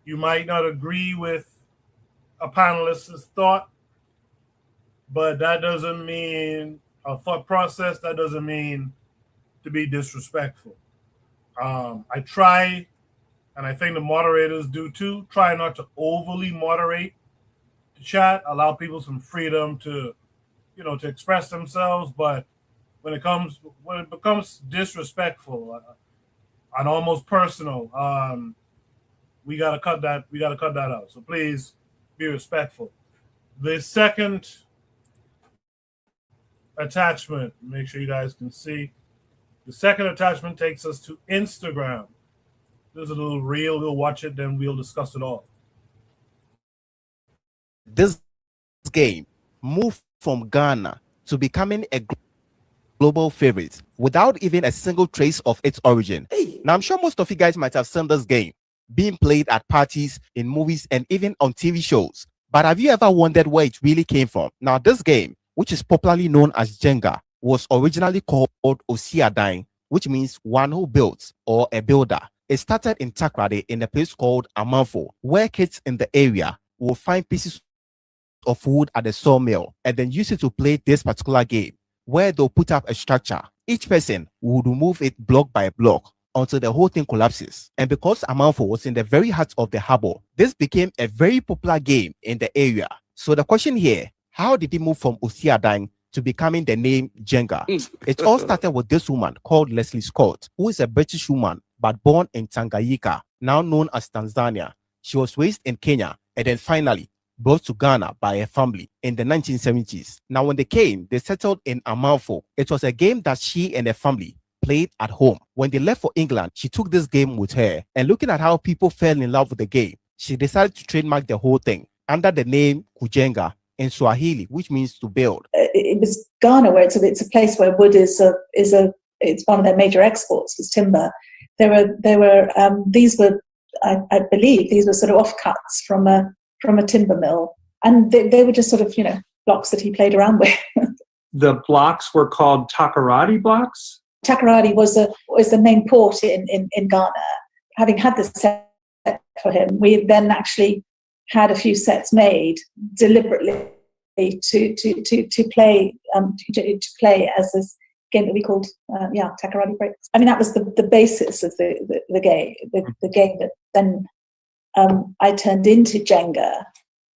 You might not agree with a panelist's thought, but that doesn't mean a thought process. That doesn't mean to be disrespectful. I try, and I think the moderators do too, try not to overly moderate the chat, allow people some freedom to, to express themselves. But when it becomes disrespectful and almost personal, we gotta cut that. We gotta cut that out. So please be respectful. The second attachment, make sure you guys can see. The second attachment takes us to Instagram. There's a little reel. We'll watch it, then we'll discuss it all. This game moved from Ghana to becoming a global favorite without even a single trace of its origin. Now, I'm sure most of you guys might have seen this game being played at parties, in movies, and even on TV shows. But have you ever wondered where it really came from? Now, this game, which is popularly known as Jenga, was originally called Osiadine, which means one who builds or a builder. It started in Takrade in a place called Amanfo, where kids in the area will find pieces of wood at the sawmill and then use it to play this particular game, where they'll put up a structure. Each person would remove it block by block until the whole thing collapses. And because Amanfo was in the very heart of the harbor, this became a very popular game in the area. So the question here, how did it move from Osiadine to becoming the name Jenga. It all started with this woman called Leslie Scott, who is a British woman but born in Tanganyika, now known as Tanzania. She was raised in Kenya and then finally brought to Ghana by her family in the 1970s. Now, when they came, they settled in Amalfo. It was a game that she and her family played at home. When they left for England, she took this game with her, and looking at how people fell in love with the game, she decided to trademark the whole thing under the name Kujenga in Swahili, which means to build. It was Ghana, where it's a place where wood it's one of their major exports, is timber. These were I believe these were sort of offcuts from a timber mill, and they were just sort of blocks that he played around with. The blocks were called Takoradi blocks. Takoradi was the main port in Ghana. Having had this set for him, we then actually had a few sets made deliberately to play as this game that we called Takoradi Breaks. I mean, that was the basis of the game, the game that then I turned into Jenga.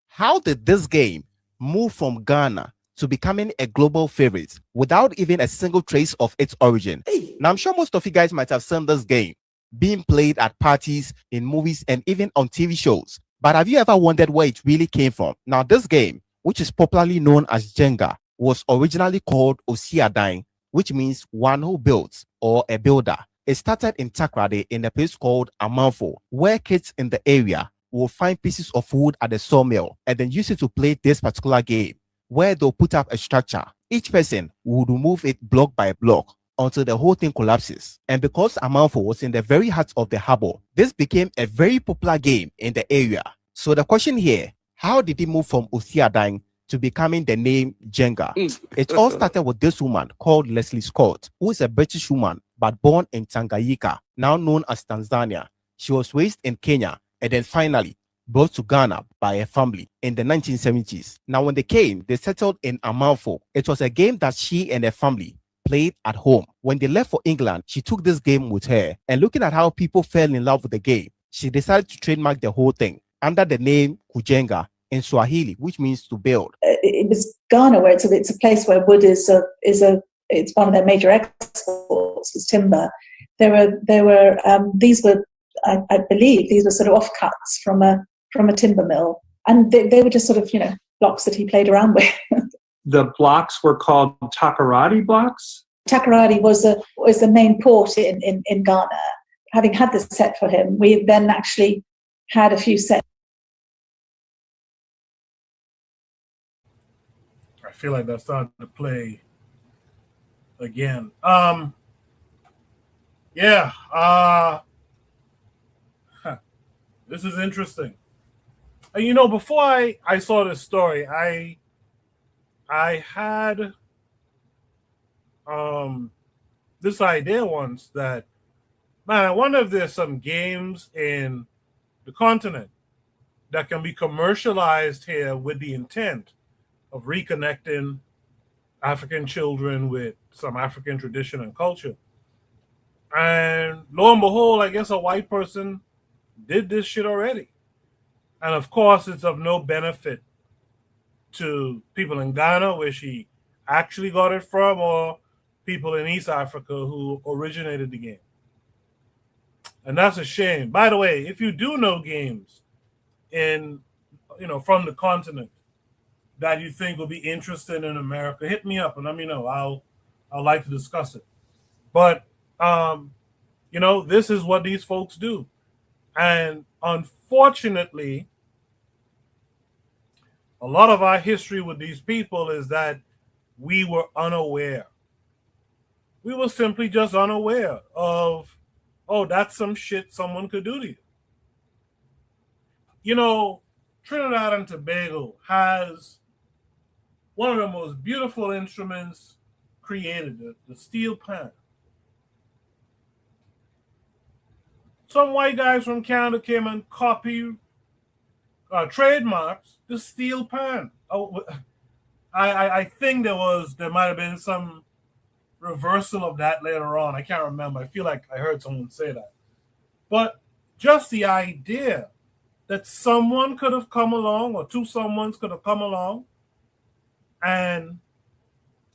How did this game move from Ghana to becoming a global favorite without even a single trace of its origin? Now, I'm sure most of you guys might have seen this game being played at parties, in movies, and even on TV shows. But have you ever wondered where it really came from? Now, this game, which is popularly known as Jenga, was originally called Osiadine, which means one who builds or a builder. It started in Takoradi in a place called Amalfo, where kids in the area will find pieces of wood at the sawmill and then use it to play this particular game, where they'll put up a structure. Each person would remove it block by block until the whole thing collapses. And because Amalfo was in the very heart of the harbor, this became a very popular game in the area. So the question here, how did it move from Osiadine to becoming the name Jenga? It all started with this woman called Leslie Scott, who is a British woman but born in Tanganyika, now known as Tanzania. She was raised in Kenya and then finally brought to Ghana by her family in the 1970s. Now, when they came, they settled in Amalfo. It was a game that she and her family played at home. When they left for England, she took this game with her, and looking at how people fell in love with the game, she decided to trademark the whole thing under the name Kujenga in Swahili, which means to build. It was Ghana, where it's a place where wood it's one of their major exports, is timber. These were I believe these were sort of offcuts from a timber mill, and they were just sort of blocks that he played around with. The blocks were called Takoradi blocks. Takoradi was the main port in Ghana. Having had this set for him, we then actually had a few sets. I feel like that's starting to play again. This is interesting. Before I saw this story, I had this idea once that, man, I wonder if there's some games in the continent that can be commercialized here with the intent of reconnecting African children with some African tradition and culture. And lo and behold, I guess a white person did this shit already. And of course, it's of no benefit to people in Ghana, where she actually got it from, or people in East Africa who originated the game. And that's a shame. By the way, if you do know games from the continent that you think will be interesting in America, hit me up and let me know. I'll like to discuss it. But this is what these folks do. And unfortunately, a lot of our history with these people is that we were unaware. We were simply just unaware of, that's some shit someone could do to you. Trinidad and Tobago has one of the most beautiful instruments created, the steel pan. Some white guys from Canada came and copied trademarks the steel pan. I think there might have been some reversal of that later on. I can't remember. I feel like I heard someone say that. But just the idea that someone could have come along, or two someones could have come along and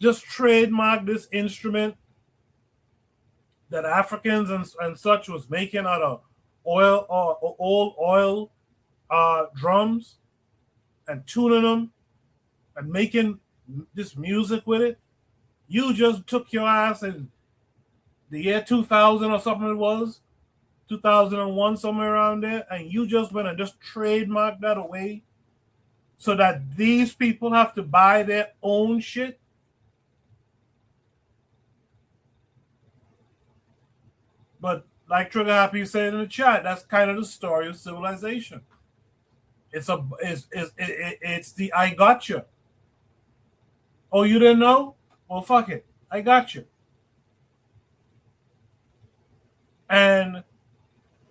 just trademark this instrument that Africans and such was making out of oil or old oil drums and tuning them and making this music with it. You just took your ass in the year 2000 or something it was, 2001, somewhere around there, and you just went and just trademarked that away so that these people have to buy their own shit. But like Trigger Happy said in the chat, that's kind of the story of civilization. It's the I gotcha. Oh, you didn't know? Well, fuck it. I got you. And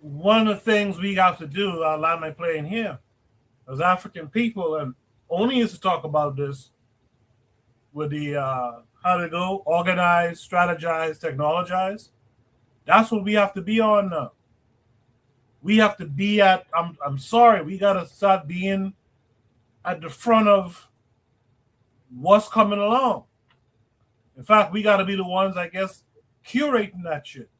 one of the things we have to do, I'll land my plane here, as African people, and only used to talk about this with the how to go, organize, strategize, technologize. That's what we have to be on now. We have to be at, I'm sorry, we got to start being at the front of what's coming along. In fact, we got to be the ones, I guess, curating that shit.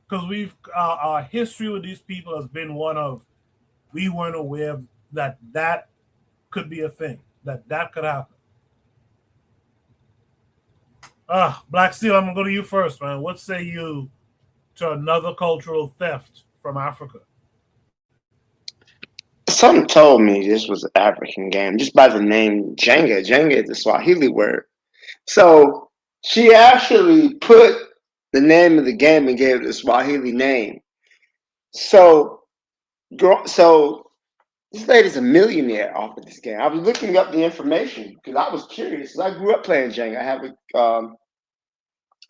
Because our history with these people has been one of, we weren't aware of that could be a thing, that could happen. Black Steel, I'm going to go to you first, man. What say you to another cultural theft from Africa? Something told me this was an African game just by the name Jenga. Jenga is the Swahili word. So she actually put the name of the game and gave it a Swahili name. So this lady's a millionaire off of this game. I was looking up the information because I was curious. I grew up playing Jenga.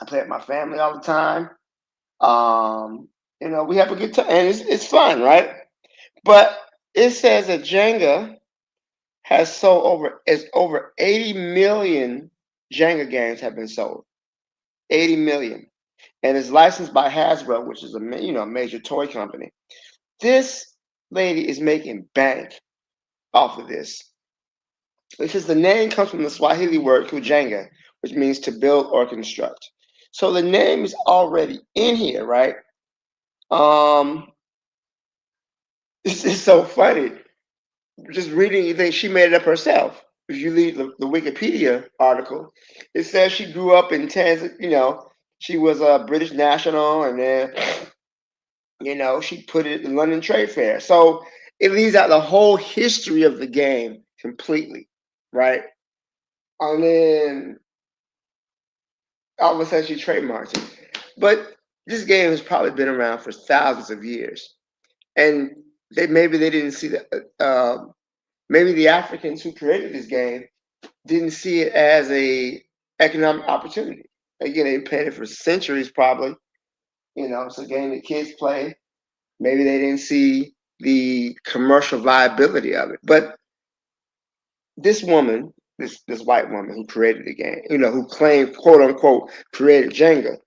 I play with my family all the time. We have a good time, and it's fun, right? But it says that Jenga has sold over 80 million Jenga games have been sold. 80 million. And it's licensed by Hasbro, which is a major toy company. This lady is making bank off of this. Because the name comes from the Swahili word kujenga, which means to build or construct. So the name is already in here, right? This is so funny. Just reading, you think she made it up herself. If you read the Wikipedia article, it says she grew up in Tanzania. She was a British national, and then she put it in the London Trade Fair. So it leaves out the whole history of the game completely, right? And then all of a sudden she trademarks it. But this game has probably been around for thousands of years, and maybe they didn't see that. Maybe the Africans who created this game didn't see it as a economic opportunity. Again, they played it for centuries, probably. It's a game that kids play. Maybe they didn't see the commercial viability of it. But this woman, this white woman who created the game, who claimed, quote unquote, created Jenga,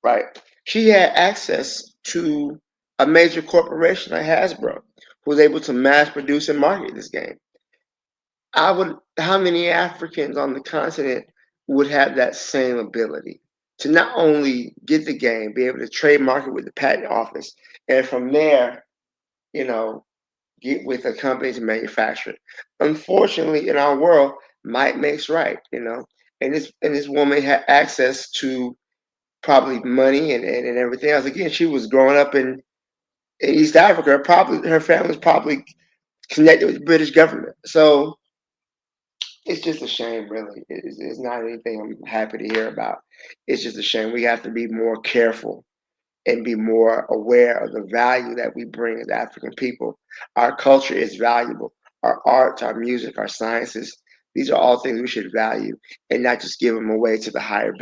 right? She had access to a major corporation like Hasbro, who was able to mass produce and market this game. How many Africans on the continent would have that same ability to not only get the game, be able to trademark it with the patent office, and from there, get with a company to manufacture it? Unfortunately, in our world, might makes right, and this woman had access to probably money and everything else. Again, she was growing up in East Africa. Probably her family was probably connected with the British government. So it's just a shame, really. It's not anything I'm happy to hear about. It's just a shame. We have to be more careful and be more aware of the value that we bring as African people. Our culture is valuable. Our arts, our music, our sciences, these are all things we should value and not just give them away to the highest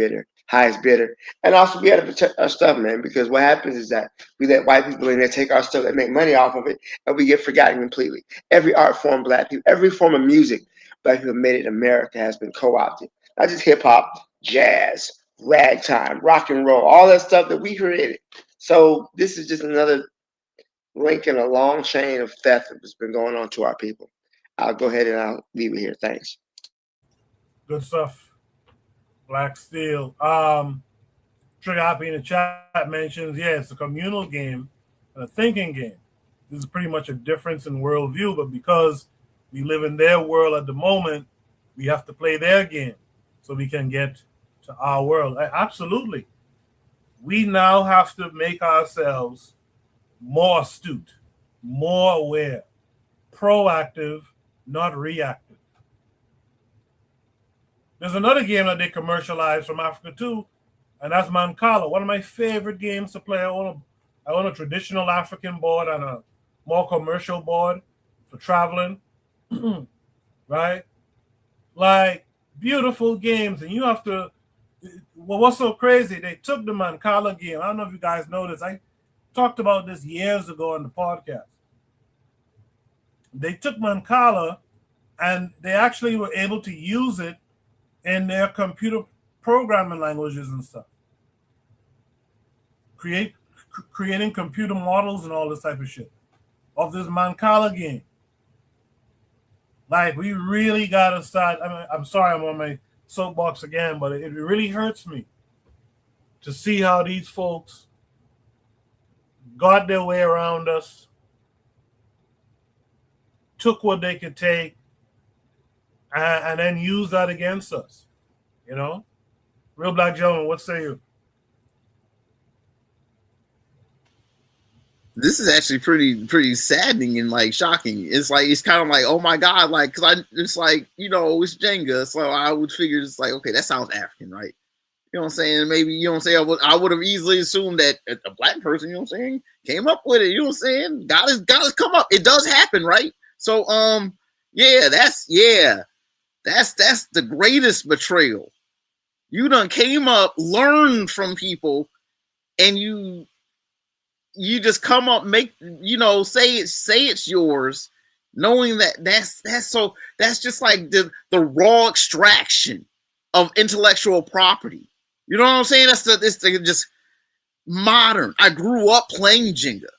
bidder. And also, we got to protect our stuff, man, because what happens is that we let white people in there take our stuff and make money off of it, and we get forgotten completely. Every art form, Black people, every form of music Black people made in America has been co-opted. Not just hip hop, jazz, ragtime, rock and roll, all that stuff that we created. So this is just another link in a long chain of theft that's been going on to our people. I'll go ahead and I'll leave it here. Thanks. Good stuff. Black Steel. Trigger Happy in the chat mentions, yeah, it's a communal game and a thinking game. This is pretty much a difference in worldview, but because we live in their world at the moment, we have to play their game so we can get to our world. Absolutely. We now have to make ourselves more astute, more aware, proactive, not reactive. There's another game that they commercialized from Africa too, and that's Mancala, one of my favorite games to play. I own a traditional African board and a more commercial board for traveling, right? Like, beautiful games, and you have to. Well, what's so crazy? They took the Mancala game. I don't know if you guys know this. I talked about this years ago on the podcast. They took Mancala, and they actually were able to use it in their computer programming languages and stuff. Creating computer models and all this type of shit of this Mancala game. Like, we really gotta start. I mean, I'm sorry I'm on my soapbox again, but it really hurts me to see how these folks got their way around us, took what they could take, and then use that against us. You know? Real Black Gentleman, what say you? This is actually pretty saddening and like shocking. It's like, it's kind of like, oh my god, like, because it's like, you know, it's Jenga, so I would figure it's like, okay, that sounds African, right? You know what I'm saying? Maybe, you know what I'm saying, I would have easily assumed that a black person, you know what I'm saying, came up with it. You know what I'm saying? God has come up. It does happen, right? So yeah, that's the greatest betrayal. You done came up, learned from people, and you just come up, make, you know, say it's yours, knowing that's just like the raw extraction of intellectual property. You know what I'm saying? It's just modern. I grew up playing Jenga.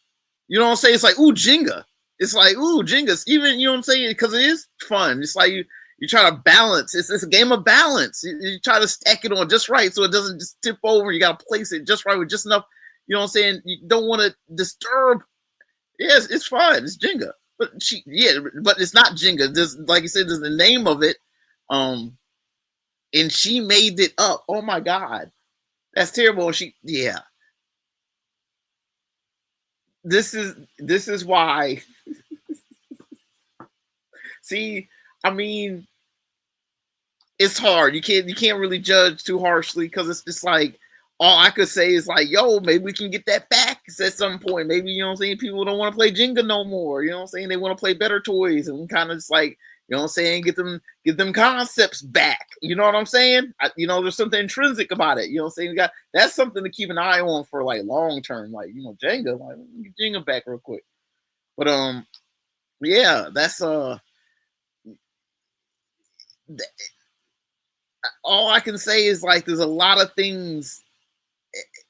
You know what I'm saying? It's like, ooh, Jenga. It's like, ooh, Jenga's even, you know what I'm saying? Because it is fun. It's like you try to balance. It's a game of balance. You try to stack it on just right so it doesn't just tip over. You got to place it just right with just enough. You know what I'm saying? You don't want to disturb. Yes, it's fun. It's Jenga. But it's not Jenga. There's, like you said, there's the name of it. And she made it up. Oh my God. That's terrible. This is why. See, I mean, it's hard. You can't really judge too harshly because it's just like, all I could say is like, yo, maybe we can get that back at some point. Maybe, you know what I'm saying, people don't want to play Jenga no more. You know what I'm saying? They want to play better toys and kind of just like, you know what I'm saying, get them concepts back. You know what I'm saying? You know, there's something intrinsic about it. You know what I'm saying? That's something to keep an eye on for like long term. Like, you know, Jenga, like, get Jenga back real quick. But yeah, that's all I can say is like there's a lot of things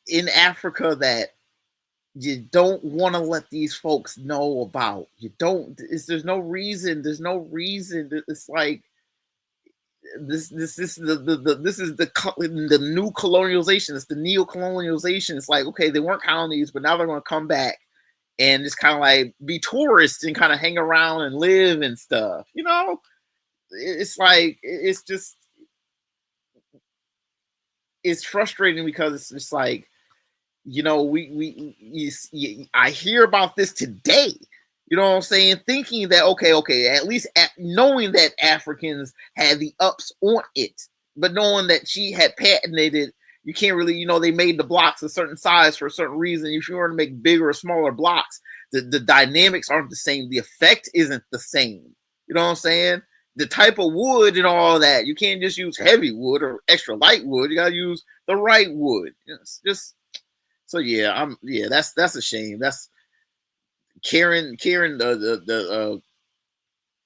in Africa that you don't want to let these folks know about. There's no reason. It's like this is the new colonialization. It's the neo-colonialization. It's like, okay, they weren't colonies, but now they're going to come back and just kind of like be tourists and kind of hang around and live and stuff. You know, it's like, it's just, it's frustrating because it's just like, you know, I hear about this today. You know what I'm saying? Thinking that, okay, at least knowing that Africans had the ups on it, but knowing that she had patented it, you can't really, you know, they made the blocks a certain size for a certain reason. If you want to make bigger or smaller blocks, the dynamics aren't the same. The effect isn't the same. You know what I'm saying? The type of wood and all that, you can't just use heavy wood or extra light wood. You gotta use the right wood. It's just, so yeah, that's a shame. That's carrying the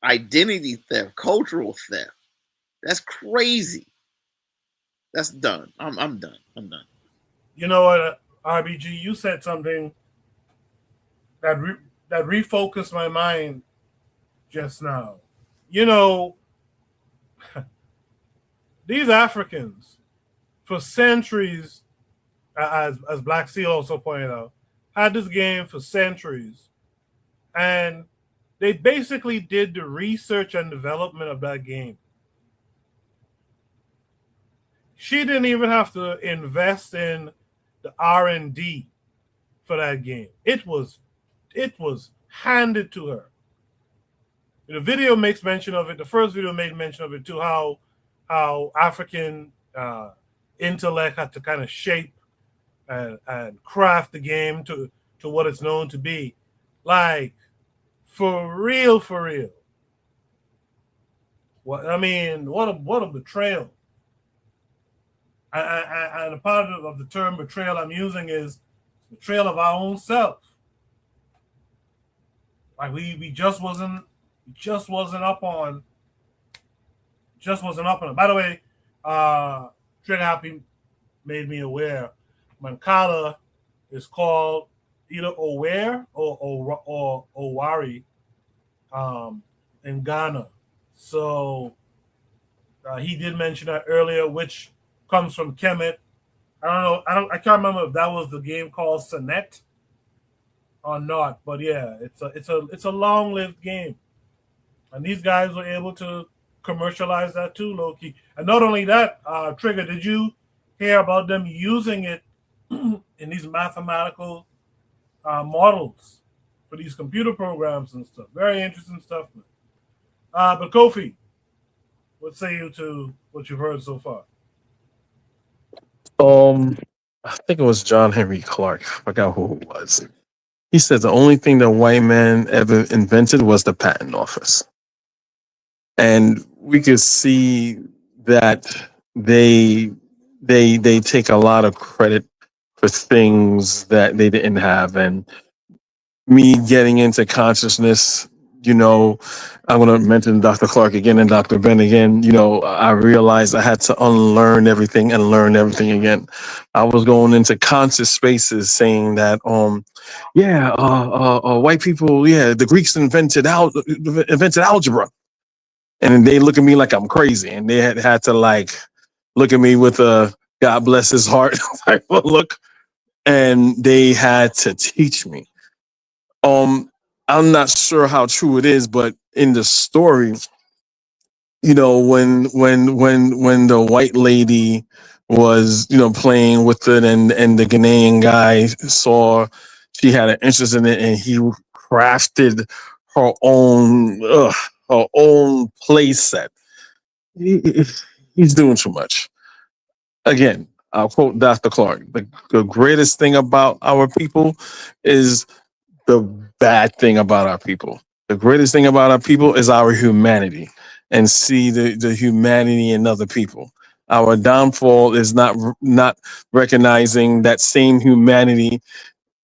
identity theft, cultural theft. That's crazy. That's done. I'm done. You know what, RBG, you said something that refocused my mind just now. You know, These Africans, for centuries, as Black Seal also pointed out, had this game for centuries. And they basically did the research and development of that game. She didn't even have to invest in the R&D for that game. It was handed to her. The video makes mention of it. The first video made mention of it too, how African intellect had to kind of shape and craft the game to what it's known to be. Like, for real. What a betrayal. And a part of the term betrayal I'm using is betrayal of our own self. Like we just wasn't up on it. By the way, Trigger Happy made me aware Mancala is called either Oware or Owari in Ghana. So he did mention that earlier, which comes from Kemet. I can't remember if that was the game called Sonnet or not, but yeah, it's a long-lived game, and these guys were able to commercialize that too, low-key. And not only that, Trigger, did you hear about them using it in these mathematical models for these computer programs and stuff? Very interesting stuff, man. But Kofi, what say you to what you've heard so far? I think it was John Henry Clark. I forgot who it was. He said the only thing the white man ever invented was the patent office. And we could see that they take a lot of credit for things that they didn't have. And me getting into consciousness, I'm going to mention Dr. Clark again and Dr. Ben again. I realized I had to unlearn everything and learn everything again. I was going into conscious spaces saying that, white people, the Greeks invented algebra. And they look at me like I'm crazy. And they had to look at me with a God bless his heart type of look. And they had to teach me. I'm not sure how true it is, but in the story, when the white lady was, playing with it and the Ghanaian guy saw she had an interest in it and he crafted her own play set. He's doing too much. Again, I'll quote Dr. Clark. The greatest thing about our people is the bad thing about our people. The greatest thing about our people is our humanity, and see the humanity in other people. Our downfall is not recognizing that same humanity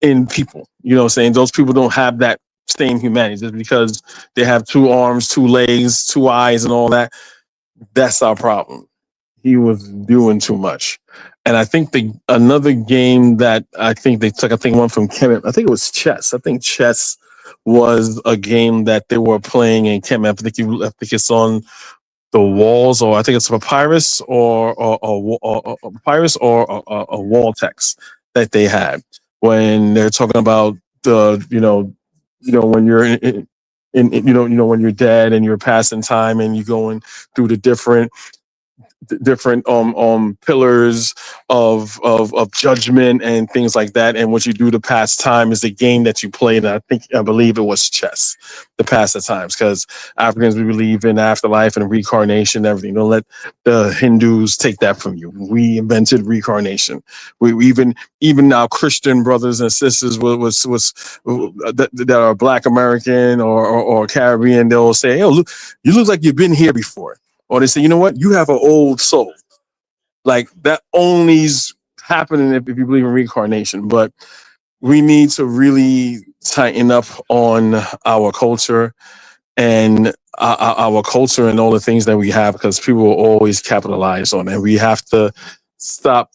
in people. You know what I'm saying? Those people don't have that same humanity just because they have 2 arms, 2 legs, 2 eyes and all that. That's our problem. He was doing too much. And I think another game that I think they took, one from Kemet, I think it was chess. I think chess was a game that they were playing in Kemet. I think it's on the walls, or I think it's papyrus or papyrus or a wall text that they had when they're talking about the when you're when you're dead and you're passing time and you're going through the different pillars of judgment and things like that, and what you do to pass time is the game that you played. And I believe it was chess to pass the times, because Africans, we believe in afterlife and reincarnation and everything. Don't let the Hindus take that from you. We invented reincarnation. We even our Christian brothers and sisters that are Black American or Caribbean, they'll say, "Oh, look, you look like you've been here before." Or they say, you know what? You have an old soul. Like, that only's happening if you believe in reincarnation. But we need to really tighten up on our culture and our culture and all the things that we have, because people will always capitalize on it. We have to stop,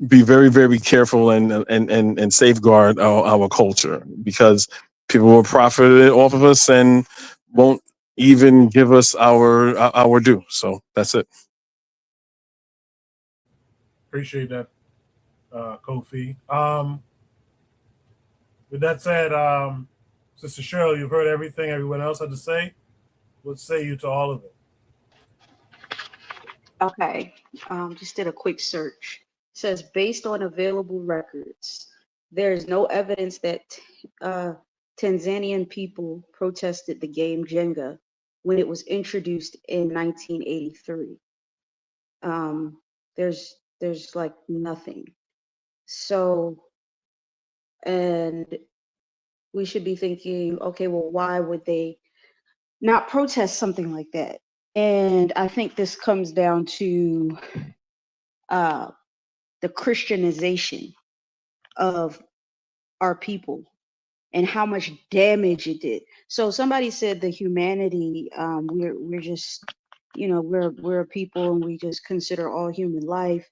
be very, very careful and safeguard our culture, because people will profit off of us and won't even give us our due. So that's it. Appreciate that, Kofi. With that said, Sister Cheryl, you've heard everything everyone else had to say. What say you to all of it? Okay, just did a quick search. It says based on available records, there is no evidence that Tanzanian people protested the game Jenga when it was introduced in 1983. There's like nothing. So, and we should be thinking, okay, well, why would they not protest something like that? And I think this comes down to the Christianization of our people and how much damage it did. So somebody said the humanity, we're just, we're a people and we just consider all human life.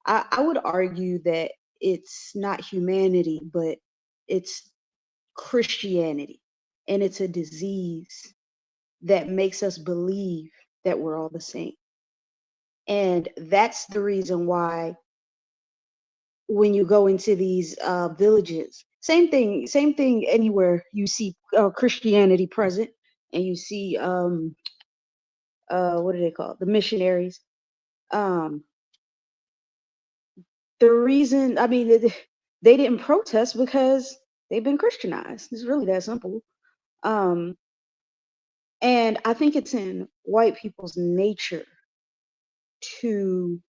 I would argue that it's not humanity, but it's Christianity, and it's a disease that makes us believe that we're all the same. And that's the reason why when you go into these villages, same thing anywhere you see Christianity present, and you see what do they call it? The missionaries. The reason, I mean, they didn't protest because they've been Christianized. It's really that simple. And I think it's in white people's nature to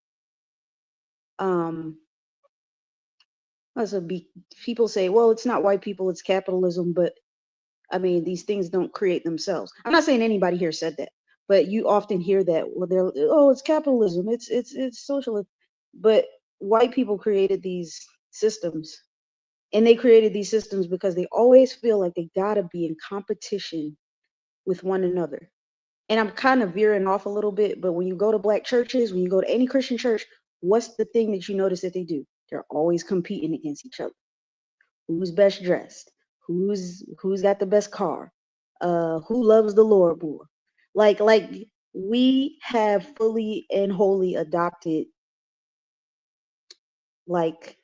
people say, well, it's not white people, it's capitalism, but I mean, these things don't create themselves. I'm not saying anybody here said that, but you often hear that. Well, it's capitalism, it's socialism, but white people created these systems, and they created these systems because they always feel like they gotta be in competition with one another. And I'm kind of veering off a little bit, but when you go to black churches, when you go to any Christian church, what's the thing that you notice that they do? They're always competing against each other. Who's best dressed? Who's got the best car? Who loves the Lord more? Like we have fully and wholly adopted like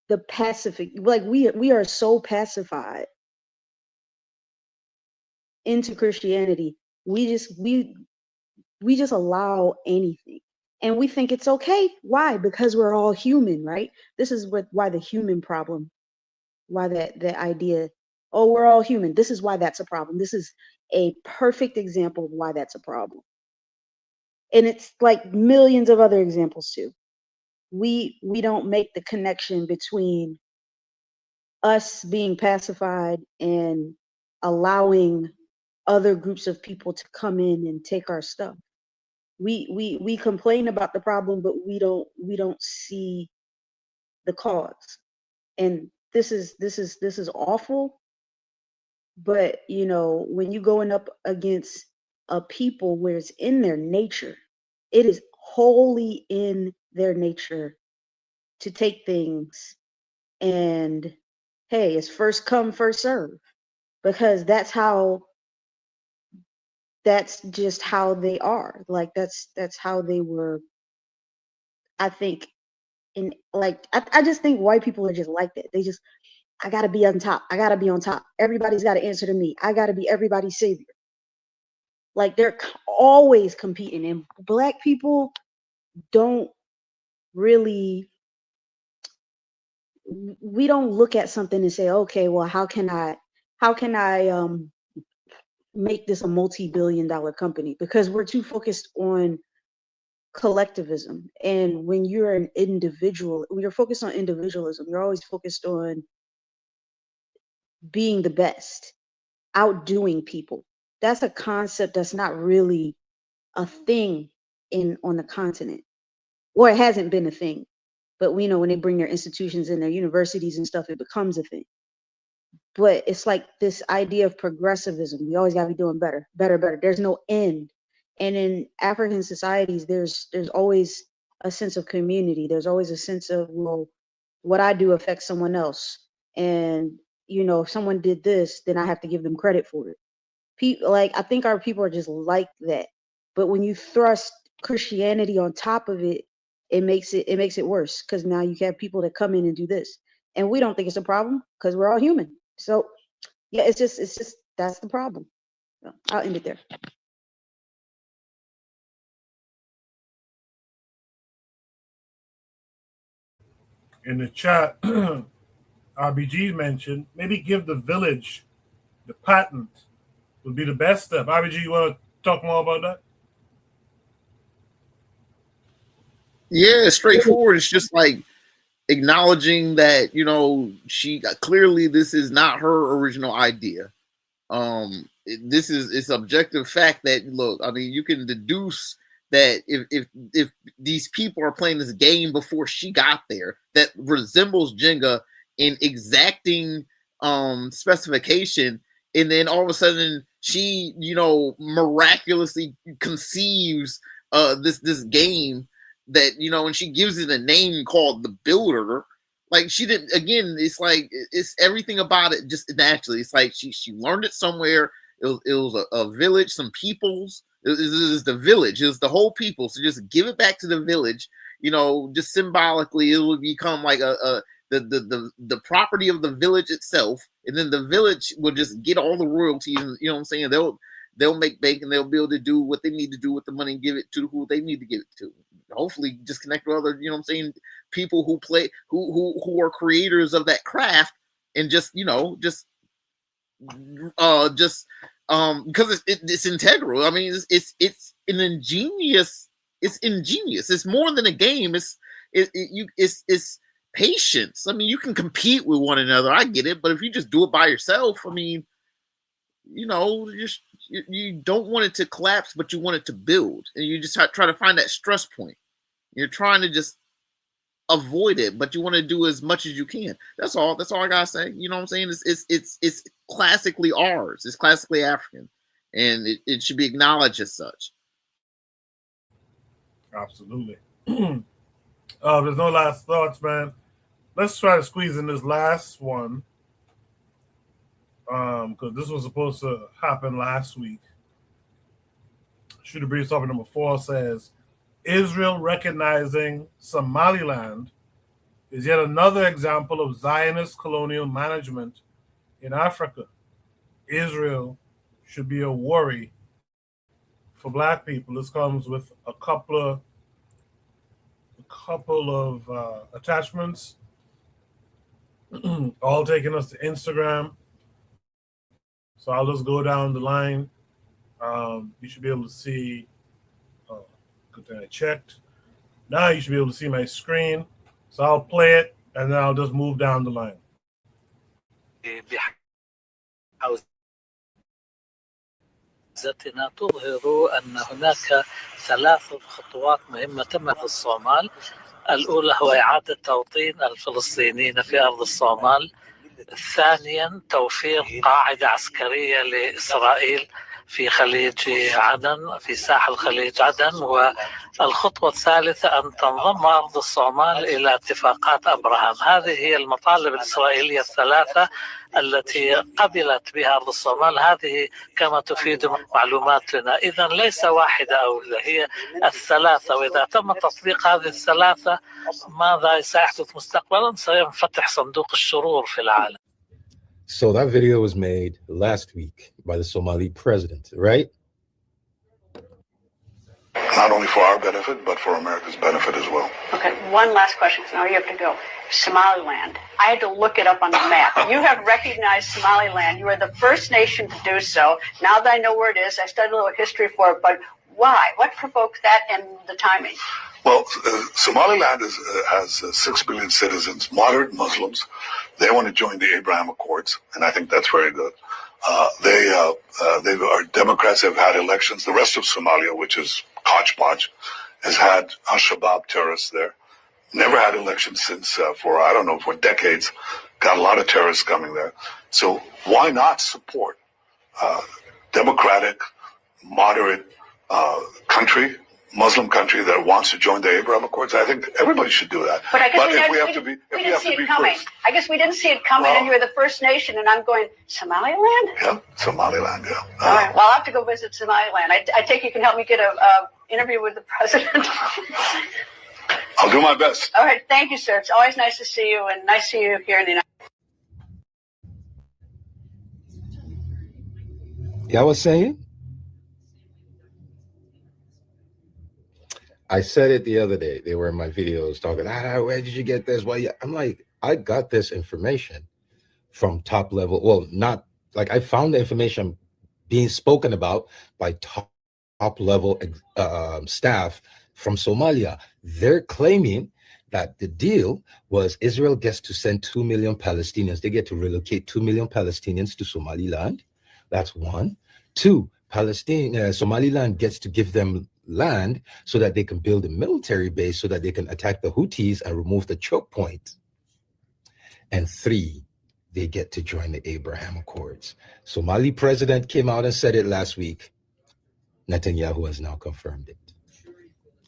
the pacific, like we are so pacified into Christianity. We just allow anything, and we think it's okay. Why? Because we're all human, right? This is why the human problem, why that idea, oh, we're all human, this is why that's a problem. This is a perfect example of why that's a problem, and it's like millions of other examples too. We don't make the connection between us being pacified and allowing other groups of people to come in and take our stuff. We complain about the problem, but we don't see the cause. And this is awful. But when you going up against a people where it's in their nature, it is wholly in their nature to take things, and hey, it's first come, first serve, because that's just how they are. Like that's how they were. I think in like I just think white people are just like that. They just, I gotta be on top. I gotta be on top. Everybody's gotta answer to me. I gotta be everybody's savior. Like they're always competing, and black people don't really. We don't look at something and say, okay, well, how can I make this a multi-billion-dollar company? Because we're too focused on collectivism. And when you're an individual, when you're focused on individualism, you're always focused on being the best, outdoing people. That's a concept that's not really a thing on the continent, or it hasn't been a thing. But we know when they bring their institutions and their universities and stuff, it becomes a thing. But it's like this idea of progressivism. We always got to be doing better, better, better. There's no end. And in African societies, there's always a sense of community. There's always a sense of, well, what I do affects someone else. And, if someone did this, then I have to give them credit for it. I think our people are just like that. But when you thrust Christianity on top of it, it makes it worse, because now you have people that come in and do this, and we don't think it's a problem because we're all human. So yeah, it's just that's the problem. So I'll end it there. In the chat, RBG mentioned maybe give the village the patent would be the best step. RBG, you want to talk more about that? Yeah, straightforward. It's just like acknowledging that, you know, she clearly this is not her original idea. This is it's objective fact that, look, I mean, you can deduce that if these people are playing this game before she got there that resembles Jenga in exacting specification, and then all of a sudden she, you know, miraculously conceives this game that, you know, and she gives it a name called the Builder. Like, she didn't, again, it's like, it's everything about it just naturally. It's like she learned it somewhere. It was a village, some peoples. It was the village. It was the whole people. So just give it back to the village. You know, just symbolically, it will become like the property of the village itself, and then the village will just get all the royalties. And, you know what I'm saying? They'll make bank, and they'll be able to do what they need to do with the money and give it to who they need to give it to. Hopefully just connect with other, you know what I'm saying, people who play, who are creators of that craft, and just, you know, because it's integral. I mean, it's ingenious. It's more than a game. It's patience. I mean, you can compete with one another. I get it, but if you just do it by yourself, I mean, you know, you don't want it to collapse, but you want it to build, and you just try to find that stress point. You're trying to just avoid it, but you want to do as much as you can. That's all I gotta say. You know what I'm saying? It's classically ours. It's classically African, and it should be acknowledged as such. Absolutely. There's no last thoughts, man. Let's try to squeeze in this last one, because this was supposed to happen last week. Shooter Brief topic number 4 says, Israel recognizing Somaliland is yet another example of Zionist colonial management in Africa. Israel should be a worry for Black people. This comes with a couple of attachments, all taking us to Instagram. So I'll just go down the line. You should be able to see. Good thing I checked. Now you should be able to see my screen. So I'll play it, and then I'll just move down the line. تظهر أن هناك 3 خطوات مهمة تمت في الصومال. الأولى هو إعادة توطين الفلسطينيين في أرض الصومال. ثانيا توفير قاعدة عسكرية لإسرائيل في خليج عدن، في ساحل خليج عدن. والخطوة الثالثة أن تنضم أرض الصومال إلى اتفاقات أبراهام. هذه هي المطالب الإسرائيلية الثلاثة التي قبلت بها أرض الصومال. هذه كما تفيد معلوماتنا. إذن ليس واحدة أو هي الثلاثة، وإذا تم تطبيق هذه الثلاثة ماذا سيحدث مستقبلا؟ سينفتح صندوق الشرور في العالم. So that video was made last week by the Somali president, right? Not only for our benefit, but for America's benefit as well. Okay, one last question, because now you have to go. Somaliland. I had to look it up on the map. You have recognized Somaliland. You are the first nation to do so. Now that I know where it is, I studied a little history for it, but why? What provoked that and the timing? Well, Somaliland has 6 billion citizens, moderate Muslims. They want to join the Abraham Accords, and I think that's very good. They are Democrats, have had elections. The rest of Somalia, which is hodgepodge, has had al-Shabaab terrorists there. Never had elections since for decades. Got a lot of terrorists coming there. So why not support democratic, moderate country, Muslim country that wants to join the Abraham Accords? I think everybody should do that. But I guess we didn't see it coming. First. I guess we didn't see it coming, and you were the first nation, and I'm going, Somaliland? Yeah, Somaliland, yeah. All right, well, I'll have to go visit Somaliland. I take you can help me get a interview with the president. I'll do my best. All right, thank you, sir. It's always nice to see you, and nice to see you here in the United States. Yeah, I was saying. I said it the other day. They were in my videos talking, where did you get this? Well, yeah. I'm like, I got this information from top level. Well, not like I found the information being spoken about by top level staff from Somalia. They're claiming that the deal was Israel gets to send 2 million Palestinians. They get to relocate 2 million Palestinians to Somaliland. That's one. Two, Somaliland gets to give them land so that they can build a military base so that they can attack the Houthis and remove the choke point. And three, they get to join the Abraham Accords. Somali president came out and said it last week. Netanyahu has now confirmed it.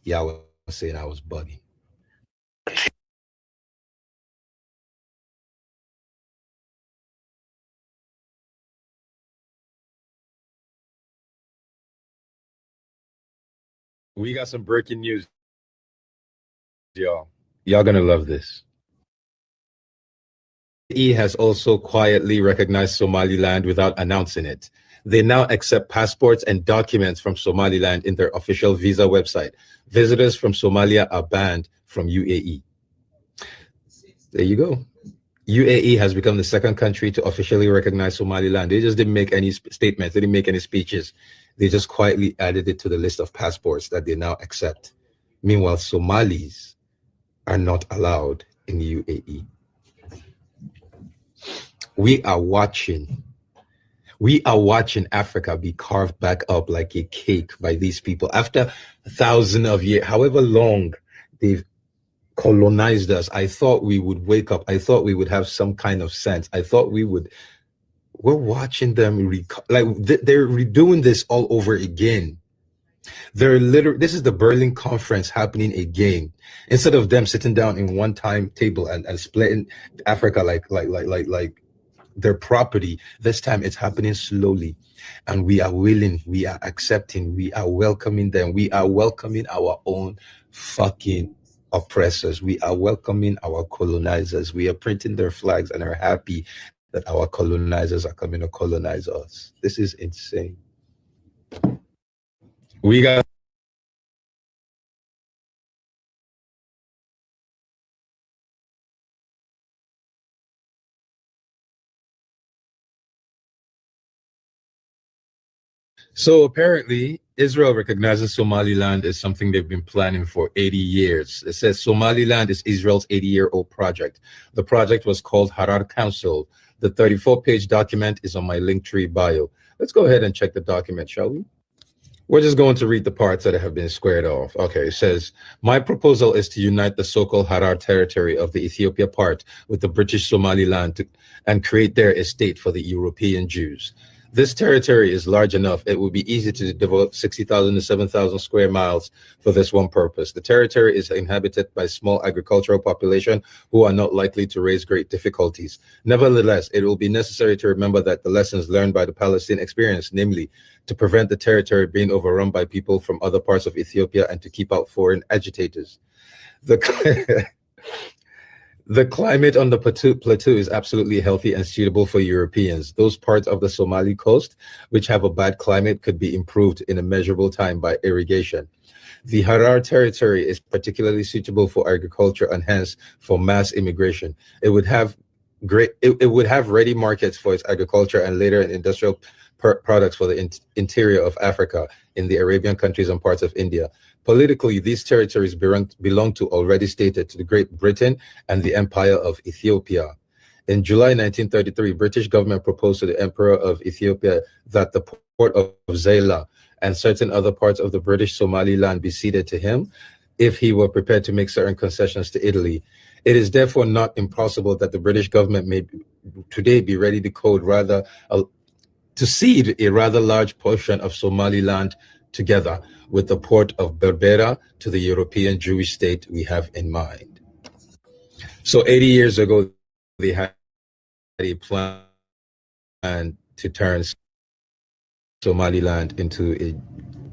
Yeah, I was saying I was bugging. We got some breaking news, y'all. Y'all gonna love this. UAE has also quietly recognized Somaliland without announcing it. They now accept passports and documents from Somaliland in their official visa website. Visitors from Somalia are banned from UAE. There you go. UAE has become the second country to officially recognize Somaliland. They just didn't make any statements. They didn't make any speeches. They just quietly added it to the list of passports that they now accept. Meanwhile, Somalis are not allowed in UAE. We are watching Africa be carved back up like a cake by these people. After 1,000 of years, however long they've colonized us, I thought we would wake up. I thought we would have some kind of sense. I thought we're watching them, they're redoing this all over again. This is the Berlin Conference happening again. Instead of them sitting down in one time table and splitting Africa like their property, this time it's happening slowly. And we are willing, we are accepting, we are welcoming them. We are welcoming our own fucking oppressors. We are welcoming our colonizers. We are printing their flags and are happy that our colonizers are coming to colonize us. This is insane. We got So apparently, Israel recognizes Somaliland as something they've been planning for 80 years. It says Somaliland is Israel's 80-year-old project. The project was called Harar Council. The 34-page document is on my Linktree bio. Let's go ahead and check the document, shall we? We're just going to read the parts that have been squared off. Okay, it says, my proposal is to unite the so-called Harar territory of the Ethiopia part with the British Somaliland and create there a state for the European Jews. This territory is large enough. It would be easy to develop 60,000 to 7,000 square miles for this one purpose. The territory is inhabited by small agricultural population who are not likely to raise great difficulties. Nevertheless, it will be necessary to remember that the lessons learned by the Palestinian experience, namely to prevent the territory being overrun by people from other parts of Ethiopia and to keep out foreign The climate on the plateau is absolutely healthy and suitable for Europeans. Those parts of the Somali coast which have a bad climate could be improved in a measurable time by irrigation. The Harar territory is particularly suitable for agriculture and hence for mass immigration. It would have ready markets for its agriculture and later in industrial products for the interior of Africa, in the Arabian countries and parts of India. Politically, these territories belong to, already stated, to the Great Britain and the Empire of Ethiopia. In July 1933, British government proposed to the Emperor of Ethiopia that the port of Zeila and certain other parts of the British Somaliland be ceded to him if he were prepared to make certain concessions to Italy. It is therefore not impossible that the British government may today be ready to cede a rather large portion of Somaliland together with the port of Berbera to the European Jewish state we have in mind. So 80 years ago, they had a plan to turn Somaliland into a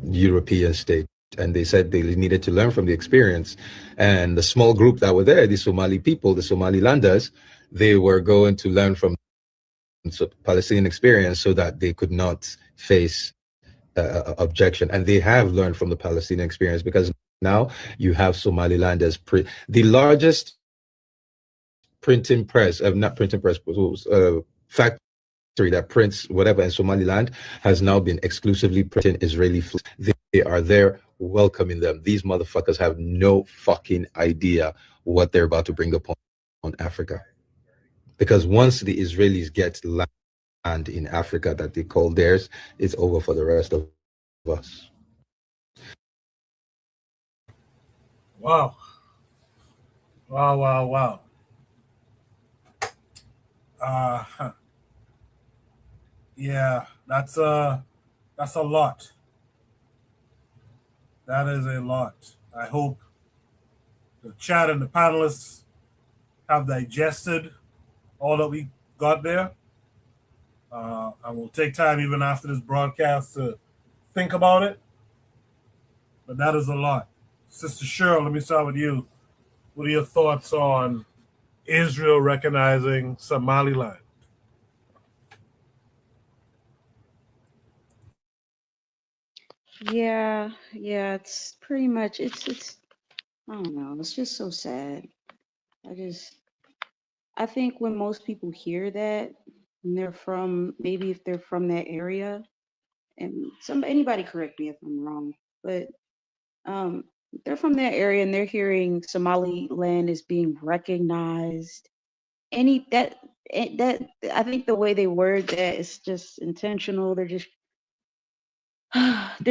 European state. and they said they needed to learn from the experience. And the small group that were there, the Somali people, the Somalilanders, they were going to learn from the Palestinian experience so that they could not face objection. And they have learned from the Palestinian experience, because now you have Somaliland as the largest printing press, not printing press, factory that prints whatever in Somaliland has now been exclusively printing Israeli flags. They are there welcoming them. These motherfuckers have no fucking idea what they're about to bring upon Africa. Because once the Israelis get land in Africa that they call theirs, it's over for the rest of us. Wow. Wow, wow, wow. Yeah, that's a lot. That is a lot. I hope the chat and the panelists have digested all that we got there. I will take time even after this broadcast to think about it. But that is a lot. Sister Cheryl, let me start with you. What are your thoughts on Israel recognizing Somaliland? Yeah, it's pretty much it's I don't know, it's just so sad. I think when most people hear that, and they're from, maybe if they're from that area, and anybody correct me if I'm wrong, but they're from that area and they're hearing Somaliland is being recognized. That I think the way they word that is just intentional. They're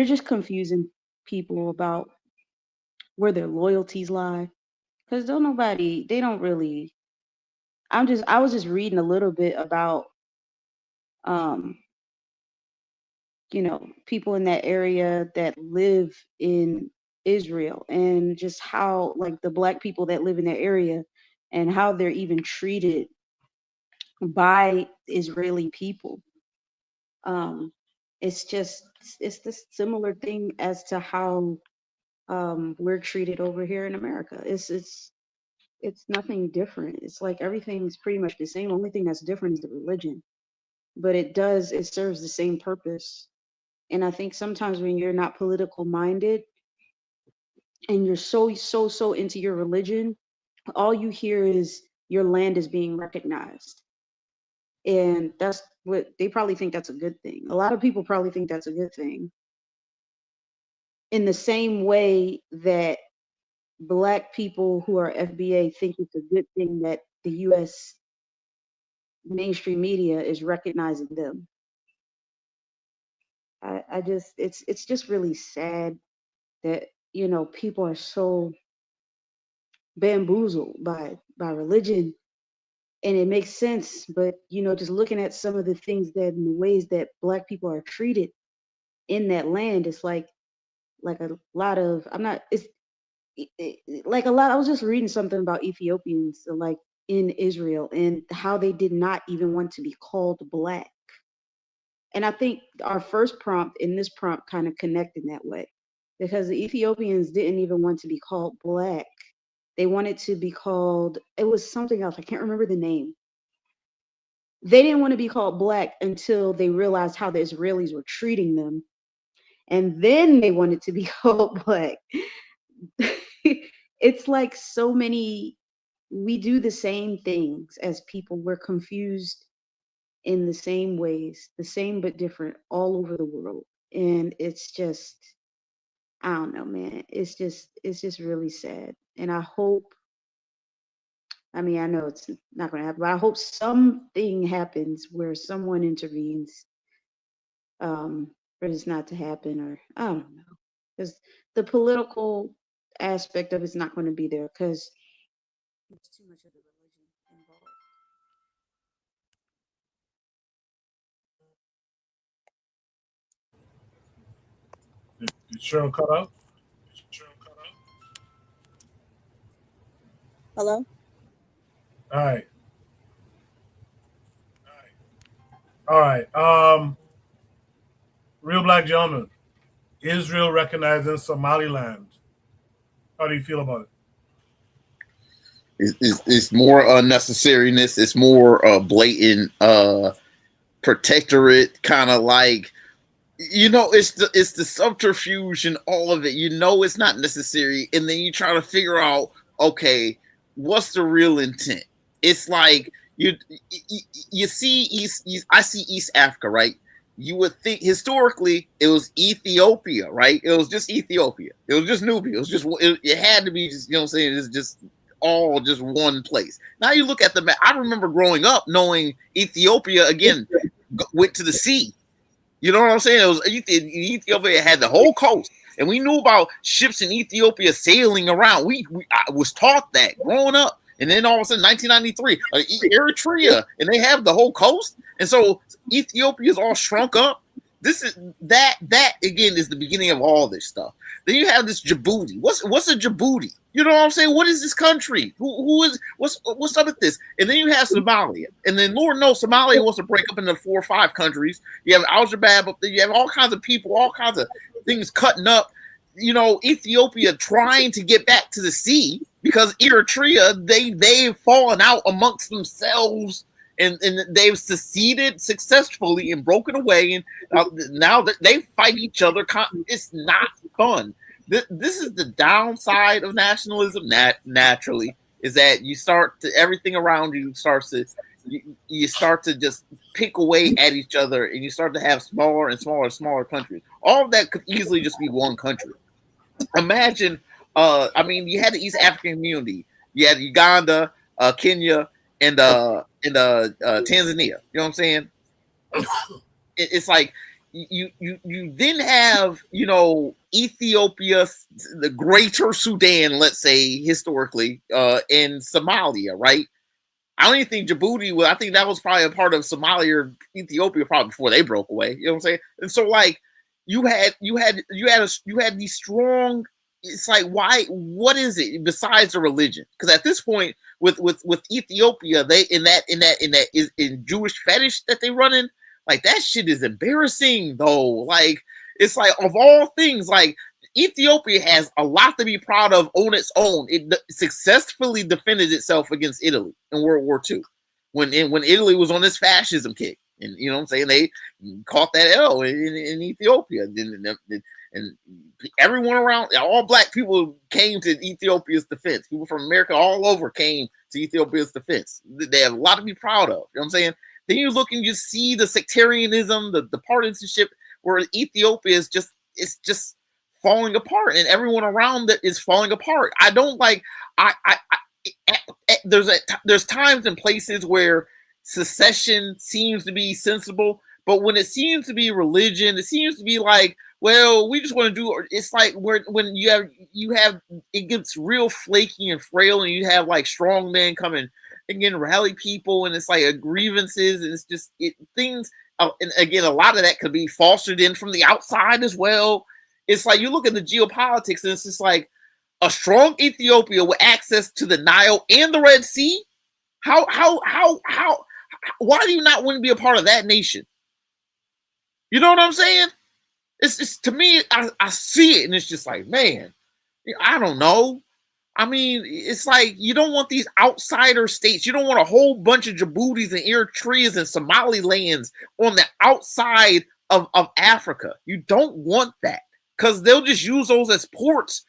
just confusing people about where their loyalties lie. Because they don't really. I was just reading a little bit about um people in that area that live in Israel, and just how, like, the black people that live in that area and how they're even treated by Israeli people. Um, it's this similar thing as to how we're treated over here in America. It's nothing different. It's like everything's pretty much the same. Only thing that's different is the religion, but it serves the same purpose. And I think sometimes when you're not political minded and you're so into your religion, all you hear is your land is being recognized. And that's what they probably think that's a good thing. A lot of people probably think that's a good thing. In the same way that Black people who are FBA think it's a good thing that the US mainstream media is recognizing them. I just it's just really sad that people are so bamboozled by religion, and it makes sense, but just looking at some of the things that and the ways that Black people are treated in that land, it's like a lot of I'm not it's like a lot. I was just reading something about Ethiopians, like, in Israel, and how they did not even want to be called Black. And I think our first prompt in this prompt kind of connected that way, because the Ethiopians didn't even want to be called Black. They wanted to be called, it was something else. I can't remember the name. They didn't want to be called Black until they realized how the Israelis were treating them. And then they wanted to be called Black. It's like so many, we do the same things as people. We're confused in the same ways, the same but different, all over the world. And it's just, I don't know, man. It's just really sad. And I hope, I mean, I know it's not going to happen, but I hope something happens where someone intervenes for this not to happen, or I don't know. Because the political aspect of it's not going to be there, because there's too much of the religion involved. Did Cheryl cut out? Hello? All right. All right. Real Black Gentleman, Israel recognizing Somaliland. How do you feel about it? It's more unnecessariness. It's more blatant protectorate, kind of like, you know, it's the subterfuge and all of it. You know, it's not necessary, and then you try to figure out, okay, what's the real intent? It's like you see I see East Africa, right? You would think historically it was Ethiopia, right? It was just Ethiopia. It was just Nubia. It was just it had to be just, you know what I'm saying? It's just all just one place. Now you look at the map. I remember growing up knowing Ethiopia again went to the sea. You know what I'm saying? It was Ethiopia had the whole coast, and we knew about ships in Ethiopia sailing around. I was taught that growing up, and then all of a sudden, 1993, Eritrea, and they have the whole coast, and so Ethiopia's all shrunk up. This is that again is the beginning of all this stuff. Then you have this Djibouti. What's a Djibouti? You know what I'm saying? What is this country? What's up with this? And then you have Somalia, and then Lord knows Somalia wants to break up into 4 or 5 countries. You have Al Shabaab up there. You have all kinds of people, all kinds of things cutting up. You know, Ethiopia trying to get back to the sea because Eritrea they've fallen out amongst themselves. And they've seceded successfully and broken away, and now that they fight each other, it's not fun. This is the downside of nationalism. Naturally, is that you start to everything around you starts to you start to just pick away at each other, and you start to have smaller and smaller countries. All of that could easily just be one country. Imagine, I mean, you had the East African community. You had Uganda, Kenya, and Tanzania. You know what I'm saying? It's like you then have, you know, Ethiopia, the greater Sudan, let's say historically, and Somalia, right? I don't even think Djibouti I think that was probably a part of Somalia or Ethiopia probably before they broke away. You know what I'm saying? And so like you had these strong. It's like, why? What is it besides the religion? Because at this point, with Ethiopia, they in Jewish fetish that they run in, like that shit is embarrassing though. Like it's like of all things, like Ethiopia has a lot to be proud of on its own. It successfully defended itself against Italy in World War II when Italy was on this fascism kick, and you know what I'm saying, they caught that L in Ethiopia. And everyone around, all black people came to Ethiopia's defense. People from America all over came to Ethiopia's defense. They have a lot to be proud of. You know what I'm saying? Then you look and you see the sectarianism, the partisanship, where Ethiopia is just falling apart, and everyone around it is falling apart. I don't like. There's times and places where secession seems to be sensible, but when it seems to be religion, it seems to be like, well, we just want to do. It's like when you have it gets real flaky and frail, and you have like strong men coming again, rally people, and it's like grievances, and it's just things. And again, a lot of that could be fostered in from the outside as well. It's like you look at the geopolitics, and it's just like a strong Ethiopia with access to the Nile and the Red Sea. How? Why do you not want to be a part of that nation? You know what I'm saying? It's to me, I see it, and it's just like, man, I don't know. I mean, it's like you don't want these outsider states. You don't want a whole bunch of Djiboutis and Eritreas and Somalilands on the outside of Africa. You don't want that because they'll just use those as ports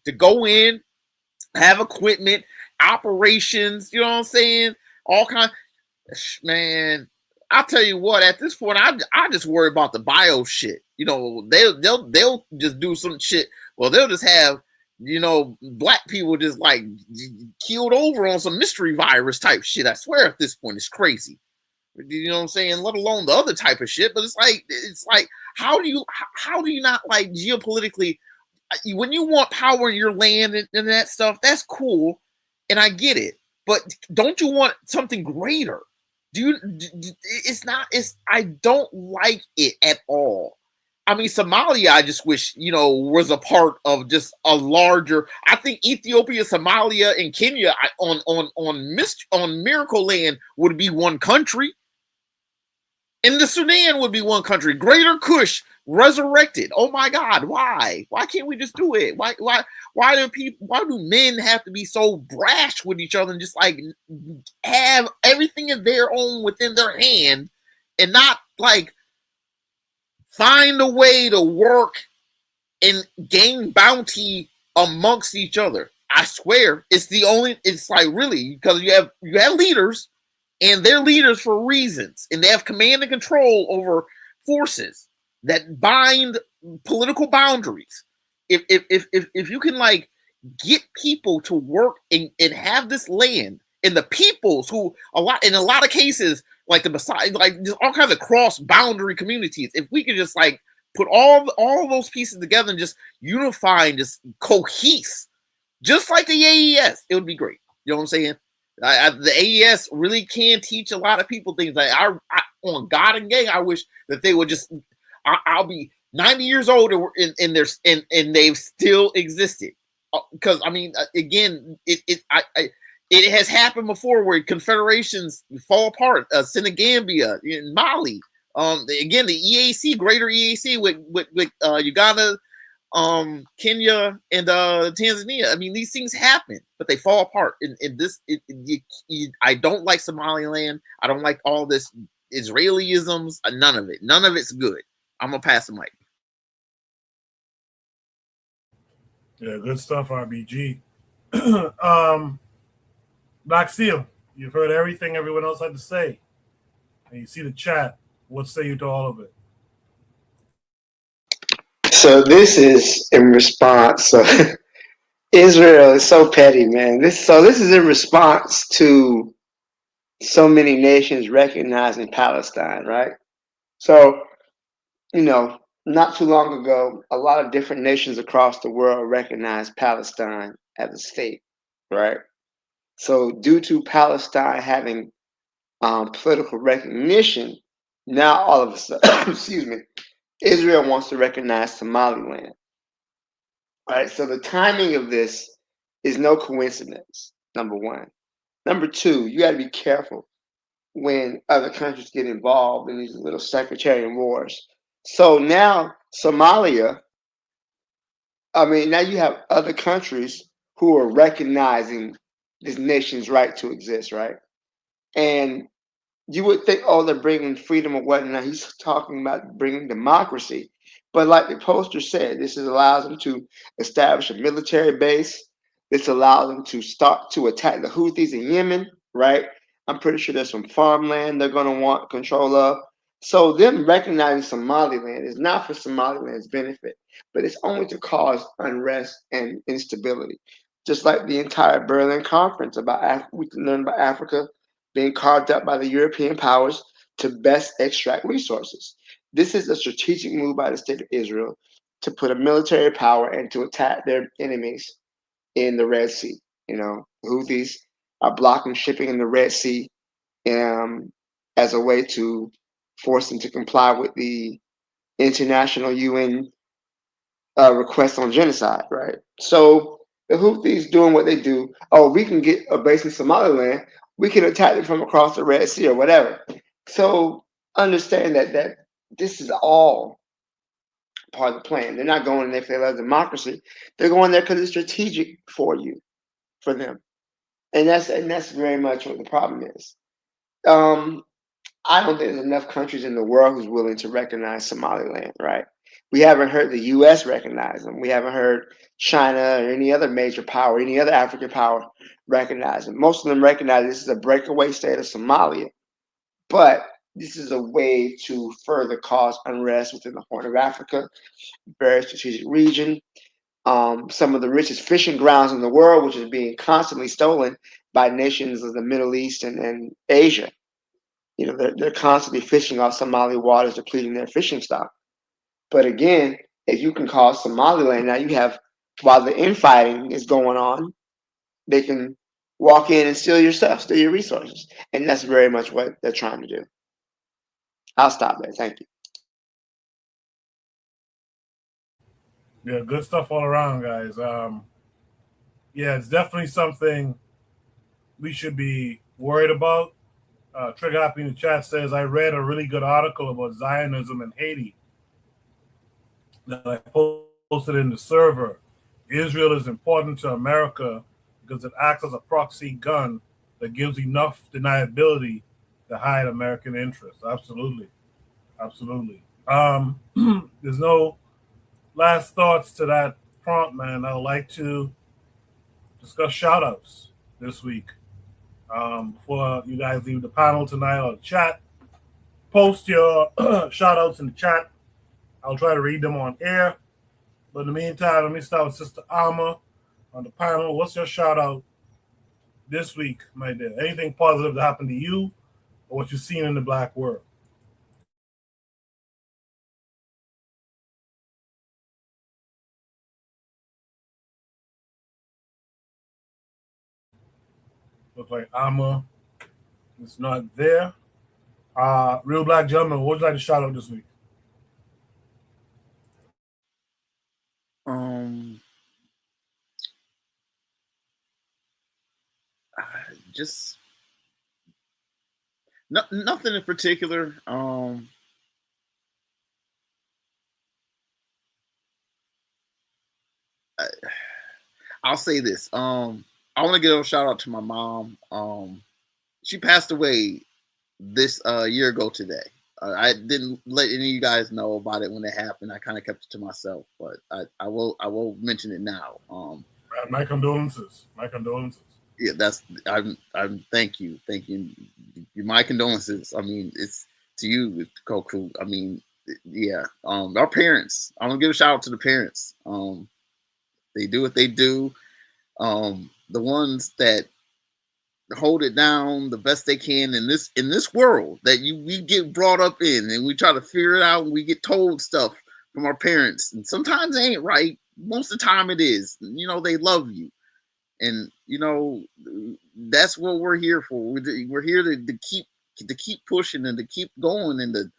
to go in, have equipment, operations. You know what I'm saying? All kinds. Man, I'll tell you what. At this point, I just worry about the bio shit. You know, they'll just do some shit. Well, they'll just have, you know, black people just like keeled over on some mystery virus type shit. I swear, at this point, it's crazy. You know what I'm saying? Let alone the other type of shit. But it's like, how do you not like geopolitically? When you want power in your land and that stuff, that's cool, and I get it. But don't you want something greater? I don't like it at all. I mean, Somalia, I just wish, you know, was a part of just a larger. I think Ethiopia, Somalia, and Kenya on Miracle Land would be one country. And the Sudan would be one country. Greater Kush resurrected. Oh my God, why? Why can't we just do it? Why do men have to be so brash with each other and just like have everything of their own within their hand and not like find a way to work and gain bounty amongst each other? I swear it's like really, because you have leaders and they're leaders for reasons, and they have command and control over forces that bind political boundaries. If you can like get people to work and have this land, and the peoples who in a lot of cases, like the Messiah, like there's all kinds of cross boundary communities, if we could just like put all those pieces together and just unify and just cohese, just like the AES, it would be great. You know what I'm saying? The AES really can teach a lot of people things. Like on God and Gang, I wish that they would just. I'll be 90 years old and they've still existed. Because I mean, again, it has happened before where confederations fall apart. Senegambia in Mali. Again, the EAC, Greater EAC with Uganda, Kenya, and Tanzania. I mean, these things happen, but they fall apart. I don't like Somaliland. I don't like all this Israelisms. None of it. None of it's good. I'm gonna pass the mic. Yeah, good stuff, RBG. Black Seal, you've heard everything everyone else had to say, and you see the chat. What say you to all of it? So this is in response. So Israel is so petty, man. This is in response to so many nations recognizing Palestine, right? So, not too long ago, a lot of different nations across the world recognized Palestine as a state, right? So due to Palestine having political recognition, now all of a sudden, excuse me, Israel wants to recognize Somaliland. All right, so the timing of this is no coincidence, number one. Number two, you got to be careful when other countries get involved in these little sectarian wars. So now Somalia, now you have other countries who are recognizing this nation's right to exist, right? And you would think, oh, they're bringing freedom or whatnot. He's talking about bringing democracy. But like the poster said, this allows them to establish a military base. This allows them to start to attack the Houthis in Yemen, right? I'm pretty sure there's some farmland they're going to want control of. So them recognizing Somaliland is not for Somaliland's benefit, but it's only to cause unrest and instability. Just like the entire Berlin Conference we learned about Africa being carved up by the European powers to best extract resources. This is a strategic move by the state of Israel to put a military power and to attack their enemies in the Red Sea. The Houthis are blocking shipping in the Red Sea as a way to force them to comply with the international UN request on genocide, right? So the Houthis doing what they do. Oh, we can get a base in Somaliland. We can attack them from across the Red Sea or whatever. So understand that this is all part of the plan. They're not going there if they love democracy. They're going there because it's strategic for them. And that's very much what the problem is. I don't think there's enough countries in the world who's willing to recognize Somaliland, right? We haven't heard the U.S. recognize them. We haven't heard China or any other major power, any other African power recognize them. Most of them recognize this is a breakaway state of Somalia, but this is a way to further cause unrest within the Horn of Africa, very strategic region. Some of the richest fishing grounds in the world, which is being constantly stolen by nations of the Middle East and Asia. They're constantly fishing off Somali waters, depleting their fishing stock. But again, if you can cause Somaliland, now you have, while the infighting is going on, they can walk in and steal your stuff, steal your resources. And that's very much what they're trying to do. I'll stop there. Thank you. Yeah, good stuff all around, guys. Yeah, it's definitely something we should be worried about. Trigger Happy in the chat says, I read a really good article about Zionism in Haiti. I posted in the server. Israel is important to America because it acts as a proxy gun that gives enough deniability to hide American interests. Absolutely. Absolutely. There's no last thoughts to that prompt, man. I would like to discuss shout outs this week. Before you guys leave the panel tonight or the chat, post your shout outs in the chat. I'll try to read them on air. But in the meantime, let me start with Sister Alma on the panel. What's your shout out this week, my dear? Anything positive that happened to you or what you've seen in the Black world? Looks like Alma is not there. Real Black Gentleman, what would you like to shout out this week? Just nothing in particular. I'll say this. I want to give a shout out to my mom. She passed away this year ago today. I didn't let any of you guys know about it when it happened. I kind of kept it to myself, but I will mention it now. My condolences. My condolences. Yeah, I'm thank you. My condolences. I mean, it's to you, Koku. I mean, yeah. Our parents. I'm gonna give a shout out to the parents. They do what they do. The ones that hold it down the best they can in this world that we get brought up in, and we try to figure it out, and we get told stuff from our parents, and sometimes it ain't right. Most of the time it is. You know, they love you, and you know that's what we're here for. We're here to keep pushing and to keep going and to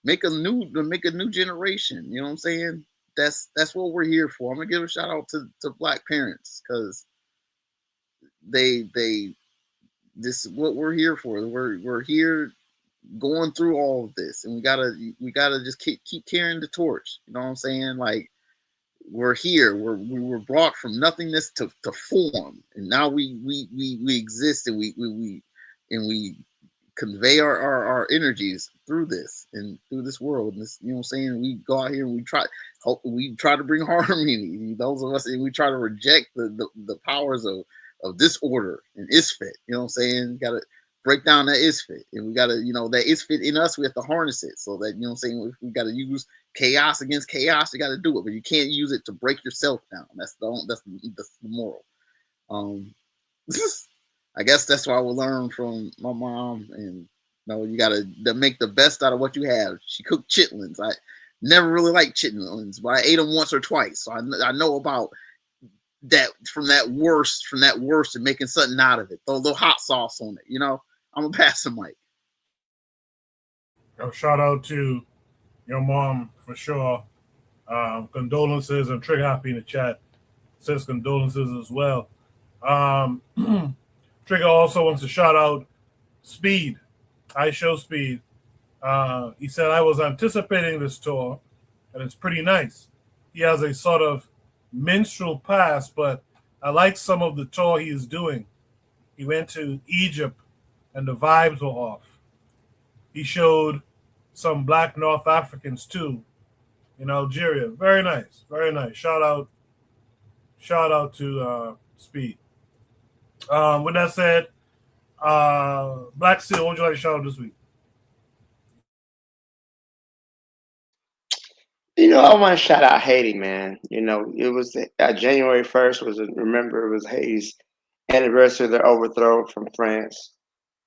make a new generation. You know what I'm saying? That's what we're here for. I'm gonna give a shout out to Black parents, because they this is what we're here for. We're here going through all of this, and we gotta just keep carrying the torch. You know what I'm saying? Like, we're here. We were brought from nothingness to form, and now we exist, and we convey our energies through this and through this world. And this, you know what I'm saying? We go out here and we try to bring harmony. Those of us, and we try to reject the powers of disorder and isfit. You know what I'm saying? Got to break down that isfit, and we got to, you know, that isfit in us. We have to harness it, so that, you know what I'm saying, we got to use chaos against chaos. You got to do it, but you can't use it to break yourself down. That's the moral. I guess that's what I will learn from my mom. And you know, you got to make the best out of what you have. She cooked chitlins. I never really liked chitlins, but I ate them once or twice, so I know about that from that worst and making something out of it. Throw a little hot sauce on it. You know, I'm gonna pass the mic. Shout out to your mom for sure. Condolences, and Trigger Happy in the chat says condolences as well. Trigger also wants to shout out Speed. I Show Speed. He said, I was anticipating this tour, and it's pretty nice. He has a sort of minstrel past, but I like some of the tour he is doing. He went to Egypt, and the vibes were off. He showed some Black North Africans too in Algeria. Very nice, very nice. Shout out to Speed. With that said, Black Seal, what would you like to shout out this week? You know, I want to shout out Haiti, man. You know, it was January 1st it was Haiti's anniversary of their overthrow from France.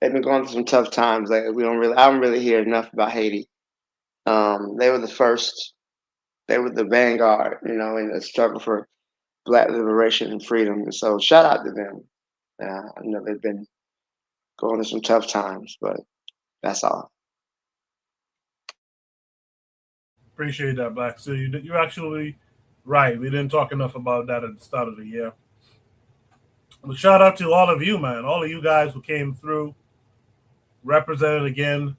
They've been going through some tough times. I don't really hear enough about Haiti. They were the first. They were the vanguard, you know, in the struggle for Black liberation and freedom. And so, shout out to them. I know they've been going through some tough times, but that's all. Appreciate that, Black Seal. You're actually right. We didn't talk enough about that at the start of the year. But shout out to all of you, man. All of you guys who came through, represented again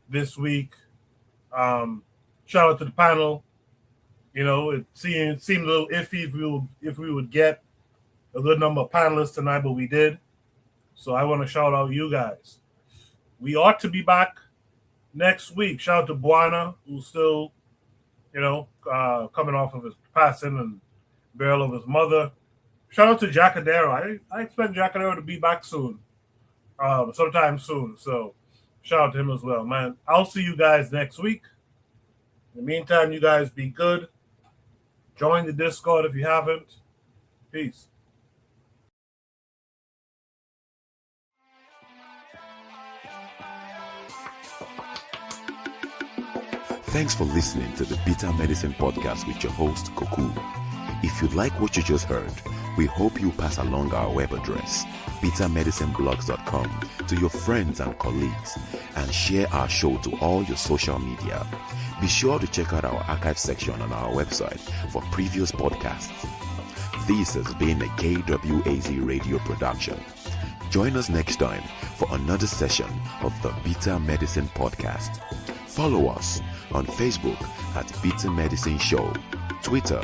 this week. Shout out to the panel. You know, it seemed a little iffy if we would get a good number of panelists tonight, but we did. So I want to shout out you guys. We ought to be back next week. Shout out to Buana, who's still, coming off of his passing and burial of his mother. Shout out to Jacadero. I expect Jacadero to be back soon, sometime soon. So shout out to him as well, man. I'll see you guys next week. In the meantime, you guys be good. Join the Discord if you haven't. Peace. Thanks for listening to the Bitter Medicine Podcast with your host, Koku. If you like what you just heard, we hope you pass along our web address, bittermedicineblogs.com, to your friends and colleagues, and share our show to all your social media. Be sure to check out our archive section on our website for previous podcasts. This has been a KWAZ radio production. Join us next time for another session of the Bitter Medicine Podcast. Follow us on Facebook at Bitter Medicine Show, Twitter,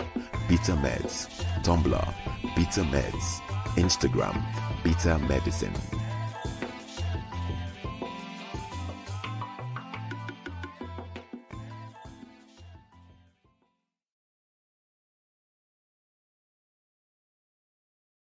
Bitter Meds, Tumblr, Bitter Meds, Instagram, Bitter Medicine.